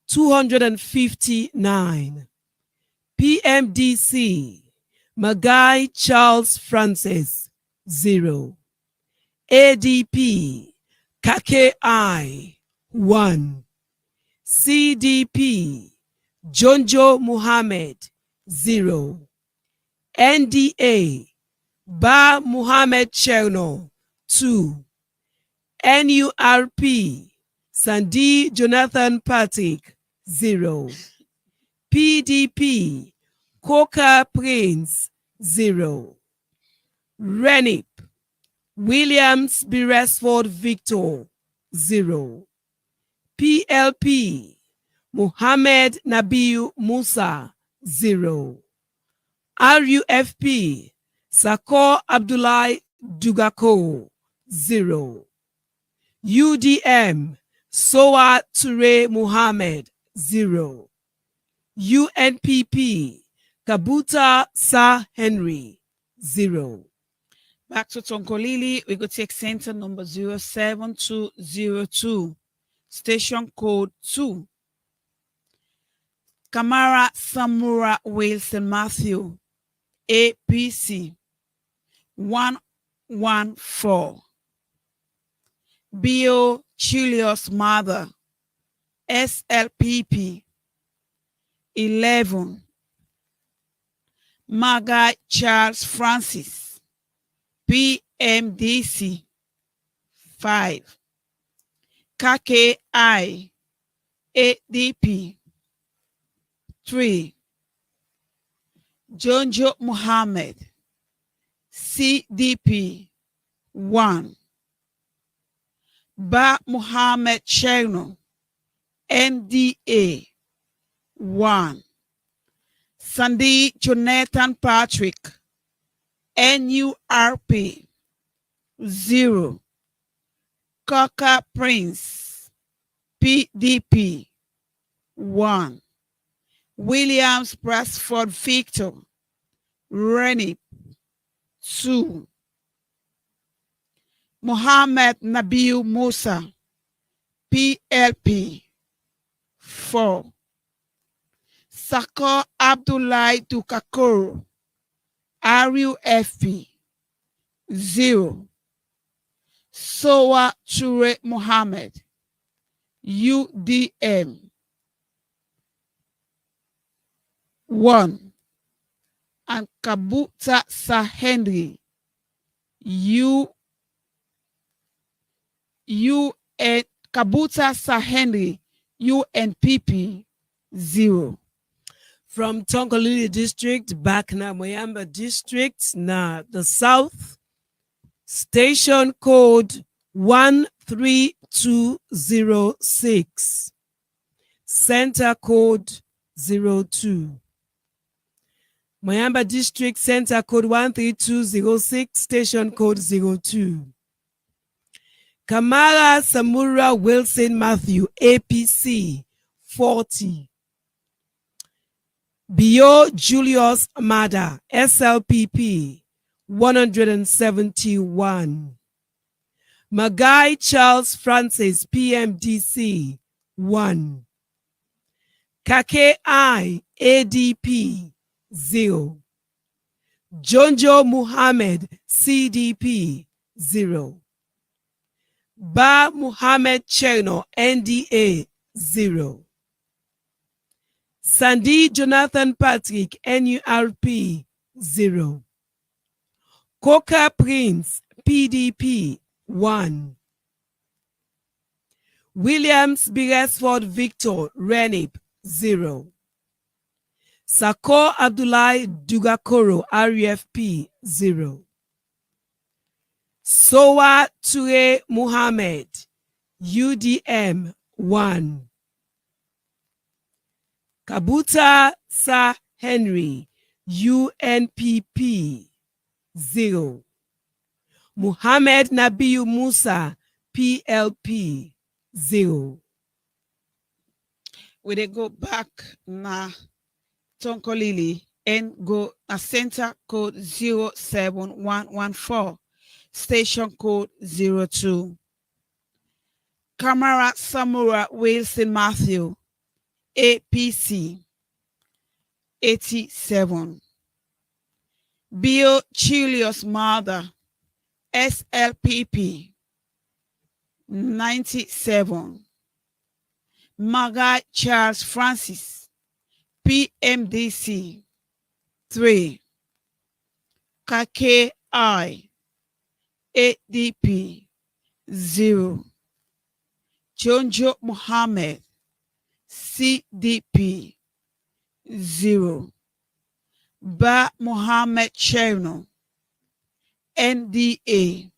259. PMDC. Magai Charles Francis, 0. ADP. KKI 1. CDP. Jonjo Muhammad, 0. NDA, Ba Muhammad Cherno, 2. NURP, Sandy Jonathan Patrick, 0. PDP, Coca Prince, 0. Renip, Williams Beresford Victor, 0. PLP, Muhammad Nabiu Musa, 0. RUFP, Sakor Abdullahi Dugako, 0. UDM, Soa Ture Muhammad, 0. UNPP, Kabuta Sa Henry, 0.
Back to Tonkolili, we go take center number 07202, station code 2. Kamara Samura Wilson Matthew, APC, 114. Bio Julius Mother, SLPP, 11. Magai Charles Francis, PMDC, 5. KKI, ADP, 3. Jonjo Muhammad, CDP, 1. Ba Muhammad Cherno, NDA, 1. Sandy Jonathan Patrick, NURP, 0. Coca Prince, PDP, 1. Williams Brasford Victor, Rennie, 2. Muhammad Nabil Musa, PLP, 4. Sakor Abdullahi Dukakoro, RUFP, 0. Soa Ture Muhammad, UDM, 1. And Kabuta Sahendri, Kabuta Sahendri, UNPP, 0.
From Tonkolili District, back na Moyamba District, na the South, station code 13206, center code 02. Moyamba District, center code 13206, station code 02. Kamara Samura Wilson Matthew, APC, 40. Bio Julius Amada, SLPP, 171. Magai Charles Francis, PMDC, 1. KKI, ADP, 0. Jonjo Muhammad, CDP, 0. Ba Muhammad Cherno, NDA, 0. Sandy Jonathan Patrick, NURP, 0. Coca Prince, PDP, 1. Williams Beresford Victor, Renip, 0. Sakor Abdullahi Dugakoro, RUFP, 0. Soa Ture Muhammad, UDM, 1. Kabuta Sa Henry, UNPP, 0. Muhammad Nabiu Musa, PLP, 0.
We dey go back na Tonkolili and go a center code 07114, station code 02. Kamara Samura Wilson Matthew, APC, 87. Bio Julius Mother, SLPP, 97. Magai Charles Francis, PMDC, 3. KKI ADP 0. Jonjo Mohammed CDP 0. Ba Mohammed Cherno NDA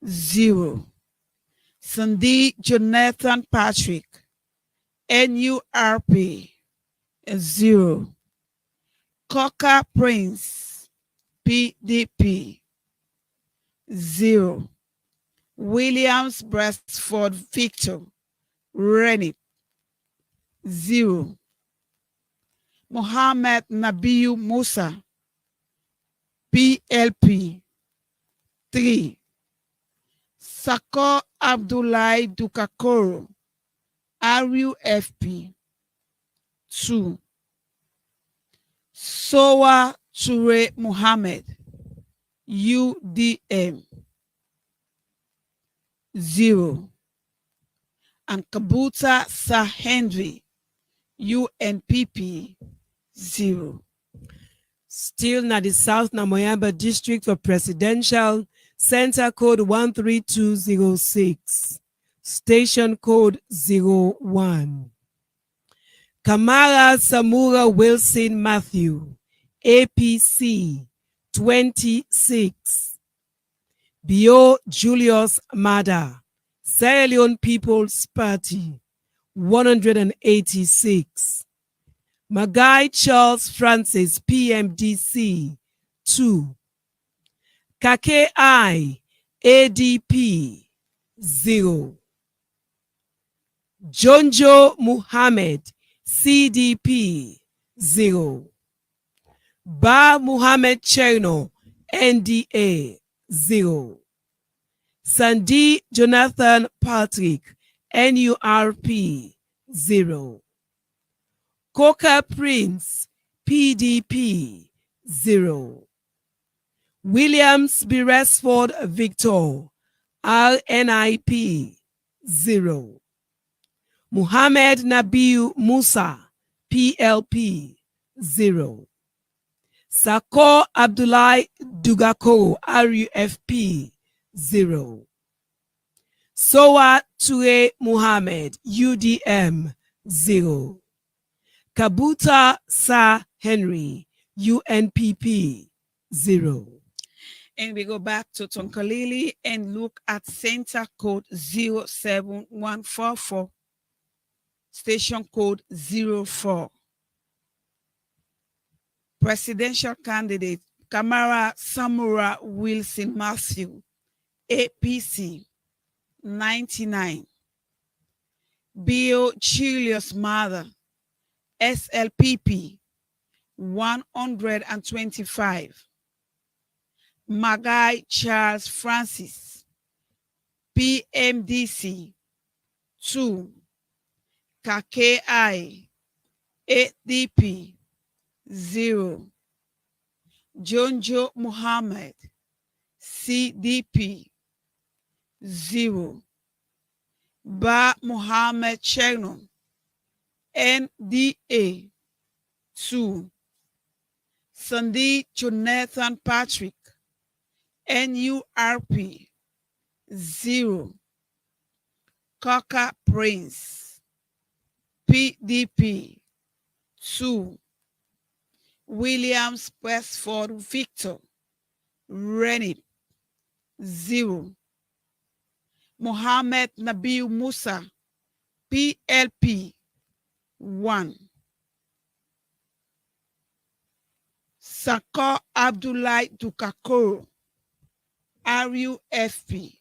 0. Sandy Jonathan Patrick NURP 0. Coca Prince PDP 0. Williams Brestford Victor Rennie 0. Mohammed Nabiu Musa PLP 3. Sako Abdullahi Dukakoro RUFP 2. Sowa Ture Muhammad UDM 0. And Kabuta Sir Henry UNPP 0.
Still na the South Namoyamba District for Presidential, Center Code 13206, Station Code 01. Kamara Samura Wilson Matthew, APC 26. Bio Julius Mada, Sierra Leone People's Party 186. Magai Charles Francis, PMDC 2. KKI ADP 0. Jonjo Muhammad CDP 0. Ba Muhammad Cherno NDA 0. Sandy Jonathan Patrick NURP 0. Coca Prince PDP 0. Williams Beresford Victor RNIP 0. Muhammad Nabiu Musa PLP 0. Sako Abdullahi Dugako RUFP 0. Sowa Ture Muhammad UDM 0. Kabuta Sa Henry UNPP 0.
And we go back to Tonkalili and look at center code 07144, station code 04. Presidential candidate Kamara Samura Wilson Matthew, APC 99. Bio Julius Mother, SLPP 125. Magai Charles Francis, PMDC 2. KKI ADP 0. Jonjo Muhammad CDP 0. Ba Muhammad Cherno NDA 2. Sandy Jonathan Patrick NURP 0. Coca Prince PDP 2. Williams Westford Victor Rennie 0. Mohammed Nabil Musa PLP 1. Sako Abdullahi Dukakoro RUFP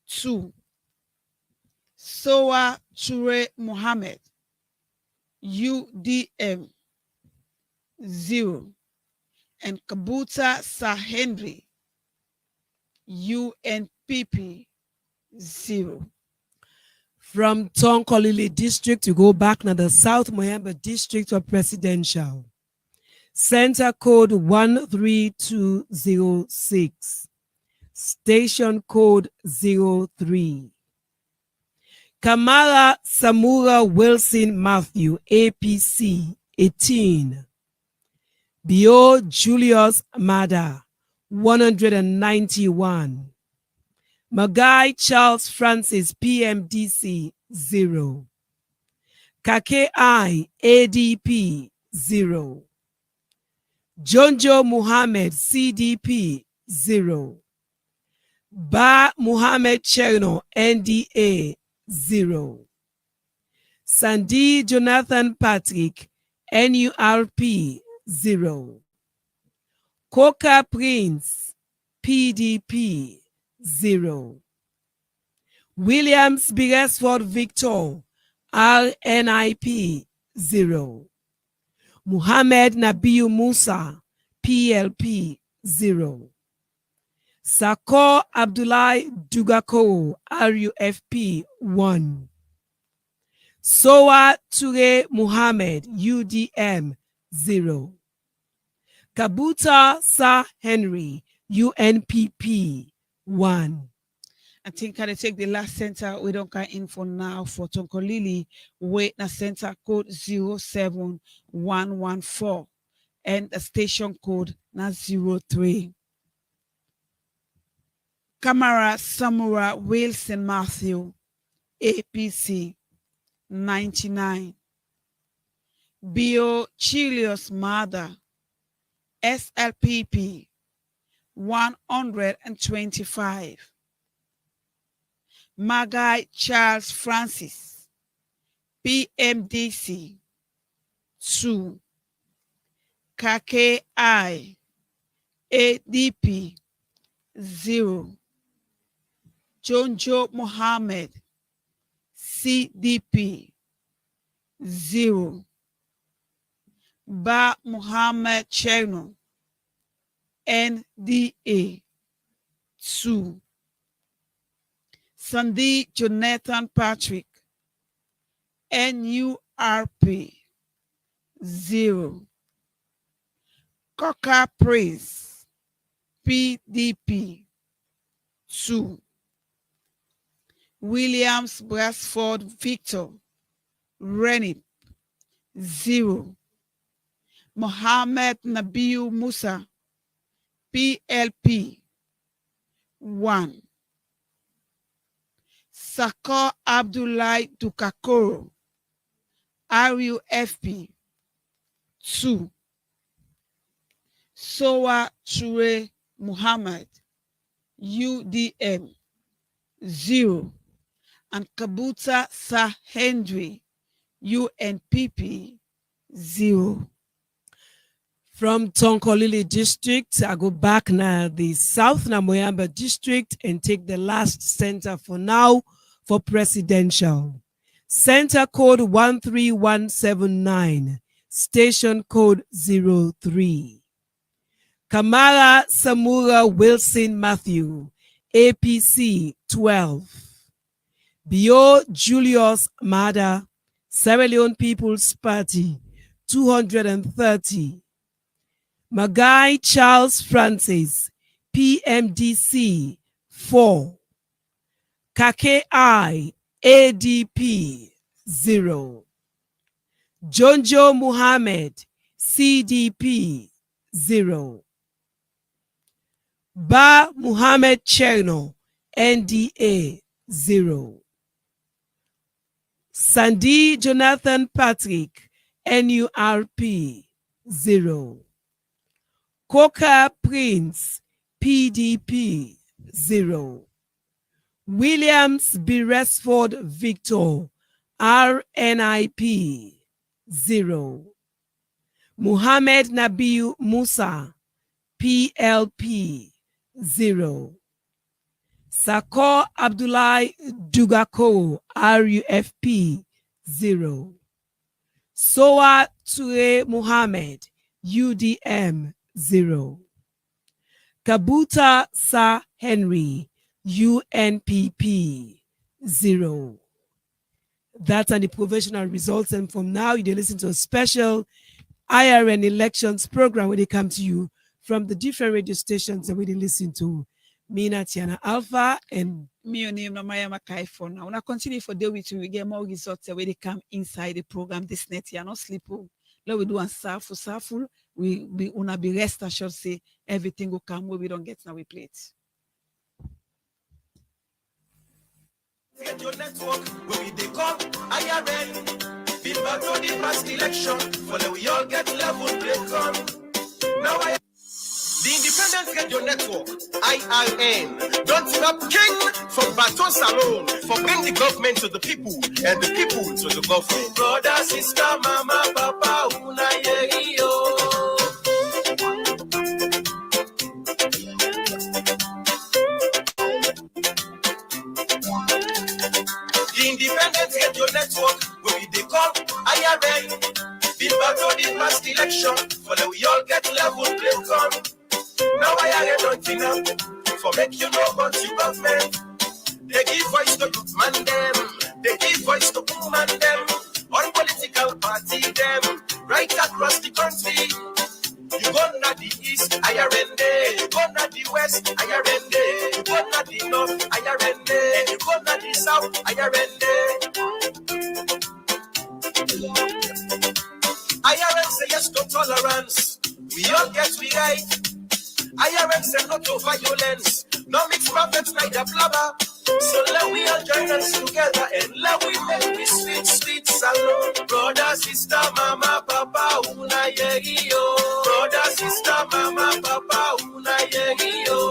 2. Sowa Ture Muhammad UDM 0. And Kabuta Sir Henry UNPP 0.
From Tonkolili District, to go back now the South Moyamba District for Presidential. Center Code 13206. Station Code 03. Kamala Samura Wilson Matthew, APC 18. Bio Julius Mada, 191. Magai Charles Francis, PMDC, 0. KKI, ADP, 0. Jonjo Muhammad, CDP, 0. Ba Muhammad Cherno, NDA, 0. Sandy Jonathan Patrick, NURP, 0. Coca Prince, PDP, 0. Williams Beresford Victor, RNIP, 0. Muhammad Nabiu Musa, PLP, 0. Sako Abdullahi Dugako, RUFP, 1. Soa Ture Muhammad, UDM, 0. Kabuta Sa Henry, UNPP, 1.
I think I take the last center we don't get in for now for Tonkolili. Wait na center code 07114 and the station code na 03. Camara Samura Wilson Matthew, APC 99. Bio Chilius Mother, SLPP 125. Magai Charles Francis, PMDC 2. KKI, ADP 0. Jonjo Mohammed, CDP 0. Ba Muhammad Cherno, NDA 2. Sandy Jonathan Patrick, NURP 0. Coca Praise, PDP 2. Williams Brasford Victor, Renip 0. Mohammed Nabiu Musa, PLP 1. Sako Abdullahi Dukakoro, RUFP 2. Soa Ture Muhammad, UDM 0. And Kabuta Sa Henry, UNPP 0.
From Tonkolili district, I go back now the South Namoyamba district and take the last center for now for presidential. Center code 13179, station code 03. Kamara Samura Wilson Matthew, APC 12. Bio Julius Mada, Sierra Leone People's Party 230. Magai Charles Francis, PMDC 4. KKI, ADP 0. Jonjo Muhammad, CDP 0. Ba Muhammad Cherno, NDA 0. Sandy Jonathan Patrick, NURP 0. Coca Prince, PDP 0. Williams Beresford Victor, RNIP 0. Muhammad Nabiu Musa, PLP 0. Sako Abdullahi Dugako, RUFP 0. Soa Ture Muhammad, UDM 0. Kabuta Sa Henry, UNPP 0. That's the provisional results. And from now, you listen to a special IRN elections program when they come to you from the different radio stations that we listen to. Mina Tiana Alpha and
me name na Maya Makai for now. When I continue for day with you, we get more results when they come inside the program this net. You are not sleep. Let we do and safu we una be rest assured say everything will come where we don't get now we plate.
Get your network where we they call IRN. Been back to the past election, for we all get level break on. Now the independent get your network, IRN. Don't stop king from Baton Salon for bring the government to the people and the people to the government. Brother, sister, mama, papa, una yo. The independent get your network where we they call IRN. Been back to the past election, for we all get level break on. Now I don't think for make you know about you government. They give voice to man them, they give voice to woman them, on political party them, right across the country. You go na the east, IRN day. You go na the west, IRN day. You go na the north, IRN day. You go na the south, IRN day. IRN say yes to tolerance. We all get we right. IRN say no to violence. No mix prophets, neither blabber. So let we all join us together and let we make this sweet, sweet salon. Brother, sister, mama, papa, una yo. Brother, sister, mama, papa, una yo.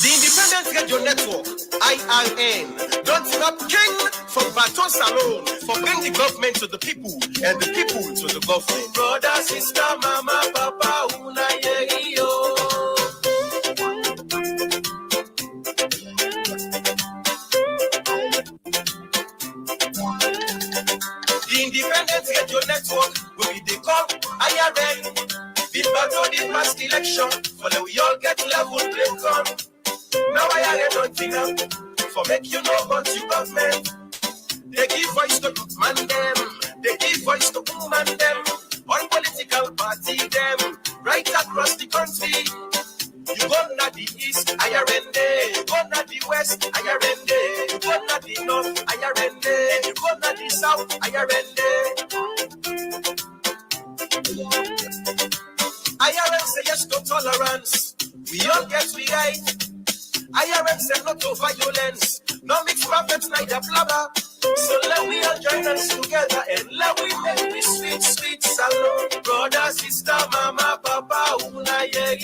The independent radio network, IRN. Don't stop king for baton salon. For bring the government to the people and the people to the government. Brother, sister, mama, papa, una yo. The Independent Radio Network will be the call IRN. Been battled in past election, but we all get level play come. Now IRN don't think up for make you know about you government. They give voice to man them, they give voice to woman them, all political party them, right across the country. You go na the east, IRN day. You go na the west, IRN day. You go na the north, IRN day. You go na the south, IRN day. IRN say yes to tolerance. We all get we right. IRN say no to violence. No mix perfect, neither blabber. So let we all join us together and let we make this sweet, sweet salon. Brother, sister, mama, papa, una yo.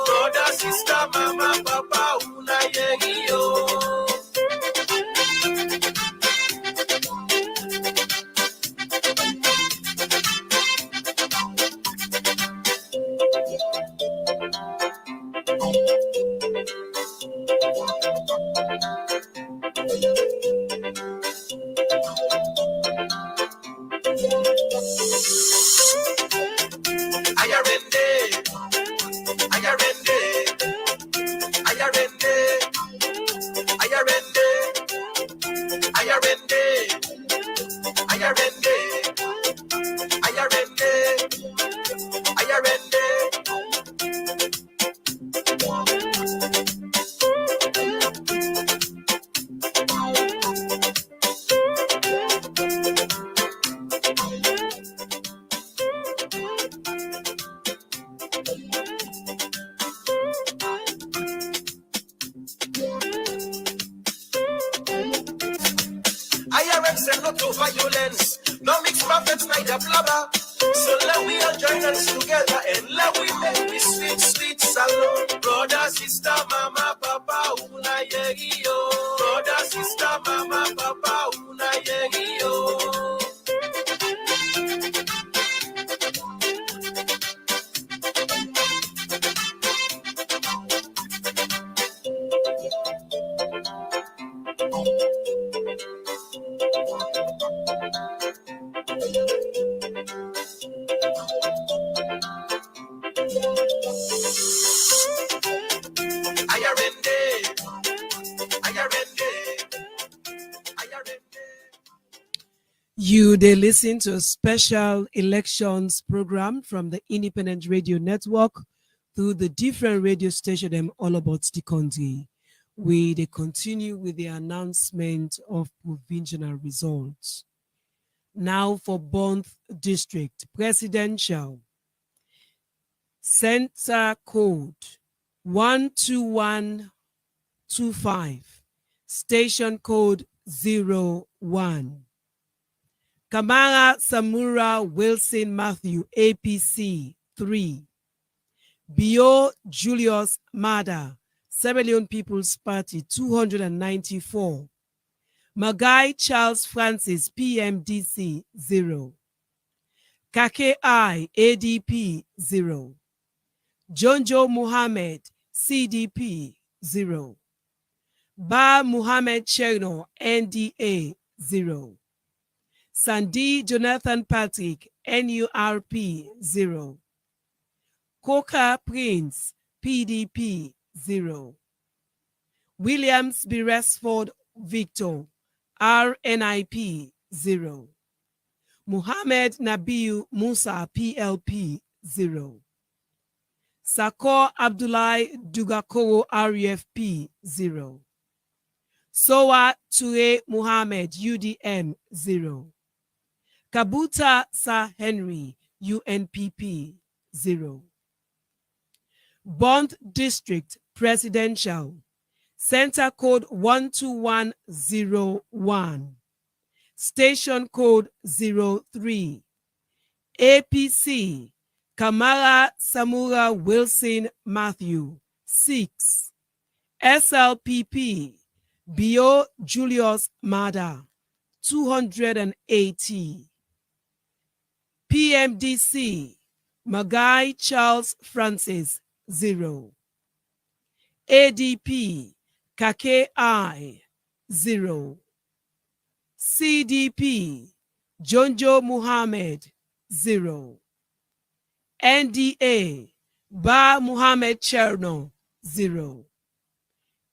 Brother, sister, mama, papa, una yo. IRM say no to violence, no mix perfect, neither blabber. So let we all join us together and let we make this sweet, sweet salon. Brother, sister, mama, papa, una yo. Brother, sister, mama, papa, una yo.
You they listen to a special elections program from the Independent Radio Network through the different radio stations them all about the country. We they continue with the announcement of provincial results. Now for Bonth District Presidential. Center code 12125. Station code 01. Kamara Samura Wilson Matthew, APC 3. Bio Julius Mada, Sierra Leone People's Party 294. Magai Charles Francis, PMDC 0. Kake I, ADP 0. Jonjo Muhammad, CDP 0. Ba Muhammad Cherno, NDA 0. Sandy Jonathan Patrick, NURP 0. Coca Prince, PDP 0. Williams Beresford Victor, RNIP 0. Muhammad Nabiu Musa, PLP 0. Sakor Abdullahi Dugakoro, REFP 0. Sowa Ture Muhammad, UDM 0. Kabuta Sir Henry, UNPP 0. Bond District Presidential. Center code 12101. Station code 03. APC Kamara Samura Wilson Matthew 6. SLPP Bio Julius Mada, 280. PMDC, Magai Charles Francis, 0. ADP, KKI, 0. CDP, Jonjo Muhammad, 0. NDA, Ba Muhammad Cherno, 0.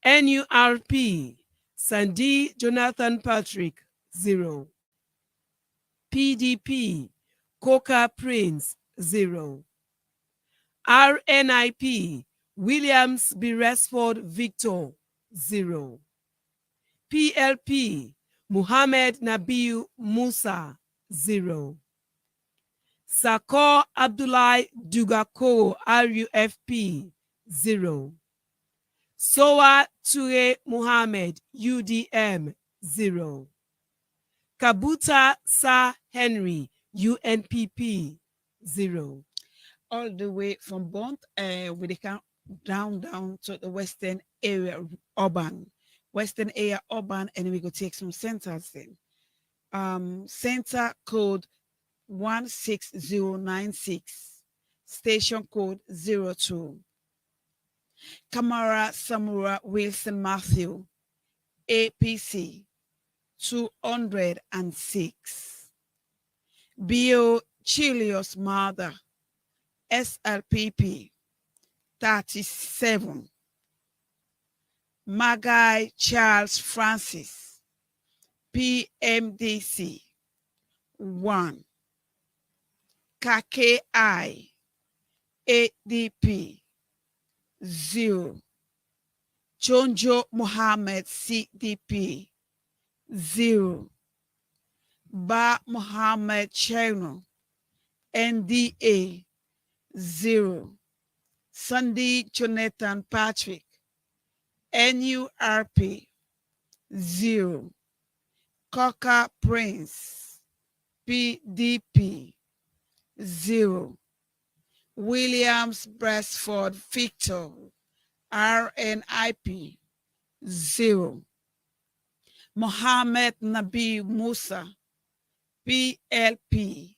NURP, Sandy Jonathan Patrick, 0. PDP, Coca Prince, 0. RNIP, Williams Beresford Victor, 0. PLP, Muhammad Nabiu Musa, 0. Sakor Abdullahi Dugako RUFP, 0. Soa Ture Muhammad UDM, 0. Kabuta Sa Henry UNPP, 0.
All the way from Bond, we come down to the western area urban, and we go take some centers then. Center code 16096, station code 02. Kamara Samura Wilson Matthew, APC 206. Bio Chilios Mother, SLPP 37. Magai Charles Francis, PMDC 1. KKI ADP 0. Chonjo Mohammed CDP 0. Ba Mohammed Cherno NDA 0. Sunday Jonathan Patrick NURP 0. Coca Prince PDP 0. Williams Beresford Victor RNIP 0. Mohammed Nabi Musa PLP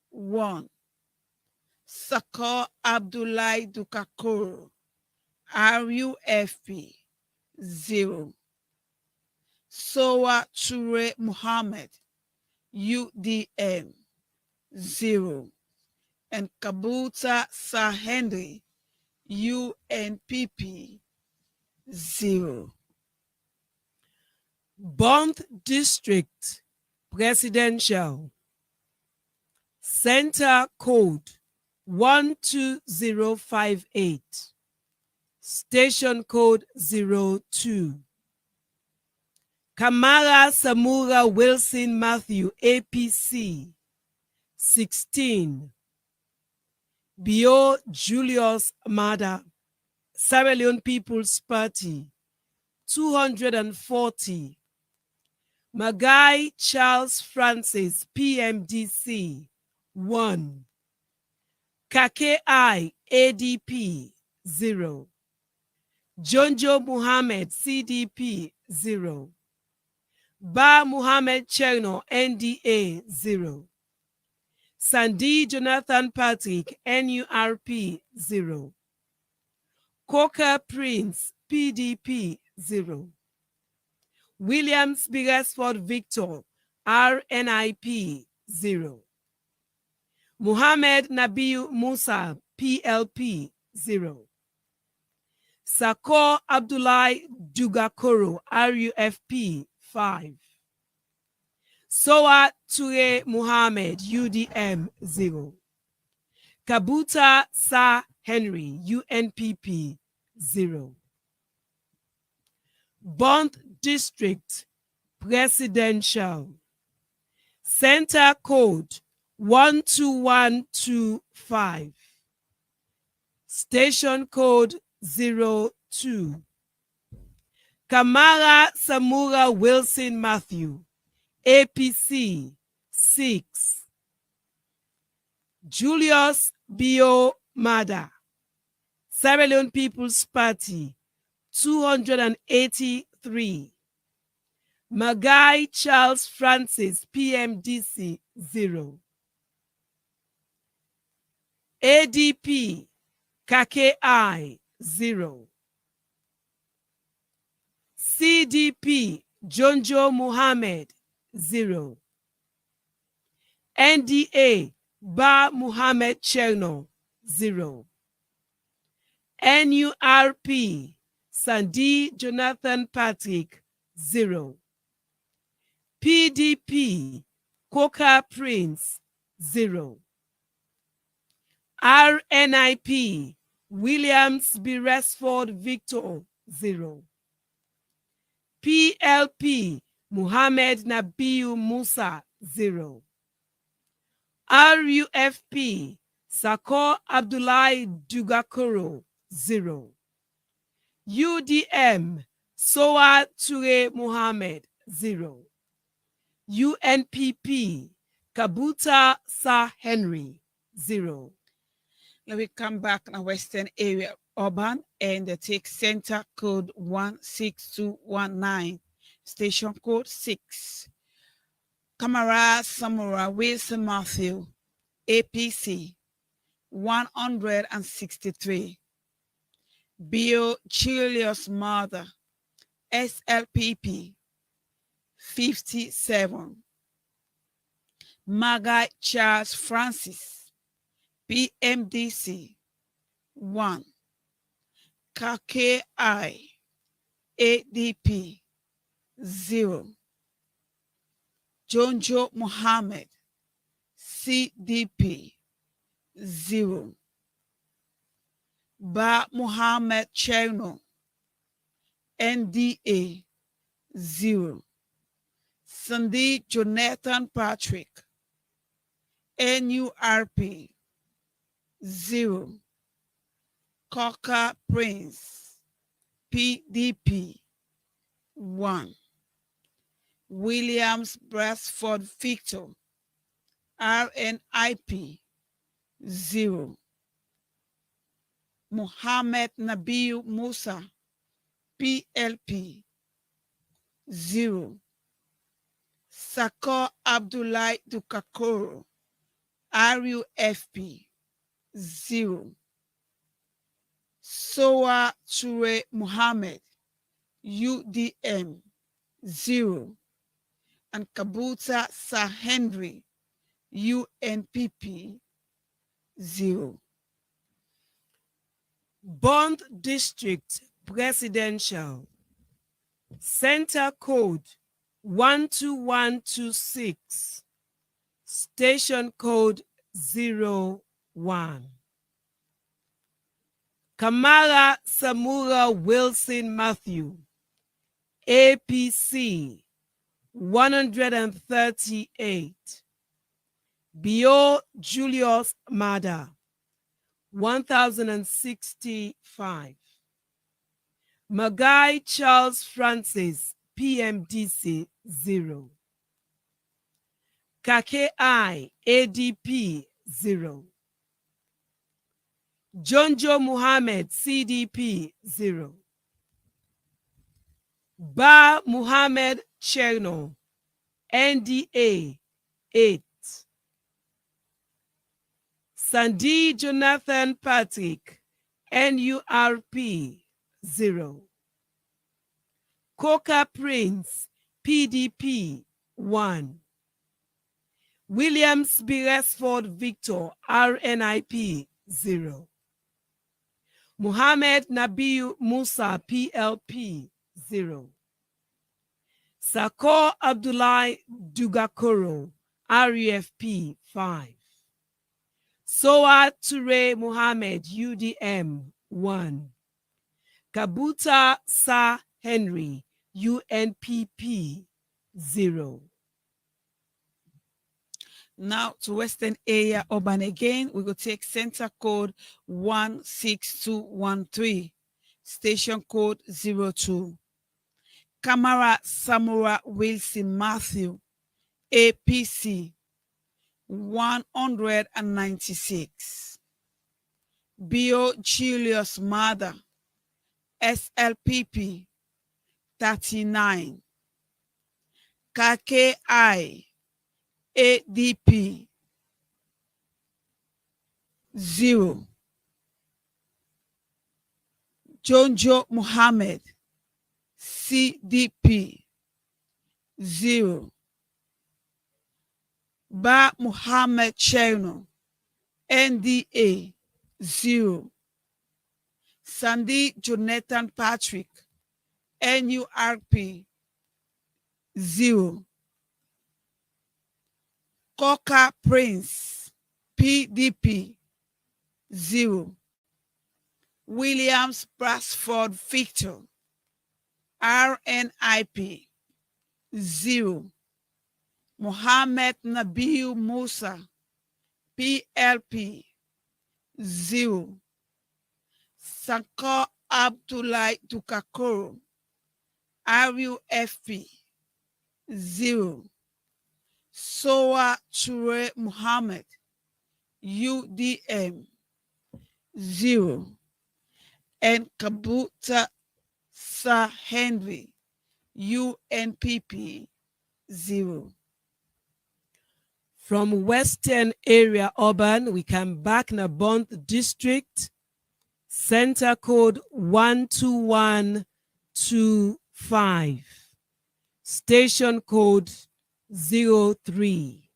1. Sakor Abdullahi Dukakoro RUFP 0. Soa Ture Muhammad UDM 0. And Kabuta Sahendri UNPP 0.
Bond District Presidential, Center Code 12058, Station Code 02. Kamara Samura Wilson Matthew, APC 16. Bio Julius Mada, Sierra Leone People's Party 240. Magai Charles Francis, PMDC 1. KKI ADP 0. Jonjo Muhammad CDP 0. Ba Muhammad Cherno NDA 0. Sandy Jonathan Patrick NURP 0. Coca Prince PDP 0. Williams Beresford Victor RNIP 0. Muhammad Nabiu Musa PLP 0. Sakor Abdullahi Dugakoro RUFP 5. Soa Ture Muhammad UDM 0. Kabuta Sa Henry UNPP 0. Bond District Presidential, Center Code 12125, Station Code 02. Kamara Samura Wilson Matthew, APC 6. Julius Bio Mada, Sierra Leone People's Party 283. Magai Charles Francis, PMDC 0. ADP KKI 0. CDP Jonjo Muhammad 0. NDA Ba Muhammad Cherno 0. NURP Sandy Jonathan Patrick 0. PDP Coca Prince 0. RNIP Williams Beresford Victor 0. PLP Muhammad Nabiu Musa 0. RUFP Sako Abdullahi Dugakoro 0. UDM Soa Ture Muhammad 0. UNPP Kabuta Sir Henry 0.
Let me come back in Western area urban and take center code 16219, station code 6. Camara Samura Wilson Matthew, APC 163. Bio Julius Mother, SLPP 57. Magai Charles Francis, PMDC 1. KKI ADP 0. Jonjo Muhammad, CDP 0. Ba Muhammad Cherno, NDA 0. Sandy Jonathan Patrick, NURP 0. Coca Prince, PDP 1. Williams Brasford Victor, RNIP 0. Muhammad Nabil Musa, PLP 0. Sako Abdullahi Dukakoro, RUFP 0. Soa Ture Muhammad, UDM 0. And Kabuta Sir Henry, UNPP 0.
Bond District Presidential Center Code 12126, Station Code 01. Kamara Samura Wilson Matthew, APC 138. Bio Julius Mada 1065. Magai Charles Francis, PMDC 0. KKI ADP 0. Jonjo Muhammad, CDP 0. Ba Muhammad Cherno, NDA 8. Sandy Jonathan Patrick, NURP 0. Coca Prince, PDP 1. Williams Beresford Victor, RNIP 0. Muhammad Nabiu Musa, PLP 0. Sako Abdullahi Dugakoro, RUFP 5. Soa Ture Muhammad, UDM 1. Kabuta Sir Henry, UNPP 0.
Now to Western area urban again, we will take center code 16213, station code 02. Kamara Samura Wilson Matthew, APC 196. Bio Julius Mother, SLPP 39. KKI ADP 0. Jonjo Muhammad CDP 0. Ba Muhammad Cherno NDA 0. Sandy Jonathan Patrick NURP 0. Coca Prince PDP 0. Williams Brasford Victor RNIP 0. Mohammed Nabil Musa PLP 0. Sankar Abdullahi Dukakoro RUFP 0. Soa Chure Muhammad UDM 0. And Kabuta Sir Henry UNPP 0.
From Western Area Urban, we come back in a Bond District, Center Code 12125, Station Code 03.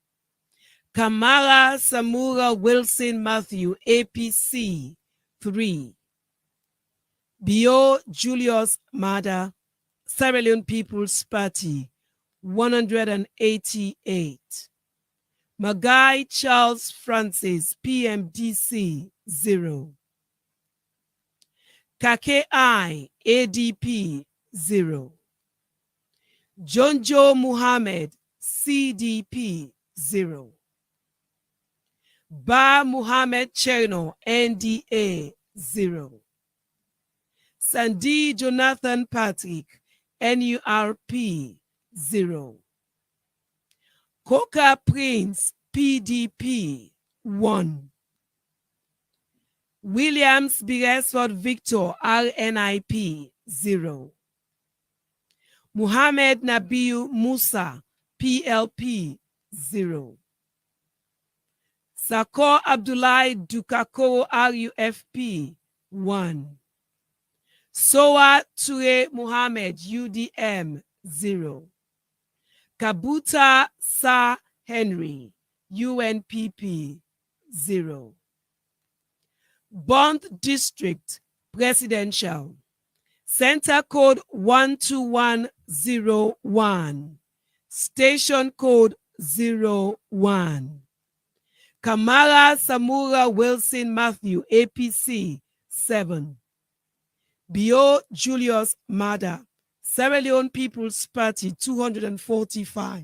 Kamara Samura Wilson Matthew, APC 3. Bio Julius Mada, Sierra Leone People's Party 188. Magai Charles Francis, PMDC 0. KKI ADP 0. Jonjo Muhammad CDP 0. Ba Muhammad Cherno NDA 0. Sandy Jonathan Patrick NURP 0. Coca Prince PDP 1. Williams Beresford Victor RNIP 0. Muhammad Nabiu Musa PLP 0. Sakor Abdullahi Dukakoro RUFP 1. Soa Ture Muhammad UDM 0. Kabuta Sa Henry UNPP 0. Bond District Presidential, Center Code 12101, Station Code 01. Kamara Samura Wilson Matthew APC 7. Bio Julius Mada, Sierra Leone People's Party 245.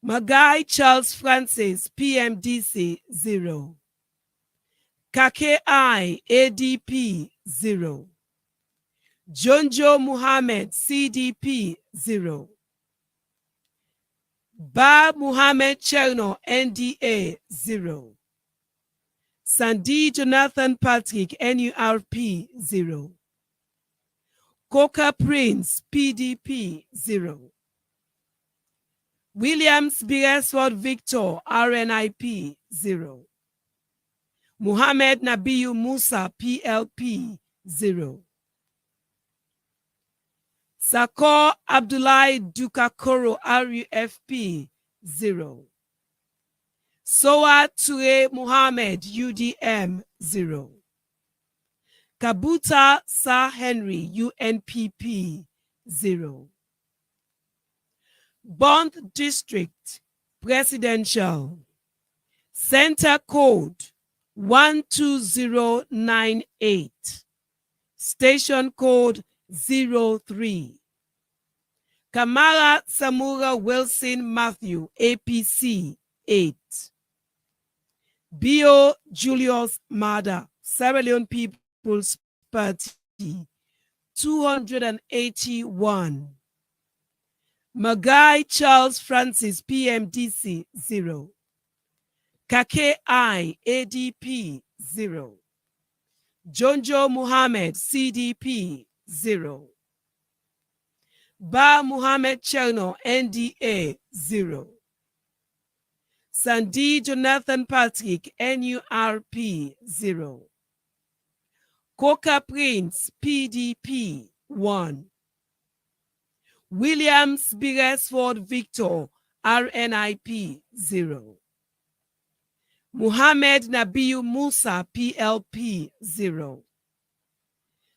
Magai Charles Francis PMDC 0. KKI ADP 0. Jonjo Muhammad CDP 0. Ba Muhammad Cherno NDA 0. Sandy Jonathan Patrick NURP 0. Coca Prince PDP 0. Williams Beresford Victor RNIP 0. Muhammad Nabiu Musa PLP 0. Sakor Abdullahi Dukakoro RUFP 0. Soa Ture Muhammad UDM 0. Kabuta Sa Henry UNPP 0. Bond District Presidential, Center Code 12098, Station Code 03. Kamara Samura Wilson Matthew APC 8. Bio Julius Mada, Sierra Leone People's Party 281. Magai Charles Francis PMDC 0. KKI ADP 0. Jonjo Muhammad CDP 0. Ba Muhammad Cherno, NDA, 0. Sandy Jonathan Patrick, NURP, 0. Coca Prince, PDP, 1. Williams Beresford Victor, RNIP, 0. Muhammad Nabiu Musa, PLP, 0.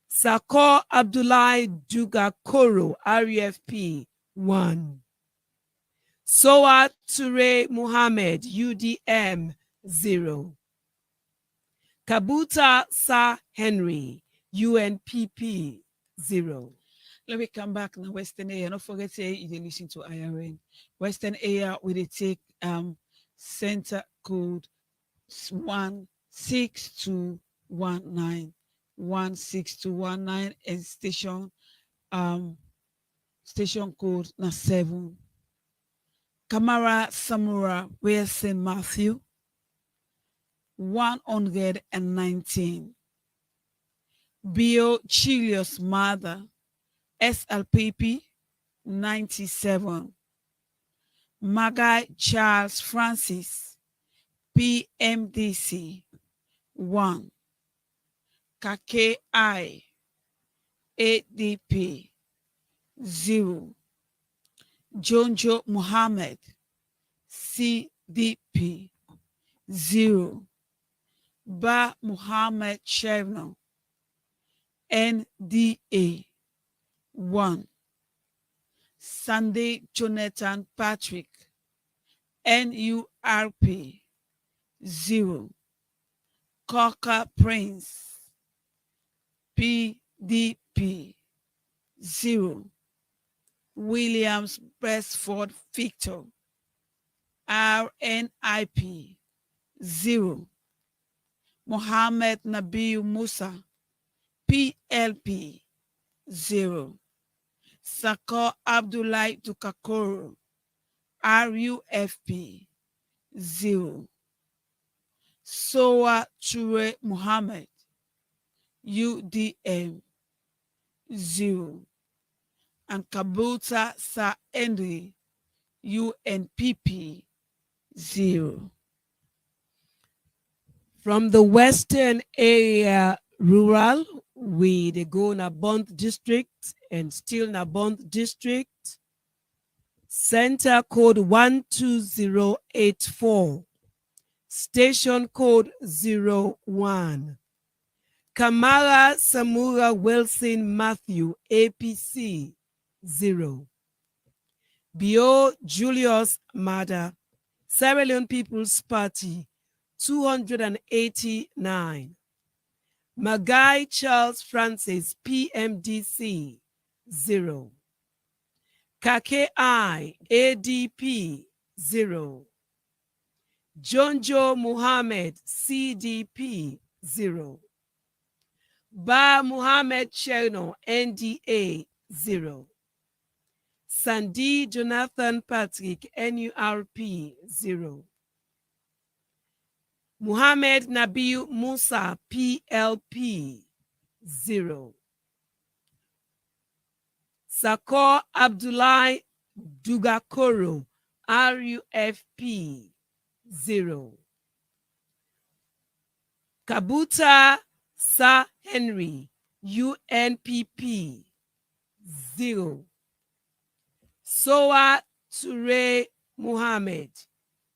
Sakor Abdullahi Dugakoro, REFP, 1. Soa Ture Muhammad, UDM, 0. Kabuta Sa Henry, UNPP, 0.
Let me come back now. Western area. Don't forget to you listen to IRN. Western area we take center code 16219. 16219 and station code na 7. Kamara Samura, where St. Matthew 119. Bio Chilios Mother, SLPP 97. Magai Charles Francis, PMDC 1. KKI ADP 0. Jonjo Muhammad, CDP 0. Ba Muhammad Cherno, NDA 1. Sunday Jonathan Patrick, NURP 0. Coca Prince, PDP 0. Williams Beresford Victor, RNIP 0. Mohammed Nabil Musa, PLP 0. Sakor Abdullahi Dukakoro, RUFP 0. Soa Ture Muhammad, UDM 0. And Kabuta Sa Henry, UNPP 0.
From the Western area rural, we they go Nabont district and still Nabont district. Center code 12084. Station code 01. Kamara Samura Wilson Matthew, APC 0. Bio Julius Mada, Sierra Leone People's Party 289. Magai Charles Francis, PMDC 0. KKI ADP 0. Jonjo Muhammad, CDP 0. Ba Muhammad Cherno, NDA 0. Sandy Jonathan Patrick, NURP 0. Muhammad Nabil Musa, PLP 0. Sakor Abdullahi Dugakoro, RUFP 0. Kabuta Sa Henry, UNPP 0. Soa Ture Muhammad,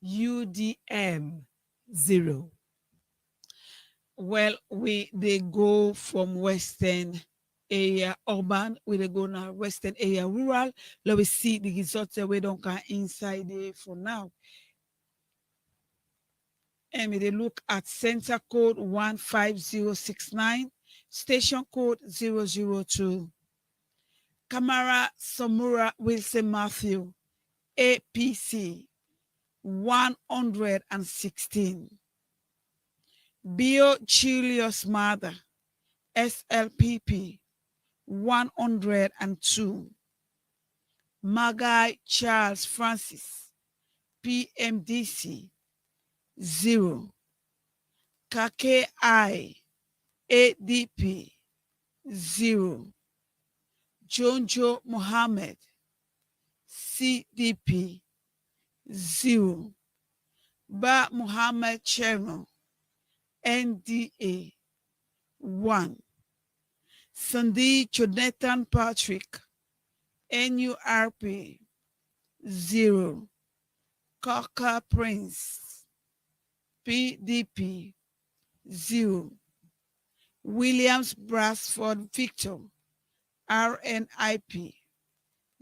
UDM 0.
Well, they go from Western area urban, they go now Western area rural. Let me see the results that we don't come inside there for now. And they look at center code 15069, station code 002. Kamara Samura Wilson Matthew, APC 116. Bio Chilios Mother, SLPP 102. Magai Charles Francis, PMDC 0. KKI ADP 0. Jonjo Mohammed, CDP, 0. Ba Muhammad Cherno, NDA, 1. Sandy Jonathan Patrick, NURP, 0. Coca Prince, PDP, 0. Williams Brasford Victor, RNIP,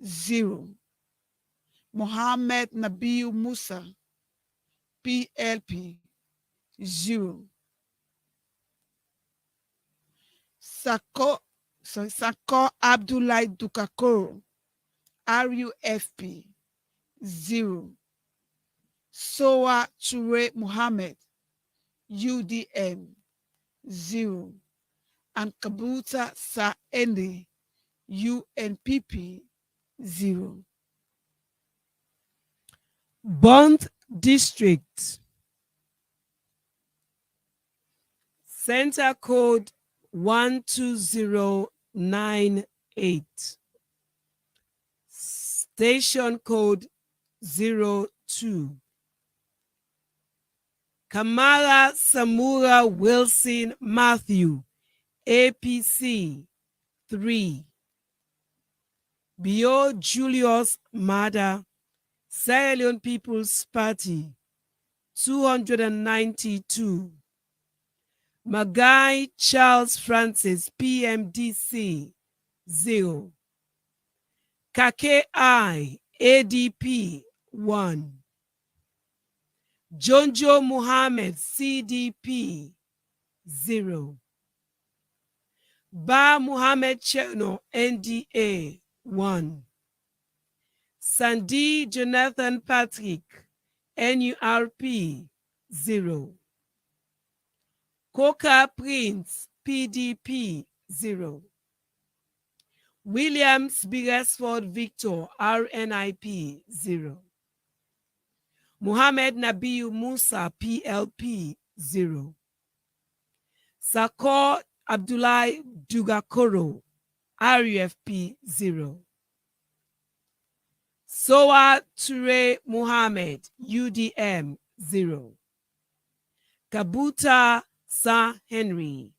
0. Mohammed Nabiu Musa, PLP, 0. Sako Abdullahi Dukakoro, RUFP, 0. Soa Ture Muhammad, UDM, 0. And Kabuta Saendi, UNPP, 0.
Bond District. Center code 12098. Station code 02. Kamala Samura Wilson Matthew, APC, 3. Bio Julius Mada, Sierra Leone People's Party, 292. Magai Charles Francis, PMDC, 0. Kakei, ADP, 1. Jonjo Muhammad, CDP, 0. Ba Muhammad Cherno, NDA, 1. Sandy Jonathan Patrick, NURP, 0. Coca Prince, PDP, 0. Williams Beresford Victor, RNIP, 0. Muhammad Nabiu Musa, PLP, 0. Sakor Abdullahi Dugakoro, RUFP, 0. Soa Ture Muhammad, UDM, 0. Kabuta Sa Henry,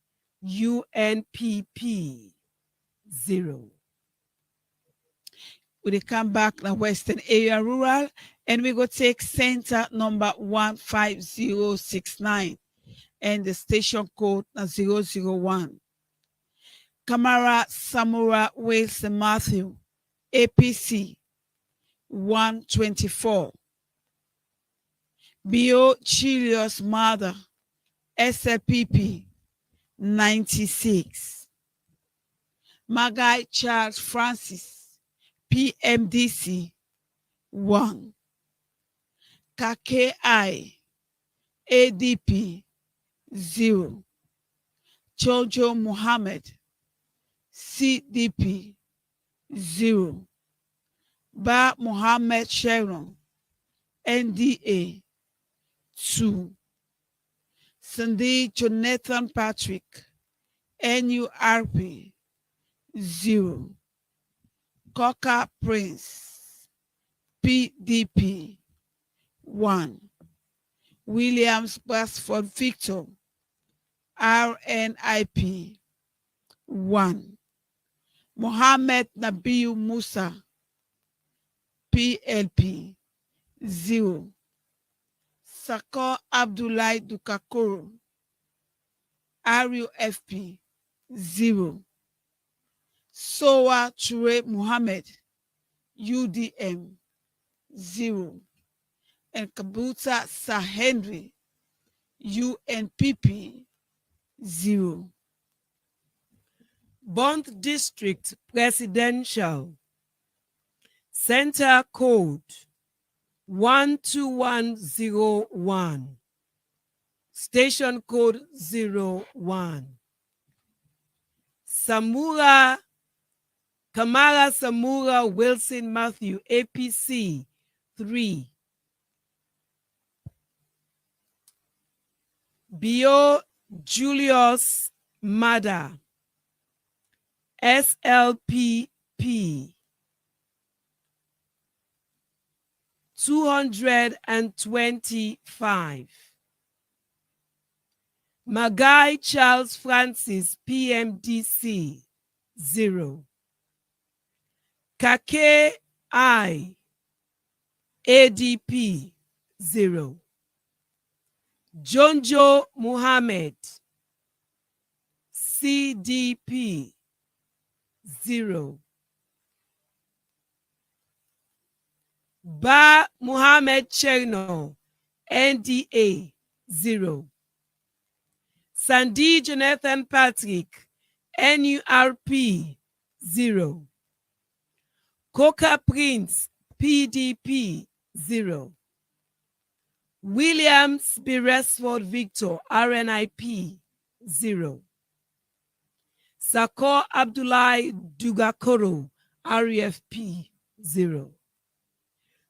UNPP, 0.
We come back to Western Area Rural, and we go take center number 15069 and the station code 001. Kamara Samura Wilson Matthew, APC, 124. Bio Chilios Mother, SLPP, 96. Magai Charles Francis, PMDC, 1. KKI, ADP, 0. Chojo Muhammad, CDP, 0. Ba Muhammad Sharon, NDA, 2. Sandy Jonathan Patrick, NURP, 0. Coca Prince, PDP, 1. Williams Basford Victor, RNIP, 1. Mohammed Nabiu Musa, PLP, 0. Sakor Abdullahi Dukakoro, RUFP, 0. Soa Ture Muhammad, UDM, 0. And Kabuta Sahendri, UNPP, 0.
Bond District Presidential. Center code 12101. Station code 01. Kamala Samura Wilson Matthew, APC, 3. Bio Julius Mada, SLPP, P 225. Magai Charles Francis, PMDC, 0. Kake I, ADP, 0. Jonjo Muhammad, CDP, 0. Ba Muhammad Cherno, NDA, 0. Sandy Jonathan Patrick, NURP, 0. Coca Prince, PDP, 0. Williams Beresford Victor, RNIP, 0. Sakor Abdullahi Dugakoro, REFP, 0.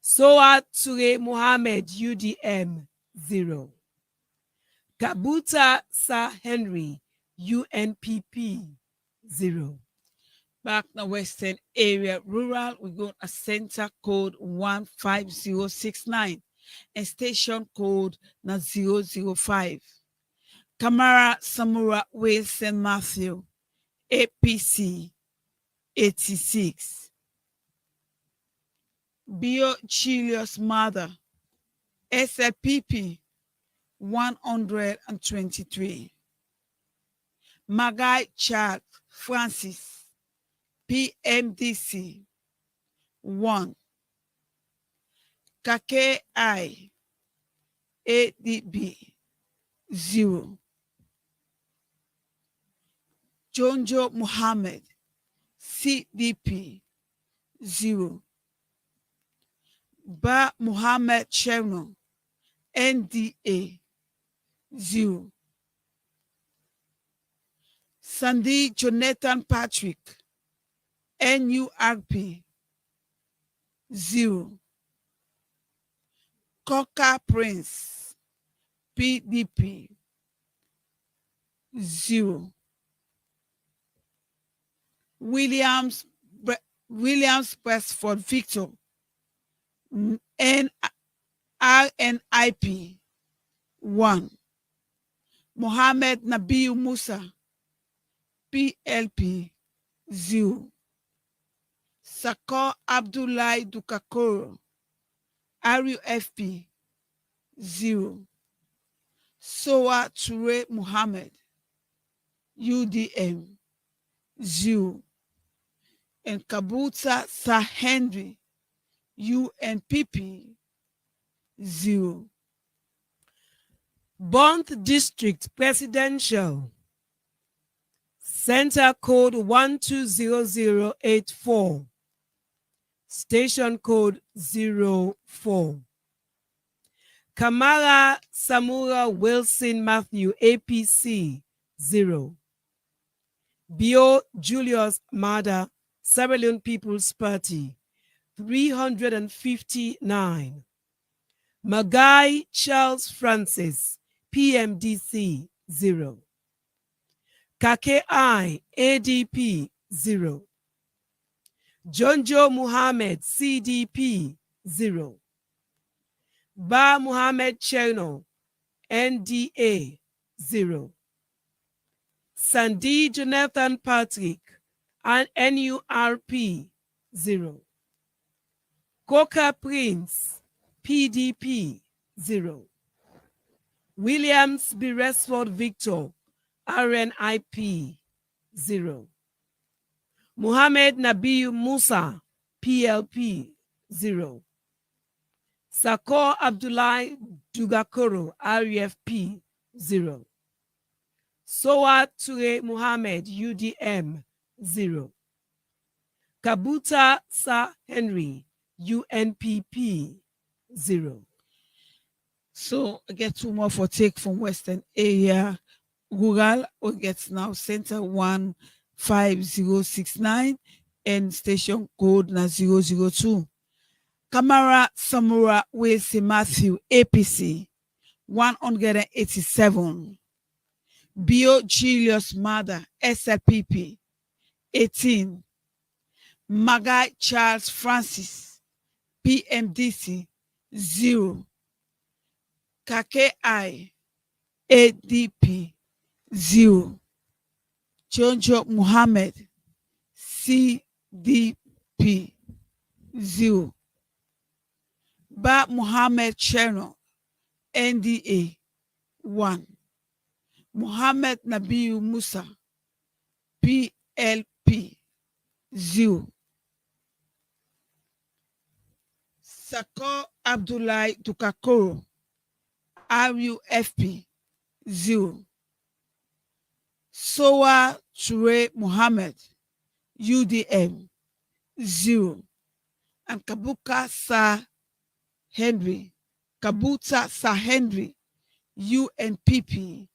Soa Ture Mohammed, UDM, 0. Kabuta Sir Henry, UNPP, 0.
Back in the Western area, rural, we go a center code 15069 and station code 005. Kamara Samura Way St. Matthew, APC 86. Bio Julius Mother, SLPP 123. Magai Chad Francis, PMDC 1. Kake I, ADB 0. Jonjo Muhammad, CDP 0. Ba Muhammad Cherno, NDA 0. Sandy Jonathan Patrick, NURP 0. Coca Prince, PDP 0. Williams Presford Victor, RNIP 1. Mohammed Nabil Musa, PLP 0. Sakor Abdullahi Dukakoro, RUFP 0. Soa Ture Muhammad, UDM 0. And Kabuta Sir Henry, UNPP 0.
Bond District Presidential, Center Code 120084, Station Code 04. Kamara Samura Wilson Matthew, APC 0. Bio Julius Mada, Sierra Leone People's Party 359. Magai Charles Francis, PMDC 0. Kake I, ADP 0. Jonjo Muhammad, CDP 0. Ba Muhammad Cherno, NDA 0. Sandy Jonathan Patrick, and NURP 0. Coca Prince, PDP 0. Williams Beresford Victor, RNIP 0. Muhammad Nabil Musa, PLP 0. Sakor Abdullahi Dugakoro, REFP 0. Soa Ture Muhammad, UDM 0. Kabuta Sir Henry, UNPP 0.
So I get two more for take from Western area. Rural, we get now center 15069 and station code 002. Kamara Samura Way St. Matthew, APC 187. Bio Julius Mother, SLPP 18. Magai Charles Francis, PMDC 0. KKI, ADP 0. Chonjo Muhammad, CDP 0. Ba Muhammad Cherno, NDA 1. Muhammad Nabiu Musa, PLP 0. Sako Abdullahi Dukakoro, RUFP 0. Sowa Chure Muhammad, UDM 0. And Kabuta Sa Henry, UNPP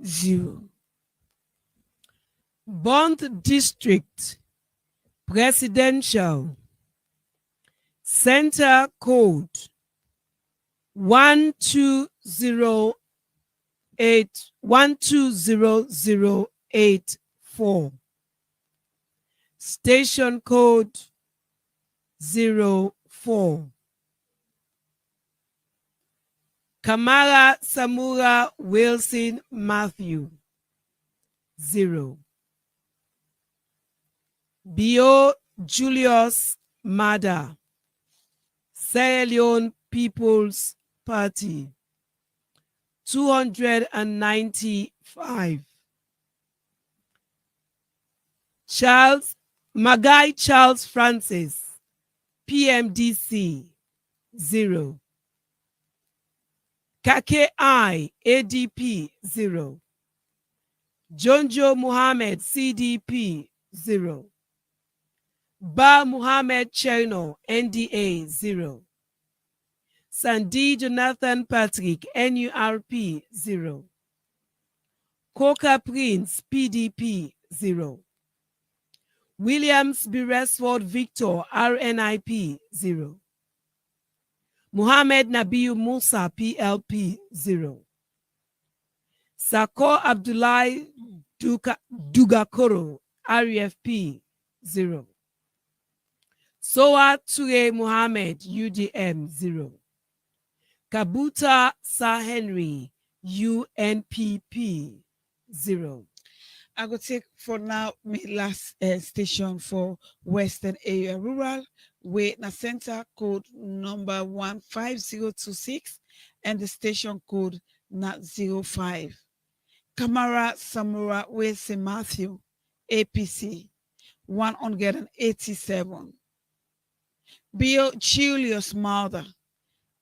0.
Bond District Presidential Center Code 120084. Station Code 04. Kamara Samura Wilson Matthew 0. Bio Julius Mada, Sierra Leone People's Party 295. Magai Charles Francis, PMDC 0. KKI ADP 0. Jonjo Muhammad CDP 0. Ba Muhammad Cherno NDA 0. Sandy Jonathan Patrick NURP 0. Coca Prince PDP 0. Williams Beresford Victor RNIP 0. Muhammad Nabiu Musa PLP 0. Sako Abdullahi Dugakoro RFP 0. Soa Ture Muhammad UDM 0. Kabuta Sa Henry UNPP 0.
I go take for now my last station for Western Area Rural, with the center code number 15026 and the station code not 05. Kamara Samura Wilson Matthew, APC 187. Bio Julius Mother,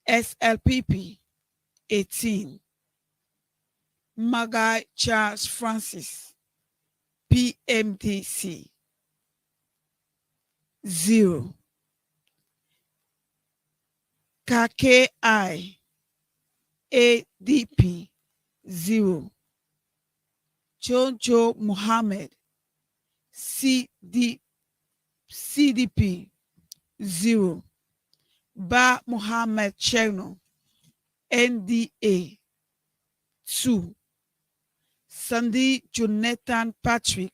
SLPP 18. Magai Charles Francis, PMDC 0. KKI ADP 0. Chonjo Muhammad CDP 0. Ba Muhammad Cherno NDA 2. Sandy Jonathan Patrick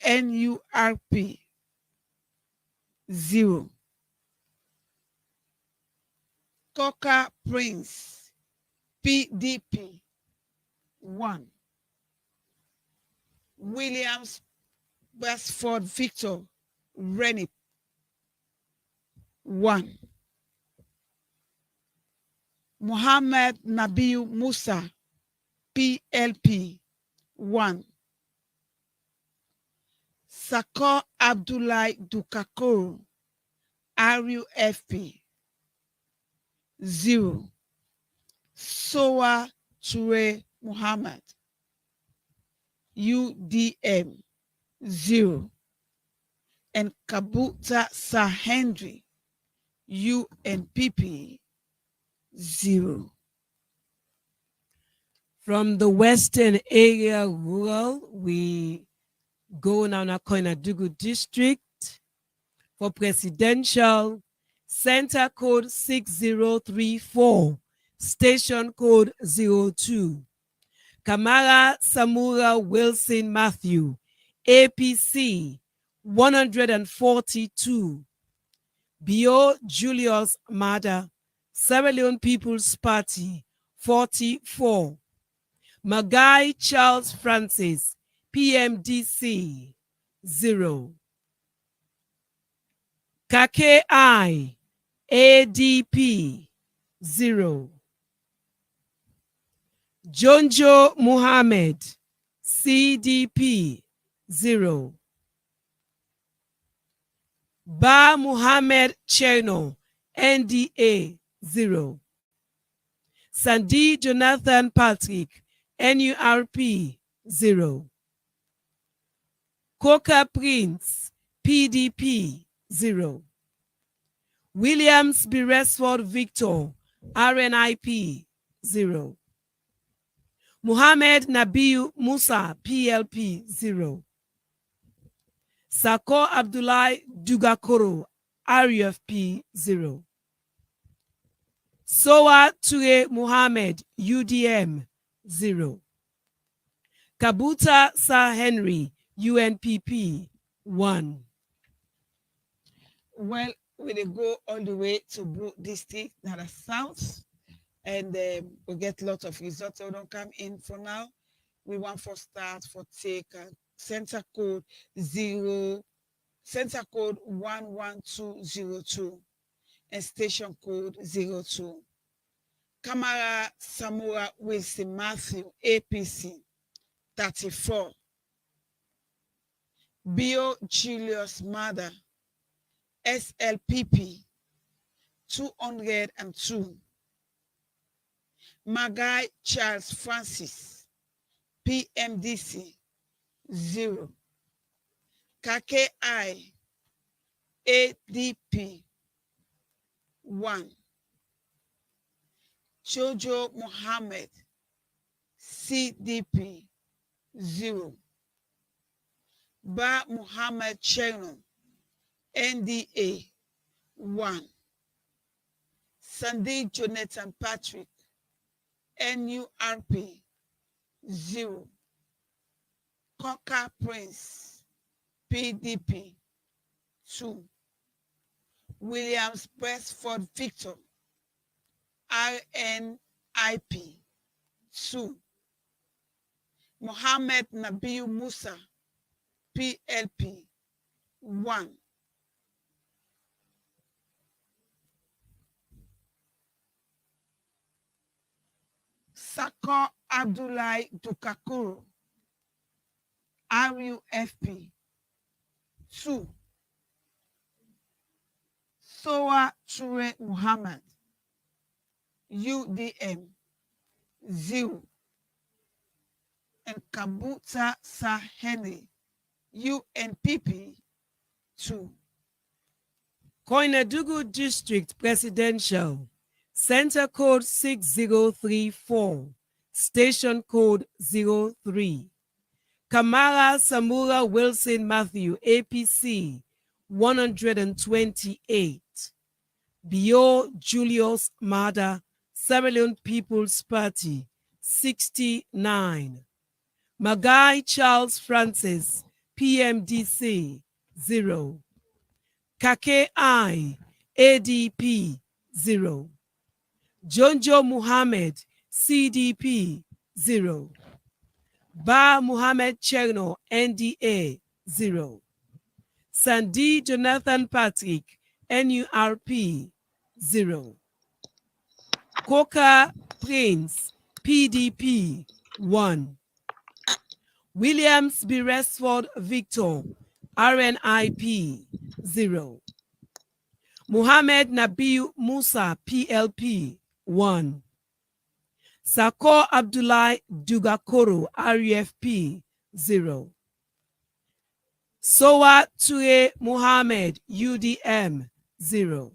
NURP 0. Coca Prince PDP 1. Williams Westford Victor Rennie 1. Muhammad Nabiu Musa PLP 1. Sako Abdullahi Dukakoro RUFP 0. Sowa Chure Muhammad UDM 0. And Kabuta Sa Henry UNPP 0.
From the Western Area Rural, we go now to Koinadugu District for Presidential Center Code 6034, Station Code 02. Kamara Samura Wilson Matthew, APC 142. Bio Julius Mada, Sierra Leone People's Party, 44. Magai Charles Francis, PMDC, 0. Kake I, ADP, 0. Jonjo Muhammad, CDP, 0. Ba Muhammad Cherno, NDA, 0. Sandy Jonathan Patrick, NURP, 0. Coca Prince, PDP, 0. Williams Beresford Victor, RNIP, 0. Muhammad Nabiu Musa, PLP, 0. Sako Abdullahi Dugakoro, RUFP, 0. Sowa Ture Muhammad, UDM, 0. Kabuta Sir Henry, UNPP, 1.
Well, we dey go all the way to Blue District, now the south, and we get lots of results. We don't come in for now. We want for start for take center code 11202 and station code 02. Kamara Samura Wilson Matthew, APC, 34. Bio Julius Mada, SLPP, 202. Magai Charles Francis, PMDC, 0. KKI, ADP, 1. Jojo Mohammed, CDP, 0. Ba Muhammad Cherno, NDA, 1. Sandy Jonathan Patrick, NURP, 0. Coca Prince, PDP, 2. Williams Beresford Victor, RNIP, 2. Mohammed Nabiu Musa, PLP, 1. Sako Abdullahi Dukakuru, RUFP, 2. Sowa Ture Muhammad, UDM, 0. And Kabuta Sahene, UNPP, 2.
Koinadugu District Presidential, Center Code 6034, Station Code 03. Kamara Samura Wilson Matthew, APC, 128. Bio Julius Mada, Sierra Leone People's Party, 69. Magai Charles Francis, PMDC, 0. Kake I, ADP, 0. Jonjo Muhammad, CDP, 0. Ba Muhammad Cherno, NDA, 0. Sandy Jonathan Patrick, NURP, 0. Coca Prince, PDP, 1. Williams Beresford Victor, RNIP, 0. Muhammad Nabiu Musa, PLP, 1. Sako Abdullahi Dugakoro, RUFP, 0. Sowa Ture Muhammad, UDM, 0.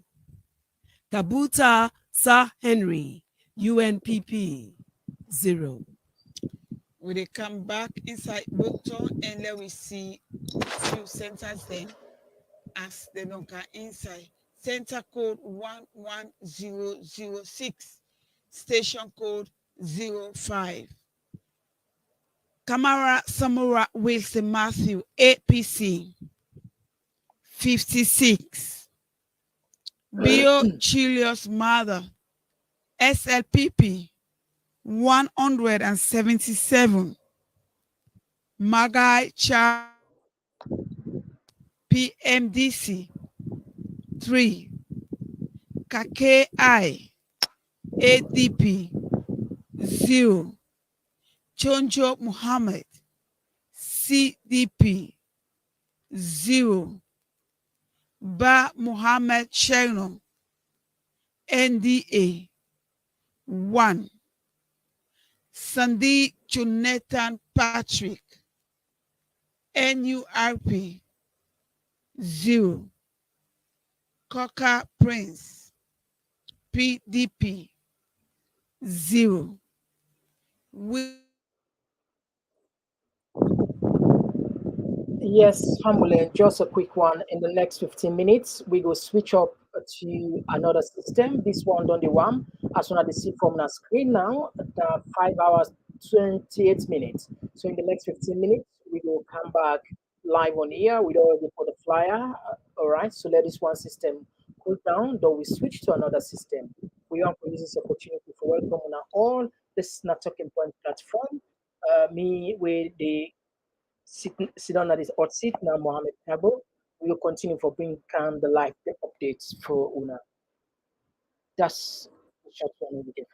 Kabuta Sir Henry, UNPP, 0.
We dey come back inside Bokton and let we see few centers then as they don't come inside. Center code 11006, station code 05. Kamara Samura Wilson Matthew, APC, 56. Bio Julius Mother, SLPP 177. Magai Cha PMDC 3. KKI ADP 0. Chonjo Muhammad CDP 0. Ba Muhammad Cherno NDA 1. Sandy Jonathan Patrick NURP 0. Coca Prince PDP 0.
Yes, Hamulin, just a quick one. In the next 15 minutes, we go switch up to another system. This one on the one. As soon as they see from the screen now, 5 hours, 28 minutes. So in the next 15 minutes, we will come back live on here. We already put the flyer. All right, so let this one system cool down, though we switch to another system. We want to use this opportunity for welcome on all this not talking point platform. Me with the sit down at this hot seat now, Mohammed Kabo. We will continue for bring calm the live the updates for Una. That's the short one we get.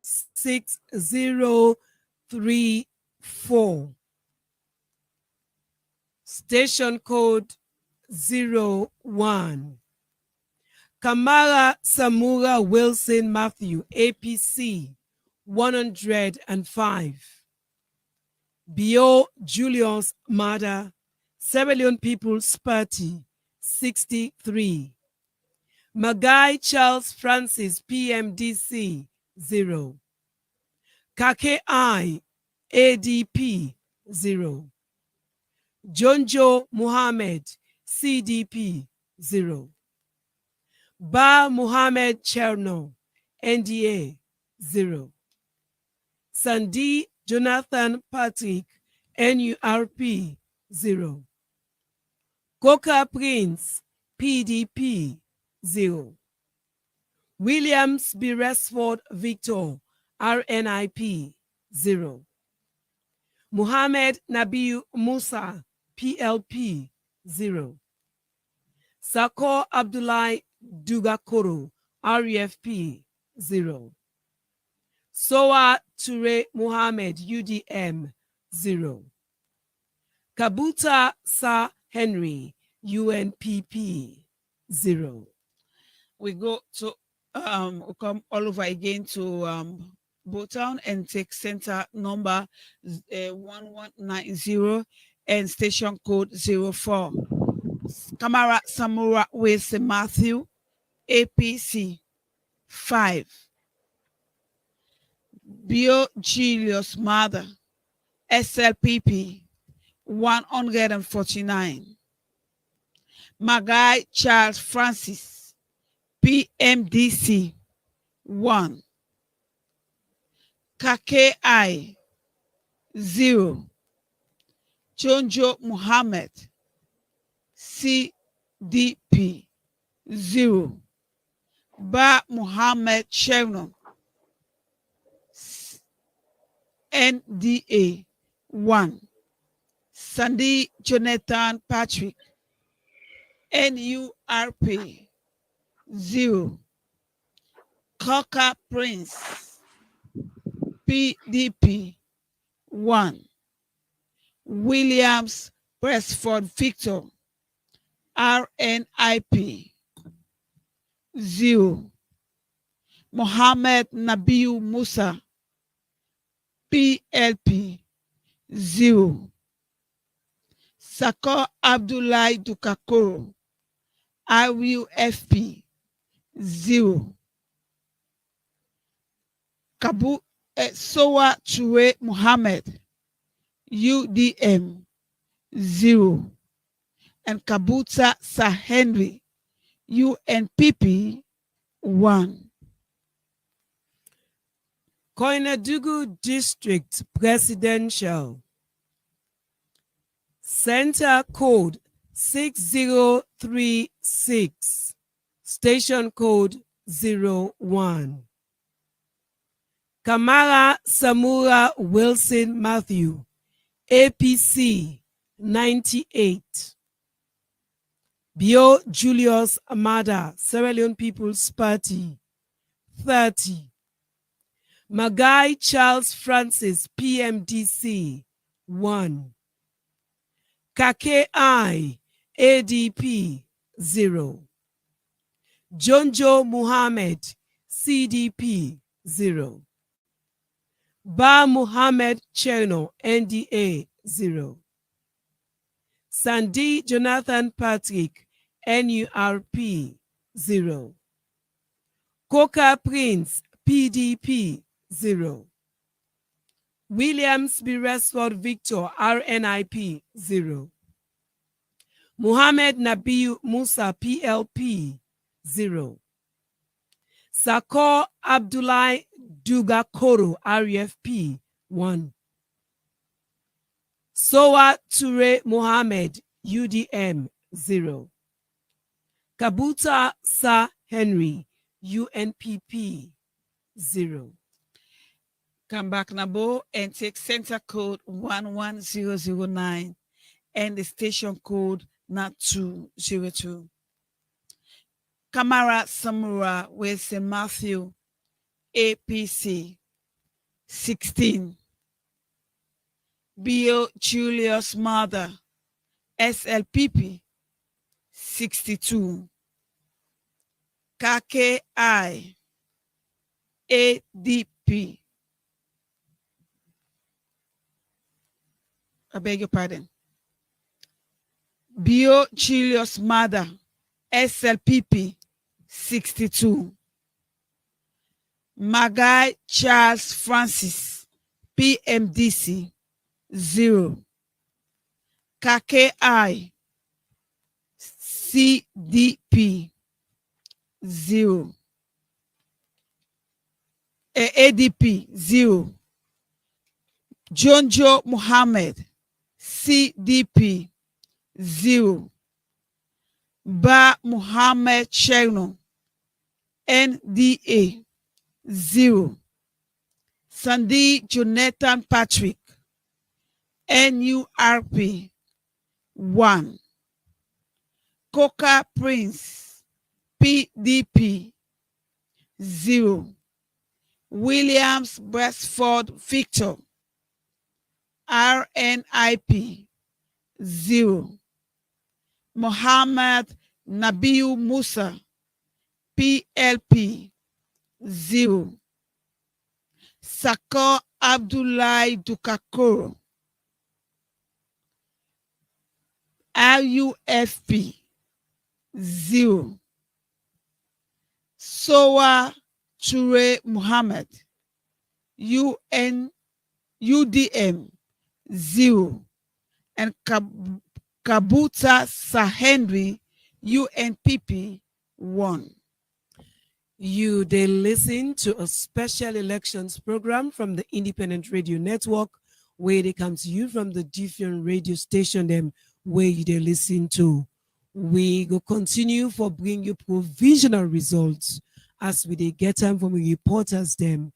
6034. Station code 01. Kamara Samura Wilson Matthew, APC 105. Bio Julius Mada, Sierra Leone People's Party 63. Magai Charles Francis, PMDC 0. KKI ADP 0. Jonjo Muhammad CDP 0. Ba Muhammad Cherno NDA 0. Sandy Jonathan Patrick NURP 0. Coca Prince PDP 0. Williams Beresford Victor RNIP 0. Muhammad Nabiu Musa PLP 0. Sako Abdullahi Dugakoro REFP 0. Soa Ture Muhammad UDM 0. Kabuta Sa Henry UNPP 0.
We go to we come all over again to Botown and take center number 1190 and station code 04. Kamara Samura Wilson Matthew APC 5. Bio Julius Mother SLPP 149. Magai Charles Francis PMDC 1. KKI 0. Chonjo Muhammad CDP 0. Ba Muhammad Cherno NDA 1. Sandy Jonathan Patrick NURP 0. Coca Prince PDP 1. Williams Presford Victor RNIP 0. Mohammed Nabiu Musa PLP 0. Sako Abdullahi Dukakoro RUFP 0. Kabu Sowa Ture Muhammad UDM 0. And Kabuta Sir Henry UNPP 1.
Koinadugu District Presidential. Center code 6036. Station code 01. Kamara Samura Wilson Matthew, APC 98. Bio Julius Amada, Sierra Leone People's Party 30. Magai Charles Francis, PMDC 1. Kake I, ADP 0. Jonjo Muhammad, CDP 0. Ba Muhammad Cherno, NDA 0. Sandy Jonathan Patrick, NURP 0. Coca Prince, PDP 0. Williams Beresford Victor, RNIP 0. Muhammad Nabiu Musa, PLP 0. Sakor Abdullah Dugakoro, RFP 1. Sowa Ture Mohammed, UDM 0. Kabuta Sa Henry, UNPP 0.
Come back Nabo and take center code 11009 and the station code 9202. Kamara Samura Wilson Matthew, APC 16. Bio Julius Mother, SLPP 62. KKI ADP. I beg your pardon. Bio Julius Mother, SLPP 62. Magai Charles Francis, PMDC 0. KKI CDP 0. ADP 0. Jonjo Muhammad, CDP 0. Ba Muhammad Cherno, NDA 0. Sandy Jonathan Patrick, NURP 1. Coca Prince, PDP 0. Williams Beresford Victor, RNIP 0. Muhammad Nabiu Musa, PLP 0. Sakor Abdullah Dukakoro, RUFP 0. Sowa Ture Muhammad, UDM 0. And Kabuta Sahenry, UNPP 1.
You they listen to a special elections program from the Independent Radio Network, where they come to you from the different radio station them where you they listen to. We go continue for bring you provisional results as we they get time from the reporters them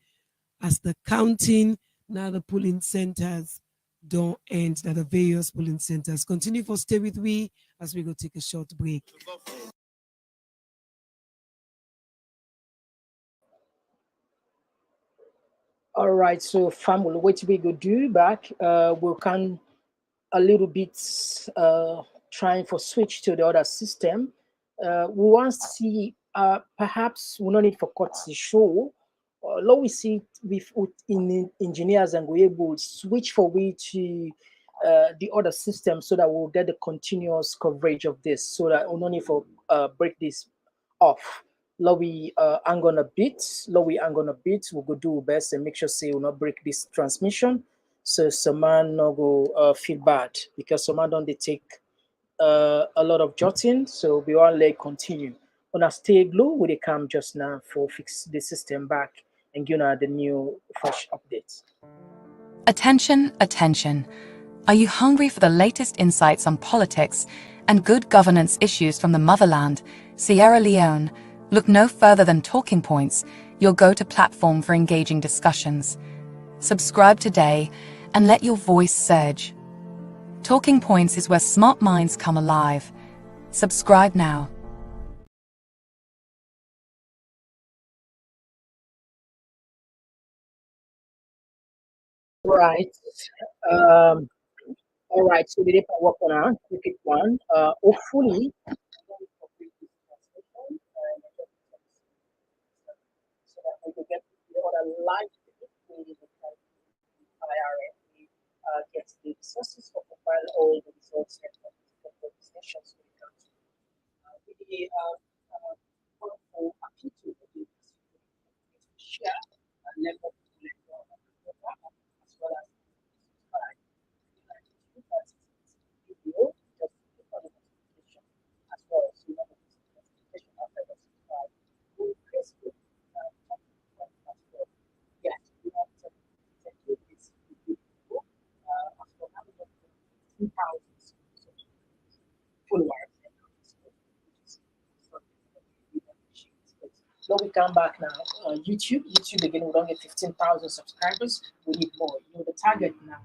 as the counting now the polling centers don't end, now the various polling centers. Continue for stay with we as we go take a short break.
All right, so family, what we go do back? We can a little bit trying for switch to the other system. We want to see perhaps we don't need for cut the show. Let we see with in engineers and we able to switch for we to the other system so that we'll get the continuous coverage of this so that we don't need for break this off. We hang on a bit. We hang on a bit. We'll go do our best and make sure say we'll not break this transmission. So some man no go feel bad because some man don't they take a lot of jotting. So we all let continue. On a stay glue, we come just now for fix the system back and give the new fresh updates.
Attention, attention. Are you hungry for the latest insights on politics and good governance issues from the motherland, Sierra Leone, look no further than Talking Points, your go-to platform for engaging discussions. Subscribe today and let your voice surge. Talking Points is where smart minds come alive. Subscribe now.
Right. All right. So the paper work on a quick one. Hopefully, so that we will get the other live gets the resources for compile all the results and the sessions we can really wonderful appeal to the share and let them know as well as video just for the notification as well. So you have a notification after the subscribe to Facebook as well. Yes, we have to do this video as well as 2,000 followers. Now we come back now. YouTube again, we don't get 15,000 subscribers. We need more. You know, the target now,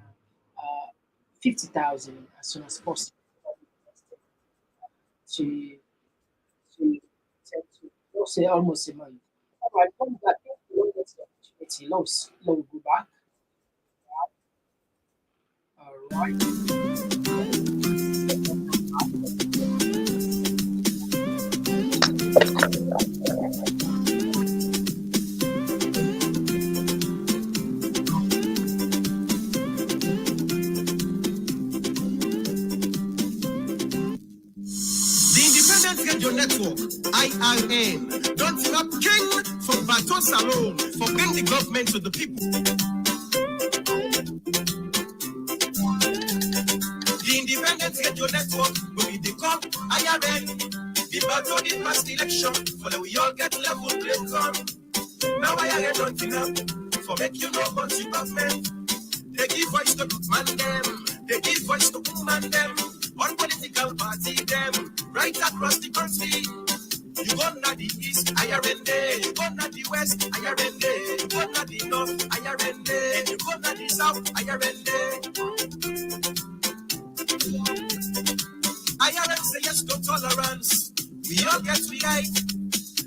50,000 as soon as possible. To say almost a month. All right, come back. We don't get the opportunity. Let's go back. All right.
Radio Network, IRN. Don't stop King from Baton Salon for bring the government to the people. The Independent Radio Network will be the call IRN. The Baton in past election, for the we all get level play come. Now IRN don't enough for make you know what you government. They give voice to good man them, they give voice to woman them. One political party them right across the country. You go to the east, IRN. You go to the west, IRN. You go to the north, IRN. You go to the south, IRN. IRN say yes to tolerance. We all get we right.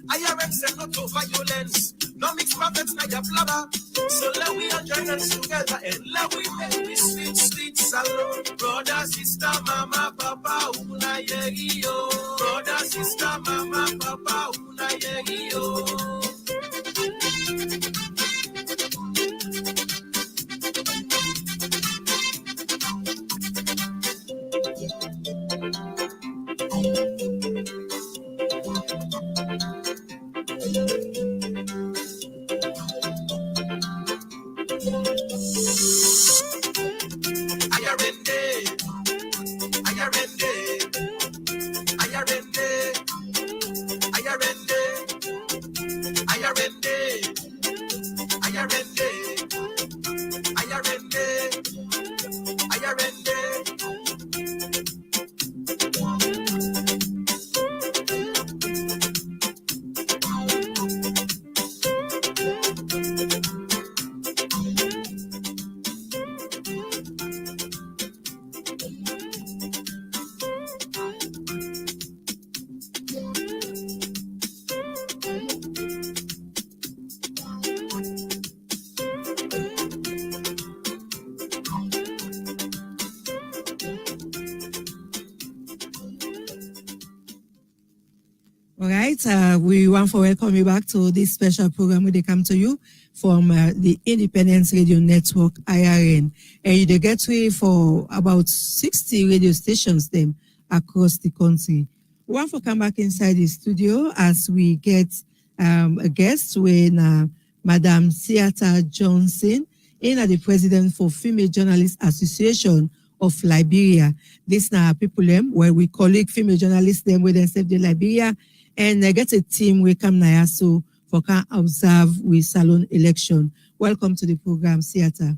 IRN say no to violence. No mix prophets like a blabber. So let we all join us together and let we make this sweet salon. Brother, sister, mama, papa, una yo. Brother, sister, mama, papa, una yo.
All right, we want to welcome you back to this special program where they come to you from the Independence Radio Network, IRN. And they get to for about 60 radio stations them across the country. We want to come back inside the studio as we get a guest when Madam Theata Johnson, the president for Female Journalists Association of Liberia. This now people them where we colleague female journalists them where they serve the Liberia. And I get a team we come now so for can observe with salon election. Welcome to the program, Theata.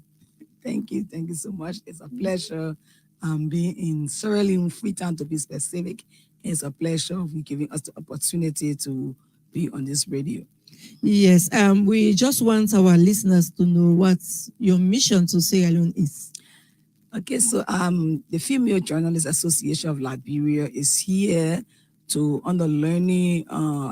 Thank you so much. It's a pleasure being in Sierra Leone, Freetown to be specific. It's a pleasure of you giving us the opportunity to be on this radio.
Yes, we just want our listeners to know what your mission to Sierra Leone is.
Okay, so the Female Journalists Association of Liberia is here to on the learning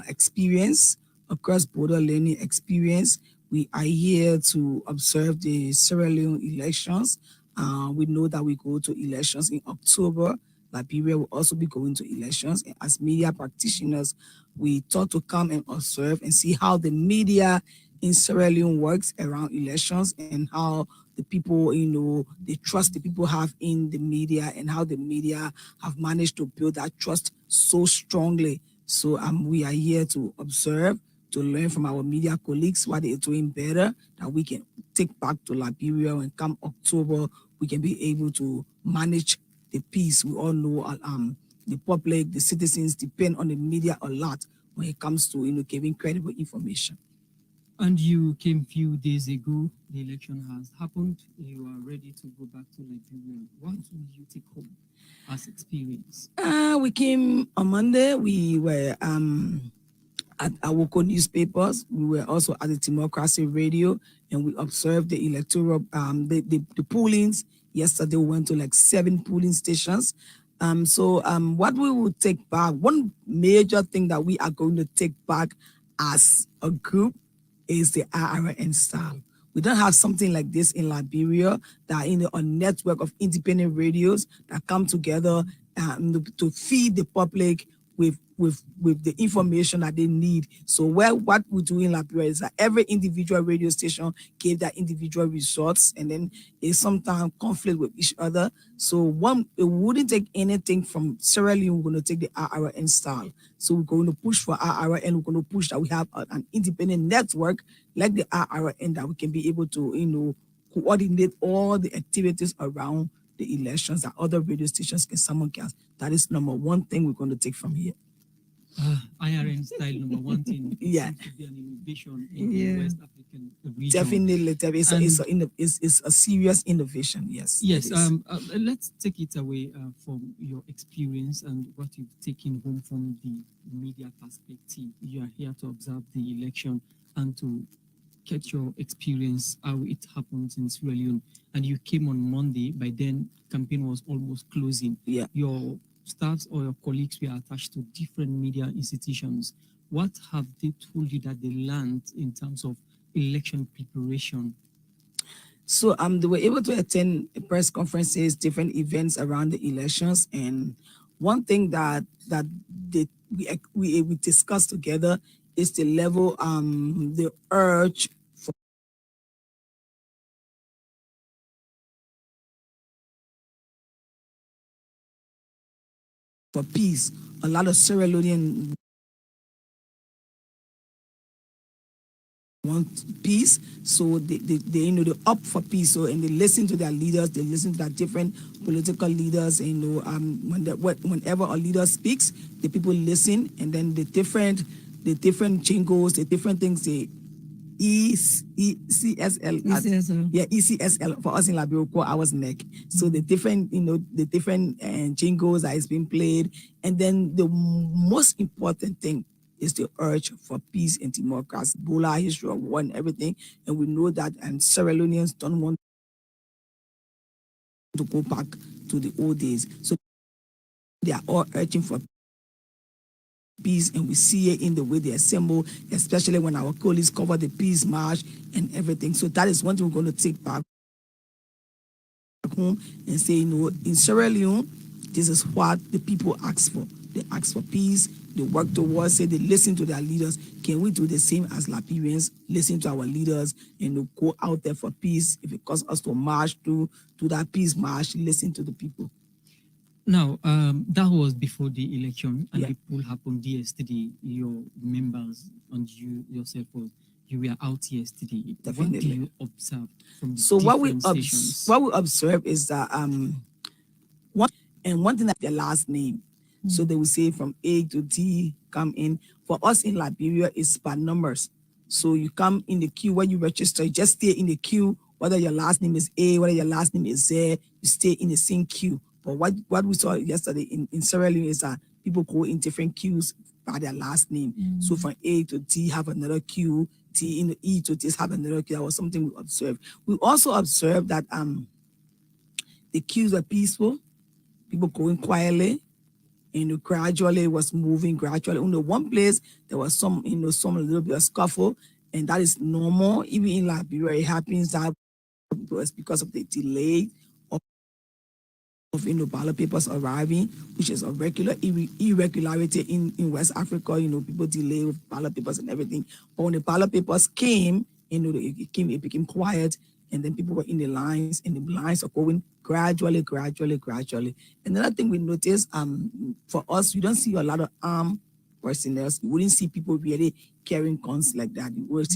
experience, cross-border learning experience. We are here to observe the Sierra Leone elections. We know that we go to elections in October. Liberia will also be going to elections. And as media practitioners, we thought to come and observe and see how the media in Sierra Leone works around elections and how the people, the trust the people have in the media and how the media have managed to build that trust so strongly. So we are here to observe, to learn from our media colleagues what they're doing better, that we can take back to Liberia and come October, we can be able to manage the peace. We all know the public, the citizens depend on the media a lot when it comes to giving credible information.
And you came few days ago, the election has happened, you are ready to go back to Liberia. What will you take home as experience?
We came on Monday, we were at Awoko newspapers, we were also at the Democracy Radio, and we observed the electoral, the pollings. Yesterday we went to like 7 polling stations. What we will take back, one major thing that we are going to take back as a group is the RRN style. We don't have something like this in Liberia, that a network of independent radios that come together to feed the public with the information that they need. So what we do in Liberia is that every individual radio station gave that individual results, and then they sometimes conflict with each other. So it wouldn't take anything from Sierra Leone. We're going to take the RRN style. So we're going to push for RRN. We're going to push that we have an independent network like the RRN that we can be able to coordinate all the activities around the elections that other radio stations can simulcast. That is number one thing we're going to take from here.
IRN style, number one thing.
Yeah.
To be an innovation in the West African region.
Definitely, it's a serious innovation. Yes.
Yes. Let's take it away from your experience and what you've taken home from the media perspective. You are here to observe the election and to get your experience how it happens in Sierra Leone. And you came on Monday. By then, campaign was almost closing.
Yeah.
Your staffs or your colleagues were attached to different media institutions. What have they told you that they learned in terms of election preparation?
So they were able to attend press conferences, different events around the elections, and one thing that we discussed together is the level, the urge for peace. A lot of Sierra Leonean want peace, so they're up for peace. So and they listen to their leaders, they listen to their different political leaders. Whenever a leader speaks, the people listen, and then the different jingles, the different things they ECSL. ECSL for us in Liberia, I was neck. So the different, jingles that is being played, and then the most important thing is the urge for peace and democracy, Bola history of war and everything, and we know that, and Sierra Leoneans don't want to go back to the old days, so they are all urging for peace, and we see it in the way they assemble, especially when our colleagues cover the peace march and everything. So that is one thing we're going to take back home and say, in Sierra Leone, this is what the people ask for. They ask for peace, they work towards it, they listen to their leaders. Can we do the same as Liberians? Listen to our leaders and go out there for peace. If it costs us to march to that peace march, listen to the people.
Now, that was before the election, and the poll happened yesterday. Your members and you yourself, you were out yesterday.
Definitely.
What do you observe from the stations?
What we observe is that one thing that their last name. So they will say from A to D come in. For us in Liberia, it's by numbers. So you come in the queue when you register, you just stay in the queue, whether your last name is A, whether your last name is Z, you stay in the same queue. But what we saw yesterday in Sierra Leone is that people go in different queues by their last name. So from A to T have another queue, T in the E to T have another queue. That was something we observed. We also observed that the queues are peaceful, people going quietly, gradually it was moving gradually. In one place there was some a little bit of scuffle, and that is normal. Even in Liberia, it happens that was because of the delay of ballot papers arriving, which is a regular irregularity in West Africa. People delay with ballot papers and everything. But when the ballot papers came, it became quiet, and then people were in the lines, and the lines are going gradually. Another thing we noticed, for us, we don't see a lot of armed personnel. You wouldn't see people really carrying guns like that.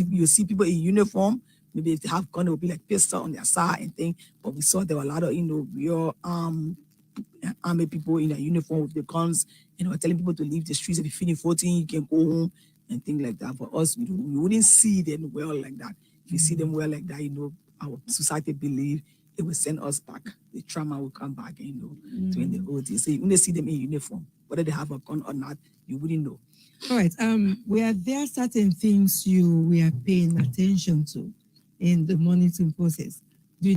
You see people in uniform. Maybe if they have gun, it would be like pistol on their side and thing. But we saw there were a lot of real army people in their uniform with the guns, telling people to leave the streets. If you're feeling 14, you can go home and things like that. For us, we wouldn't see them well like that. If you see them well like that, our society believe it will send us back. The trauma will come back, to in the old days. So when they see them in uniform, whether they have a gun or not, you wouldn't know.
All right. Were there certain things you were paying attention to in the monitoring process? Were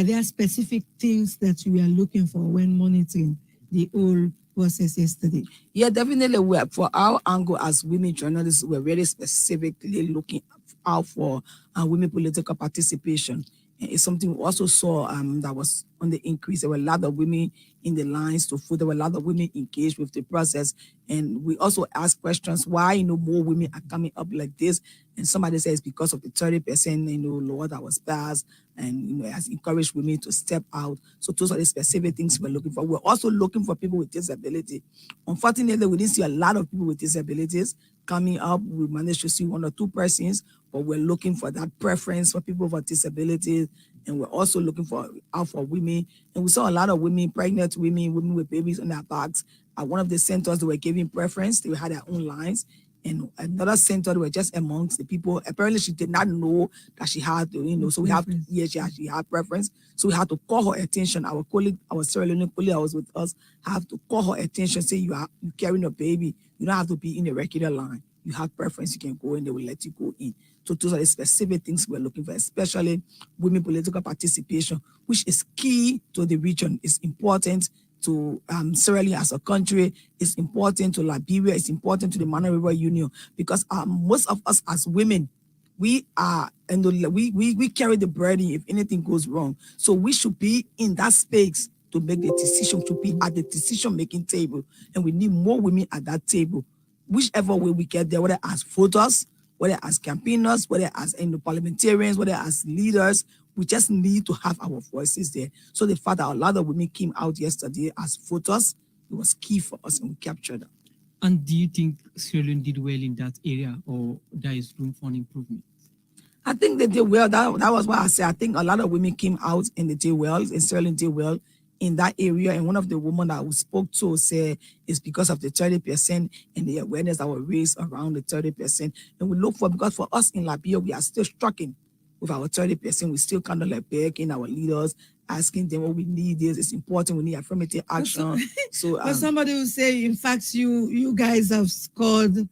there specific things that you were looking for when monitoring the whole process yesterday?
Yeah, definitely. For our angle as women journalists, we're very specifically looking out for women political participation. And it's something we also saw that was on the increase. There were a lot of women in the lines to vote. There were a lot of women engaged with the process. And we also asked questions why more women are coming up like this. And somebody says because of the 30% law that was passed, and has encouraged women to step out. So those are the specific things we're looking for. We're also looking for people with disability. Unfortunately, we didn't see a lot of people with disabilities coming up. We managed to see 1 or 2 persons, but we're looking for that preference for people with disabilities. And we're also looking out for women. And we saw a lot of women, pregnant women with babies on their backs. At one of the centers, they were giving preference. They had their own lines. And another center, they were just amongst the people. Apparently, she did not know that she had, so we have to, she had preference. So we had to call her attention. Our colleague, our Sierra Leone colleague that was with us, have to call her attention, say you're carrying a baby. You don't have to be in a regular line. You have preference, you can go in, they will let you go in. So those are the specific things we're looking for, especially women political participation, which is key to the region. It's important to Sierra Leone as a country, it's important to Liberia, it's important to the Mana River Union, because most of us as women, we are, and we carry the burden if anything goes wrong. So we should be in that space to make the decision, to be at the decision-making table. And we need more women at that table. Whichever way we get there, whether as voters, whether as campaigners, whether as parliamentarians, whether as leaders, we just need to have our voices there. So the fact that a lot of women came out yesterday as voters, it was key for us, and we captured them.
And do you think Sierra Leone did well in that area, or there is room for an improvement?
I think they did well. That was what I said. I think a lot of women came out and they did well, and Sierra Leone did well in that area. And one of the women that we spoke to said it's because of the 30% and the awareness that was raised around the 30%. And we look for, because for us in Liberia, we are still struggling with our 30%. We still kind of like begging our leaders, asking them what we need is. It's important. We need affirmative action. So
but somebody will say, in fact, you guys have scored